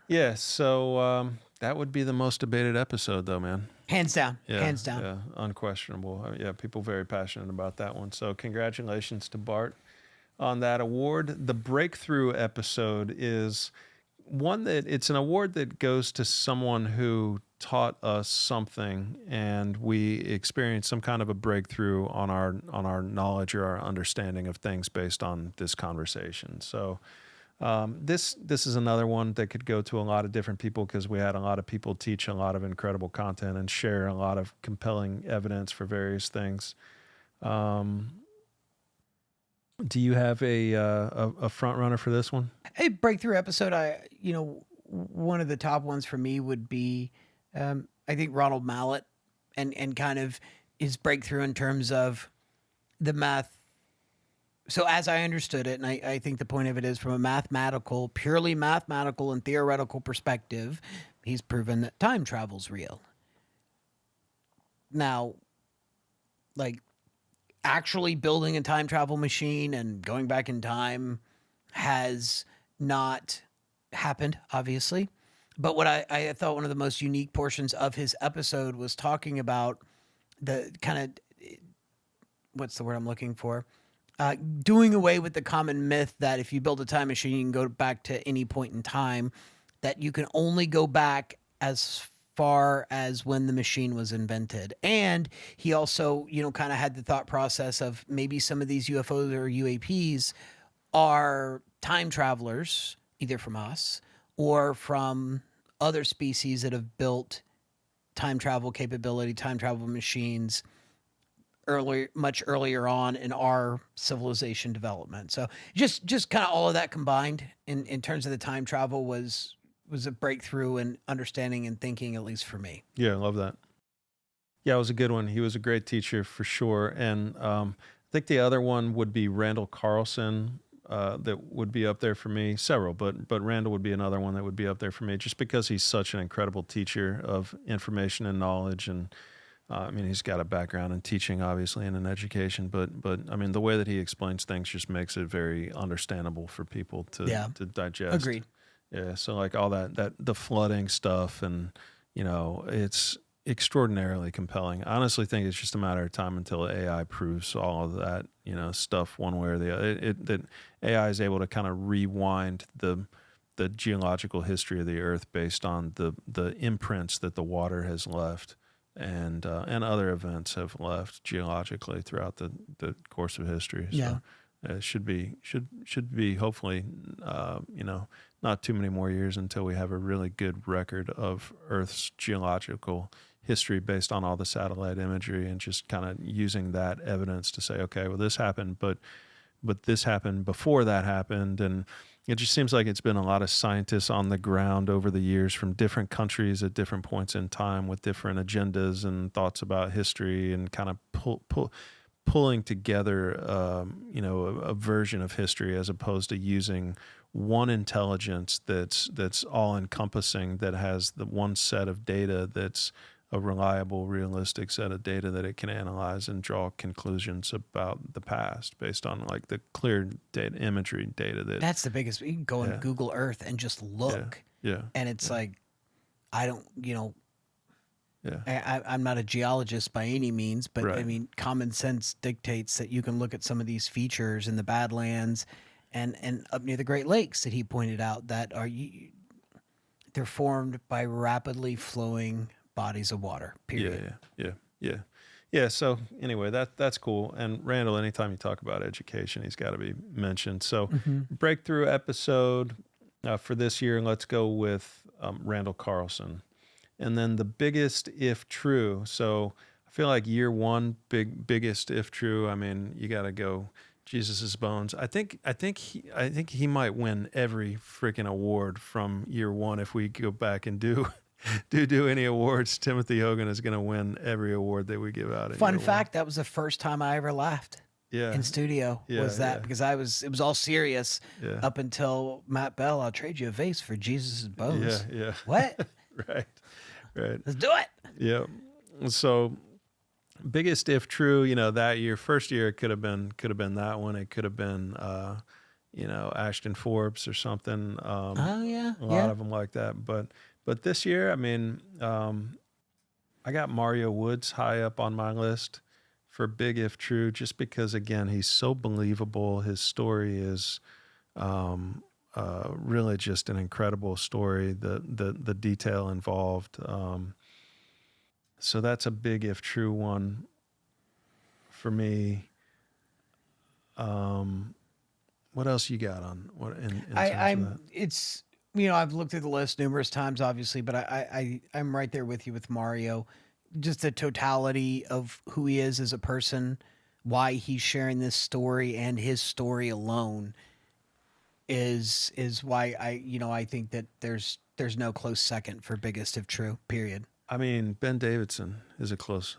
Yeah, so that would be the most debated episode, though, man. Hands down. Yeah, Hands down. Yeah, unquestionable. Yeah, people very passionate about that one. So congratulations to Bart on that award. The breakthrough episode is one that it's an award that goes to someone who taught us something, and we experienced some kind of a breakthrough on our knowledge or our understanding of things based on this conversation. So this is another one that could go to a lot of different people, because we had a lot of people teach a lot of incredible content and share a lot of compelling evidence for various things. Do you have a front runner for this one? A breakthrough episode, one of the top ones for me would be, I think, Ronald Mallett and kind of his breakthrough in terms of the math. So as I understood it, and I think the point of it is from a purely mathematical and theoretical perspective, he's proven that time travel's real. Now, like, actually building a time travel machine and going back in time has not happened, obviously. But what I thought one of the most unique portions of his episode was talking about the kind of, what's the word I'm looking for? Doing away with the common myth that if you build a time machine, you can go back to any point in time, that you can only go back as far as when the machine was invented. And he also, kind of had the thought process of maybe some of these UFOs or UAPs are time travelers, either from us or from other species that have built time travel capability, time travel machines much earlier on in our civilization development. So just kind of all of that combined in terms of the time travel was a breakthrough in understanding and thinking, at least for me. Yeah, I love that. Yeah, it was a good one. He was a great teacher for sure. And I think the other one would be Randall Carlson. That would be up there for me. Several, but Randall would be another one that would be up there for me, just because he's such an incredible teacher of information and knowledge. And I mean, he's got a background in teaching, obviously, and in education. But I mean, the way that he explains things just makes it very understandable for people to digest. Agreed. Yeah. So like all that the flooding stuff, and it's extraordinarily compelling. I honestly think it's just a matter of time until AI proves all of that, stuff one way or the other. That AI is able to kind of rewind the geological history of the Earth based on the imprints that the water has left, and other events have left geologically throughout the course of history. Yeah. So it should be hopefully not too many more years until we have a really good record of Earth's geological history based on all the satellite imagery, and just kind of using that evidence to say, okay, well, this happened, but this happened before that happened. And it just seems like it's been a lot of scientists on the ground over the years from different countries at different points in time with different agendas and thoughts about history, and kind of pulling together, a version of history, as opposed to using one intelligence that's all encompassing, that has the one set of data that's a reliable, realistic set of data that it can analyze and draw conclusions about the past based on like the clear data, imagery data. That's the biggest. You can go on Google Earth and just look. Yeah. And it's like, I don't, Yeah. I'm not a geologist by any means, but Right. I mean, common sense dictates that you can look at some of these features in the Badlands and up near the Great Lakes that he pointed out that they're formed by rapidly flowing bodies of water. Period. Yeah. So anyway, that's cool. And Randall, anytime you talk about education, he's got to be mentioned. So breakthrough episode for this year, let's go with Randall Carlson. And then the biggest if true. So I feel like year one, biggest if true. I mean, you got to go Jesus's bones. I think he might win every freaking award from year one if we go back and do any awards. Timothy Hogan is going to win every award that we give out. Fun fact: that was the first time I ever laughed. Yeah. In studio because it was all serious up until Matt Beall, I'll trade you a vase for Jesus's bones. Yeah. What? Right. Let's do it. Yeah. So biggest if true, that year, first year, it could have been that one. It could have been, Ashton Forbes or something. A lot of them like that. But this year, I mean, I got Mario Woods high up on my list for big if true, just because, again, he's so believable. His story is really just an incredible story. The detail involved. So that's a big if true one for me. What else you got on what in terms of that? It's I've looked at the list numerous times, obviously, but I'm right there with you with Mario. Just the totality of who he is as a person, why he's sharing this story, and his story alone is why I think that there's no close second for biggest if true. Period. I mean, Ben Davidson is a close.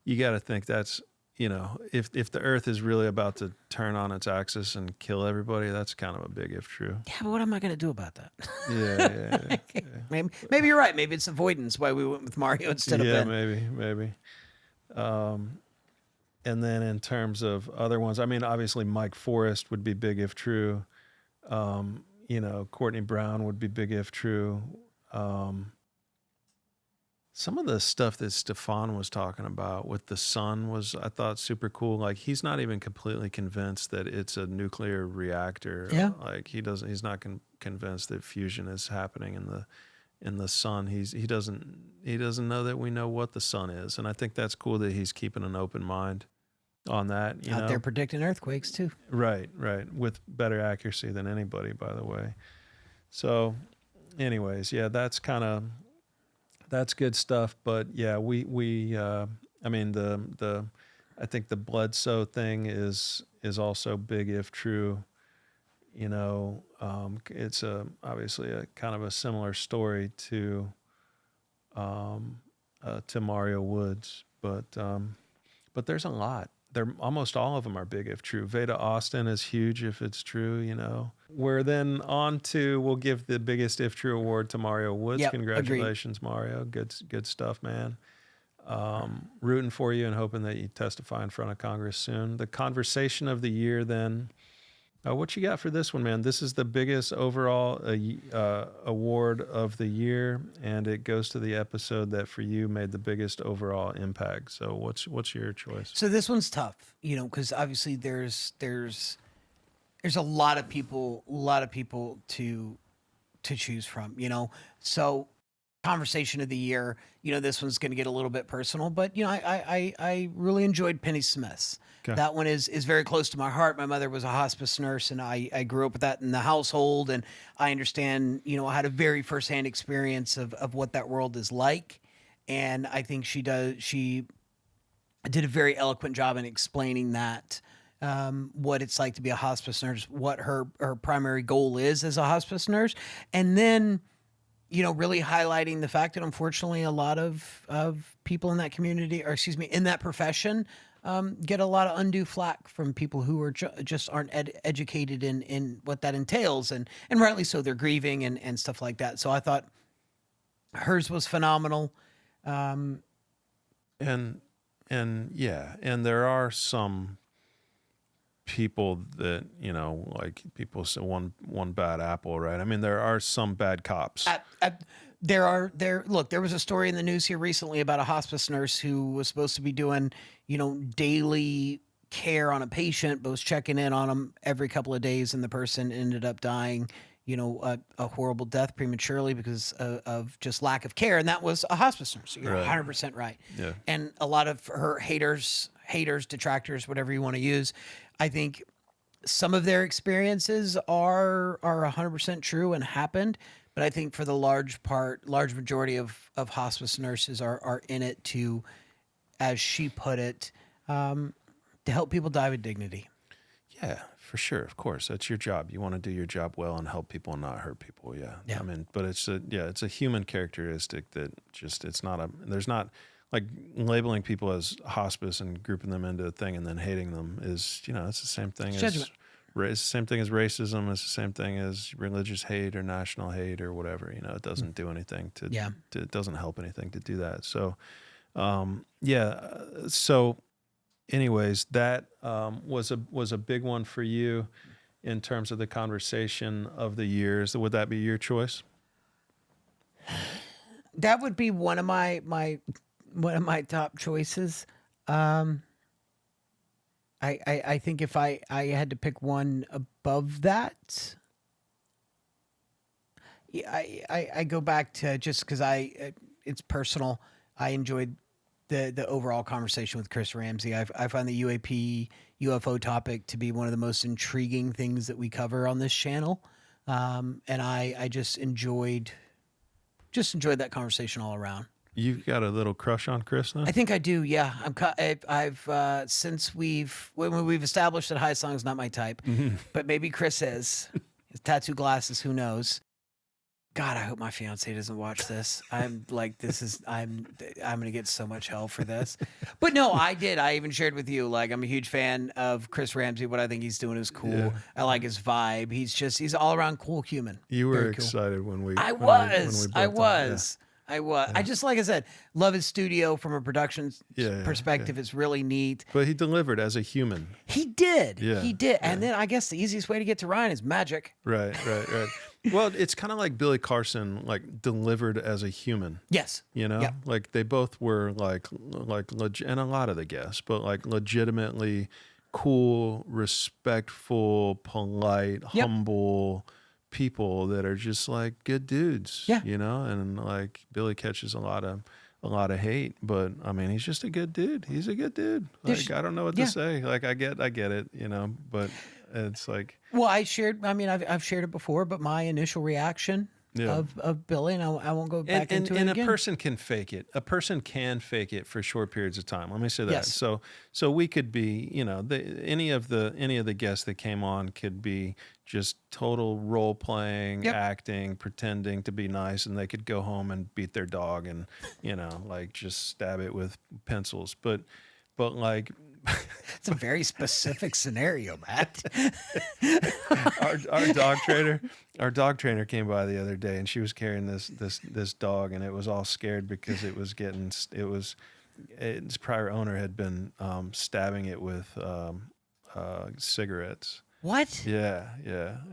You got to think that's if the Earth is really about to turn on its axis and kill everybody, that's kind of a big if true. Yeah, but what am I going to do about that? Yeah. Maybe you're right. Maybe it's avoidance why we went with Mario instead of Ben. Maybe. And then in terms of other ones, I mean, obviously Mike Forrest would be big if true. Courtney Brown would be big if true. Some of the stuff that Stefan was talking about with the sun was, I thought, super cool. Like, he's not even completely convinced that it's a nuclear reactor. Yeah. Like, he's not convinced that fusion is happening in the sun. He doesn't know that we know what the sun is, and I think that's cool that he's keeping an open mind on that. You Out there know, predicting earthquakes too. right, with better accuracy than anybody, by the way. So, anyways, yeah, that's good stuff. But yeah, I mean I think the Bledsoe thing is also big if true. You know, it's obviously a kind of a similar story to Mario Woods, but there's a lot. They're almost all of them are big if true. Veda Austin is huge if it's true. You know, we're then on to we'll give the biggest if true award to Mario Woods. Yep, Congratulations, Mario. Good stuff, man. Rooting for you and hoping that you testify in front of Congress soon. The conversation of the year then. What you got for this one, man? This is the biggest overall award of the year, and it goes to the episode that for you made the biggest overall impact. So what's your choice? So this one's tough, you know, because obviously there's a lot of people to choose from, you know. So conversation of the year, you know, this one's going to get a little bit personal, but you know, I really enjoyed Penny Smith's. Okay. That one is very close to my heart. My mother was a hospice nurse, and I grew up with that in the household, and I understand, you know, I had a very firsthand experience of what that world is like, and I think she did a very eloquent job in explaining that. What it's like to be a hospice nurse, what her primary goal is as a hospice nurse, and then, you know, really highlighting the fact that unfortunately a lot of people in that community, or excuse me, in that profession, get a lot of undue flack from people who are just aren't educated in what that entails, and rightly so. They're grieving and stuff like that. So I thought hers was phenomenal. And yeah, and there are some people that, you know, like people say one bad apple, right? I mean, there are some bad cops. Look, there was a story in the news here recently about a hospice nurse who was supposed to be doing, you know, daily care on a patient, but was checking in on them every couple of days, and the person ended up dying, you know, a horrible death prematurely because of just lack of care. And that was a hospice nurse. So you're Right. 100% right. Yeah. And a lot of her haters, detractors, whatever you want to use, I think some of their experiences are 100% true and happened. But I think for the large majority of hospice nurses are in it to, as she put it, to help people die with dignity. Yeah, for sure. Of course, that's your job. You want to do your job well and help people and not hurt people. Yeah. Yeah. I mean, but it's a human characteristic that just, there's not like labeling people as hospice and grouping them into a thing and then hating them is, you know, it's the same thing It's as judgment. It's the same thing as racism. It's the same thing as religious hate or national hate or whatever. You know, it doesn't do anything it doesn't help anything to do that. So, yeah. So, anyways, that was a big one for you in terms of the conversation of the years. Would that be your choice? That would be one of my top choices. I think if I had to pick one above that, I go back to just because it's personal. I enjoyed the overall conversation with Chris Ramsey. I find the UFO topic to be one of the most intriguing things that we cover on this channel, and I just enjoyed that conversation all around. You've got a little crush on Chris now? I think I do. Yeah, I've since we've established that High Song's not my type, but maybe Chris is. His tattoo glasses, who knows? God, I hope my fiance doesn't watch this. I'm gonna get so much hell for this. But no, I did. I even shared with you, like, I'm a huge fan of Chris Ramsey. What I think he's doing is cool. Yeah. I like his vibe. He's all around cool human. You were Very cool. excited when we. I when we was. booked I him. was. I was. I just, like I said, love his studio from a production Yeah, perspective. It's really neat. But he delivered as a human. He did. Yeah, He did. yeah. And then I guess the easiest way to get to Ryan is magic. Right. Well, it's kind of like Billy Carson, like delivered as a human. Yes. You know, Yep. like they both were and a lot of the guests, but like legitimately cool, respectful, polite, Yep. humble people that are just like good dudes, Yeah. you know, and like Billy catches a lot of hate, but I mean, he's just a good dude. He's a good dude. There's- Like, I don't know what to yeah. say. Like, I get it, you know, but it's like, Well, I mean, I've shared it before, but my initial reaction yeah. of Billy, and I won't go back into it And again. a person can fake it. A person can fake it for short periods of time. Let me say that. Yes. So we could be, you know, any of the guests that came on could be just total role playing, Yep. acting, pretending to be nice, and they could go home and beat their dog and, you know, like just stab it with pencils. But like It's a very specific scenario, Matt. our dog trainer came by the other day, and she was carrying this dog, and it was all scared because its prior owner had been stabbing it with cigarettes. What? Yeah,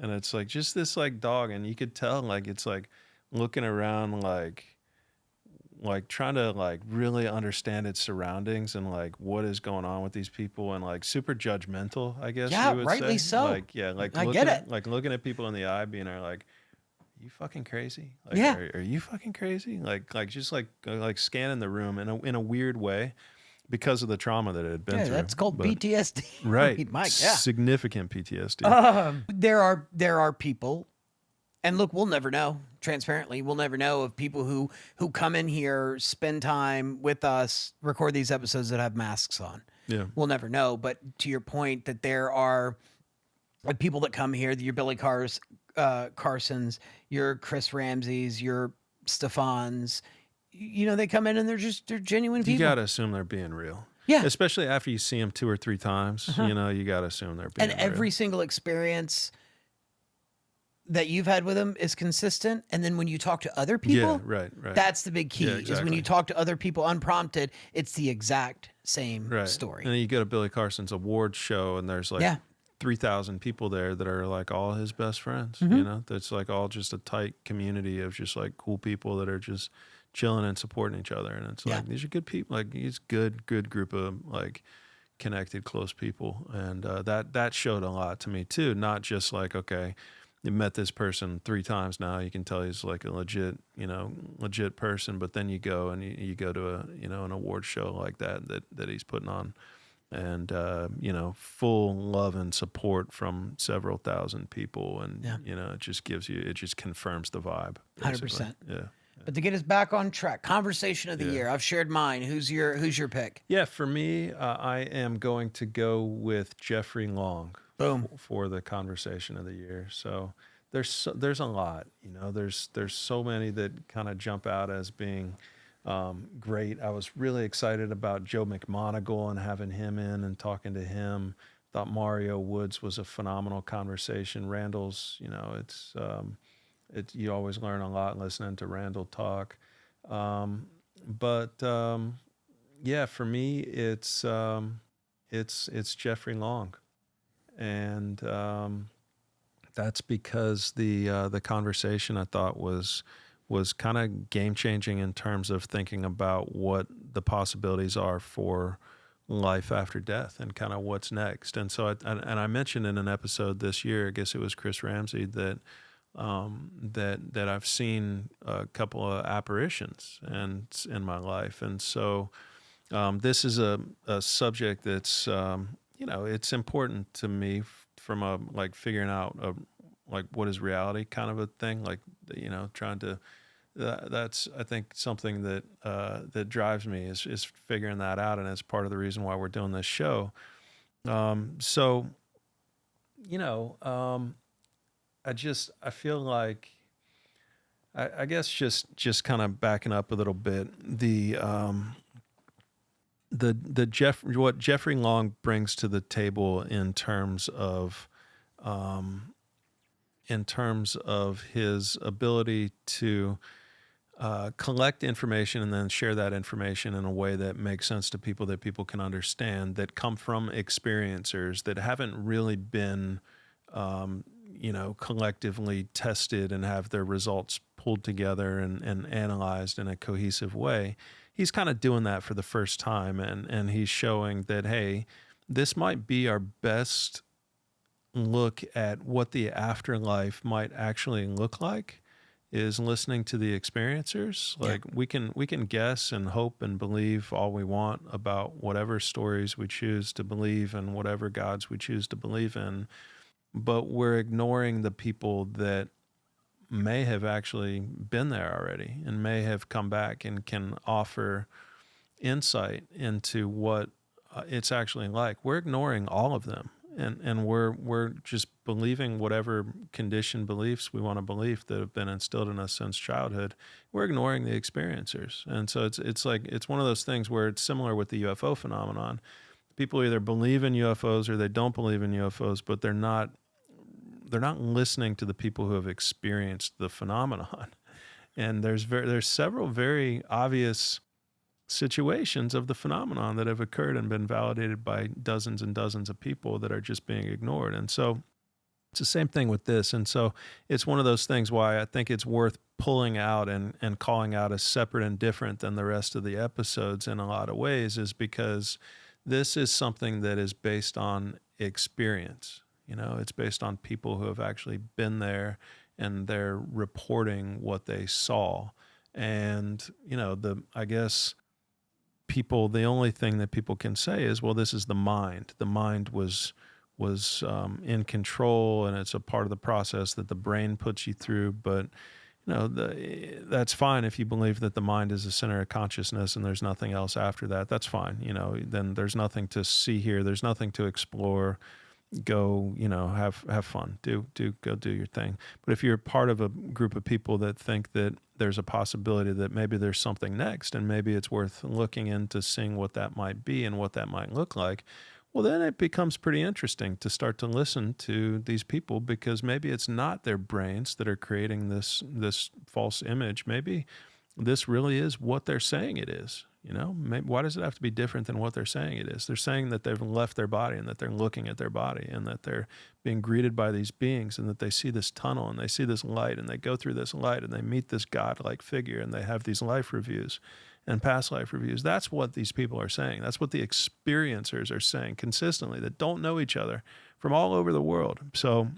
and it's like just this like dog, and you could tell like it's like looking around like trying to like really understand its surroundings and like what is going on with these people, and like super judgmental, I guess Yeah, you would rightly say. so. Like, yeah, like I looking get it. like looking at people in the eye, being like, "You fucking crazy? Like, Yeah. are you fucking crazy?" Like just like scanning the room in a weird way because of the trauma that it had been Yeah, through. that's called But- PTSD. right? I mean, Mike, yeah. Significant PTSD. There are people, and look, we'll never know. Transparently, we'll never know of people who come in here, spend time with us, record these episodes that have masks on. Yeah. We'll never know. But to your point, that there are people that come here, your Billy Carsons, your Chris Ramseys, your Stefans, you know, they come in and they're genuine You people. got to assume they're being real. Yeah. Especially after you see them 2 or 3 times, you know, you got to assume they're being And real. every single experience that you've had with them is consistent. And then when you talk to other people, Yeah, right. that's the big key. Yeah, Is when exactly. you talk to other people unprompted, it's the exact same Right. story. And then you go to Billy Carson's awards show, and there's like Yeah. 3,000 people there that are like all his best friends. Mm-hmm. You know, that's like all just a tight community of just like cool people that are just chilling and supporting each other. And it's like, Yeah. these are good people. Like, these good group of like connected, close people. And that showed a lot to me too. Not just like, okay, you met this person 3 times now, you can tell he's like a legit person. But then you go and you go to an award show like that he's putting on, and full love and support from several thousand people, and Yeah. it just confirms the vibe. 100%. Yeah. But to get us back on track, conversation of the Yeah. year. I've shared mine. Who's your pick? Yeah, for me, I am going to go with Jeffrey Long. Boom. For the conversation of the year. So there's a lot, there's so many that kind of jump out as being great. I was really excited about Joe McMoneagle and having him in and talking to him. Thought Mario Woods was a phenomenal conversation. Randall's, you always learn a lot listening to Randall talk. Yeah, for me, it's Jeffrey Long. And that's because the conversation I thought was kind of game changing in terms of thinking about what the possibilities are for life after death and kind of what's next. And so I mentioned in an episode this year, I guess it was Chris Ramsey, that I've seen a couple of apparitions in my life, and so this is a subject that's it's important to me from a like figuring out like what is reality kind of a thing, like trying to that's I think something that that drives me is figuring that out, and it's part of the reason why we're doing this show. I feel like I guess just kind of backing up a little bit, what Jeffrey Long brings to the table in terms of his ability to collect information and then share that information in a way that makes sense to people, that people can understand, that come from experiencers that haven't really been collectively tested and have their results pulled together and analyzed in a cohesive way. He's kind of doing that for the first time, and he's showing that, hey, this might be our best look at what the afterlife might actually look like is listening to the experiencers. Yeah. Like we can guess and hope and believe all we want about whatever stories we choose to believe and whatever gods we choose to believe in, but we're ignoring the people that may have actually been there already and may have come back and can offer insight into what it's actually like. We're ignoring all of them, and we're just believing whatever conditioned beliefs we want to believe that have been instilled in us since childhood. We're ignoring the experiencers, and so it's like it's one of those things where it's similar with the UFO phenomenon. People either believe in UFOs or they don't believe in UFOs, but they're not listening to the people who have experienced the phenomenon. And there's several very obvious situations of the phenomenon that have occurred and been validated by dozens and dozens of people that are just being ignored. And so it's the same thing with this. And so it's one of those things why I think it's worth pulling out and calling out as separate and different than the rest of the episodes in a lot of ways, is because this is something that is based on experience. It's based on people who have actually been there and they're reporting what they saw. And, I guess the only thing that people can say is, well, this is the mind. The mind was in control, and it's a part of the process that the brain puts you through. But that's fine if you believe that the mind is the center of consciousness and there's nothing else after that. That's fine. Then there's nothing to see here. There's nothing to explore. Go, have fun. Go do your thing. But if you're part of a group of people that think that there's a possibility that maybe there's something next, and maybe it's worth looking into seeing what that might be and what that might look like, well, then it becomes pretty interesting to start to listen to these people, because maybe it's not their brains that are creating this false image. Maybe this really is what they're saying it is. Maybe, why does it have to be different than what they're saying it is? They're saying that they've left their body and that they're looking at their body and that they're being greeted by these beings and that they see this tunnel and they see this light and they go through this light and they meet this godlike figure and they have these life reviews and past life reviews. That's what these people are saying. That's what the experiencers are saying consistently, that don't know each other from all over the world. So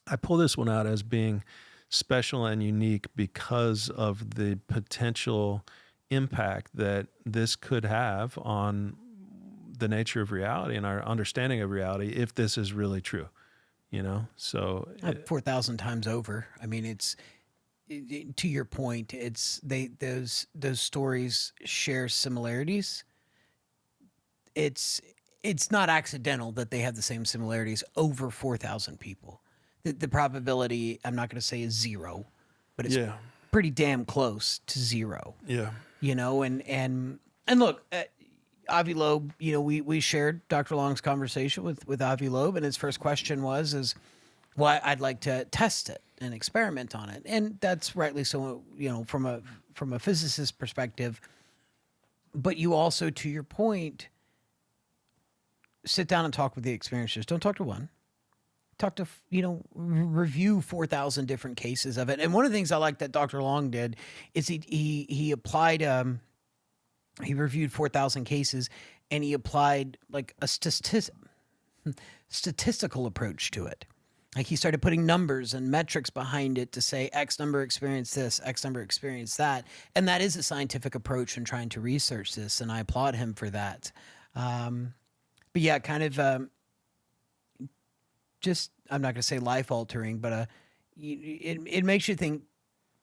I pull this one out as being special and unique because of the potential impact that this could have on the nature of reality and our understanding of reality, if this is really true. So 4,000 times over. I mean, to your point, those stories share similarities. It's not accidental that they have the same similarities over 4,000 people. The probability, I'm not going to say is zero, but it's pretty damn close to zero. Yeah. And look, Avi Loeb, we shared Dr. Long's conversation with Avi Loeb, and his first question was, well, I'd like to test it and experiment on it. And that's rightly so, from a physicist perspective. But you also, to your point, sit down and talk with the experiencers. Don't talk to one. Talk to, review 4,000 different cases of it. And one of the things I like that Dr. Long did is he applied, he reviewed 4,000 cases and he applied like a statistical approach to it. Like he started putting numbers and metrics behind it to say X number experienced this, X number experienced that. And that is a scientific approach in trying to research this. And I applaud him for that. But yeah, kind of, just, I'm not going to say life altering, but it makes you think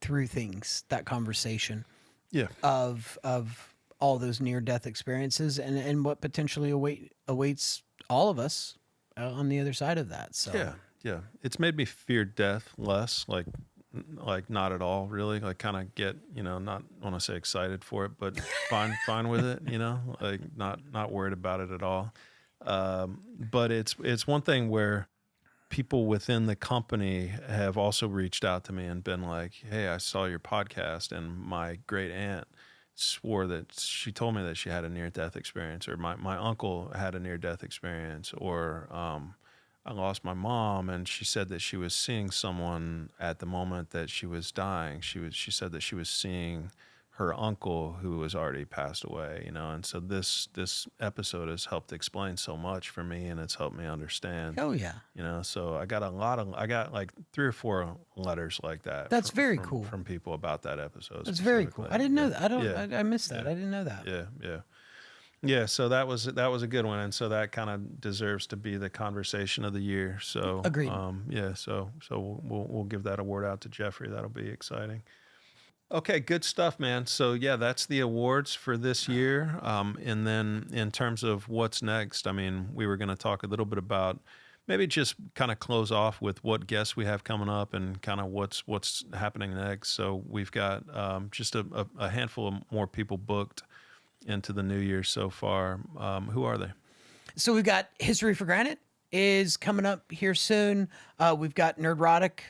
through things, that conversation of all those near death experiences and what potentially awaits all of us on the other side of that. So yeah, it's made me fear death less, like not at all, really. Like kind of get, not want to say excited for it, but fine with it, like not worried about it at all. But it's one thing where people within the company have also reached out to me and been like, hey, I saw your podcast and my great aunt swore that she told me that she had a near-death experience, or my uncle had a near-death experience, or I lost my mom and she said that she was seeing someone at the moment that she was dying. She said that she was seeing her uncle who was already passed away, and so this episode has helped explain so much for me, and it's helped me understand. Oh yeah, So I got like 3 or 4 letters like that. That's very cool. From people about that episode. that's very cool. I didn't know that. I missed that. Yeah. I didn't know that. Yeah. So that was a good one, and so that kind of deserves to be the conversation of the year. So Agreed. So we'll give that award out to Jeffrey. That'll be exciting. Okay, good stuff, man. So yeah, that's the awards for this year. And then in terms of what's next, I mean, we were going to talk a little bit about maybe just kind of close off with what guests we have coming up and kind of what's happening next. So we've got just a handful of more people booked into the new year so far. Who are they? So we've got History for Granted is coming up here soon. We've got Nerdrotic.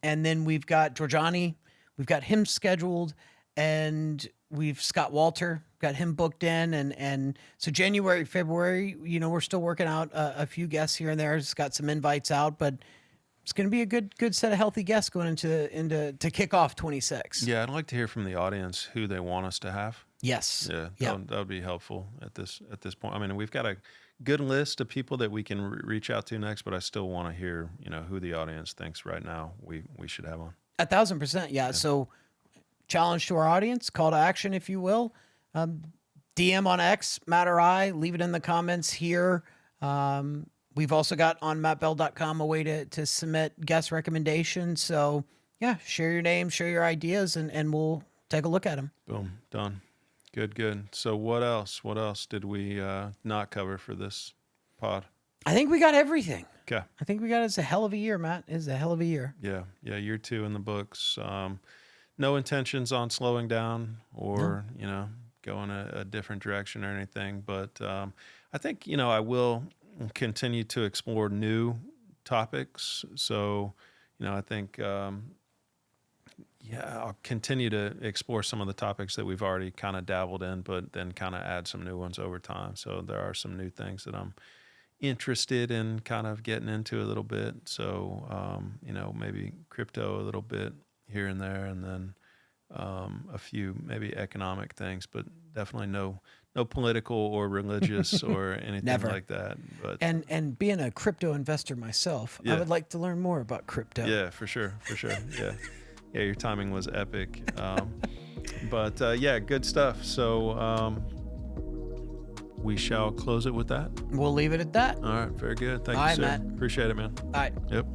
And then we've got Georgiani. We've got him scheduled. And we've Scott Walter, got him booked in. And so January, February, we're still working out a few guests here and there. It's got some invites out, but it's going to be a good set of healthy guests going into to kick off 26. Yeah, I'd like to hear from the audience who they want us to have. Yes. Yeah, that would be helpful at this point. I mean, we've got a good list of people that we can reach out to next, but I still want to hear, who the audience thinks right now we should have on. 1,000%. Yeah. So challenge to our audience, call to action, if you will. DM on X, Matt or I, leave it in the comments here. We've also got on mattbell.com a way to submit guest recommendations. So yeah, share your name, share your ideas, and we'll take a look at them. Boom. Done. Good. So what else? What else did we not cover for this pod? I think we got everything. Okay. I think we got it's a hell of a year, Matt. It's a hell of a year. Yeah. Year 2 in the books. No intentions on slowing down or, going a different direction or anything. But I think, I will continue to explore new topics. So, I think... I'll continue to explore some of the topics that we've already kind of dabbled in, but then kind of add some new ones over time. So there are some new things that I'm interested in kind of getting into a little bit. So, maybe crypto a little bit here and there, and then a few maybe economic things, but definitely no political or religious or anything Never. like that. But And being a crypto investor myself, I would like to learn more about crypto. Yeah, for sure. Yeah, your timing was epic. But good stuff. So we shall close it with that. We'll leave it at that. All right, very good. Thank All you, right, sir. Matt. Appreciate it, man. All right. Yep.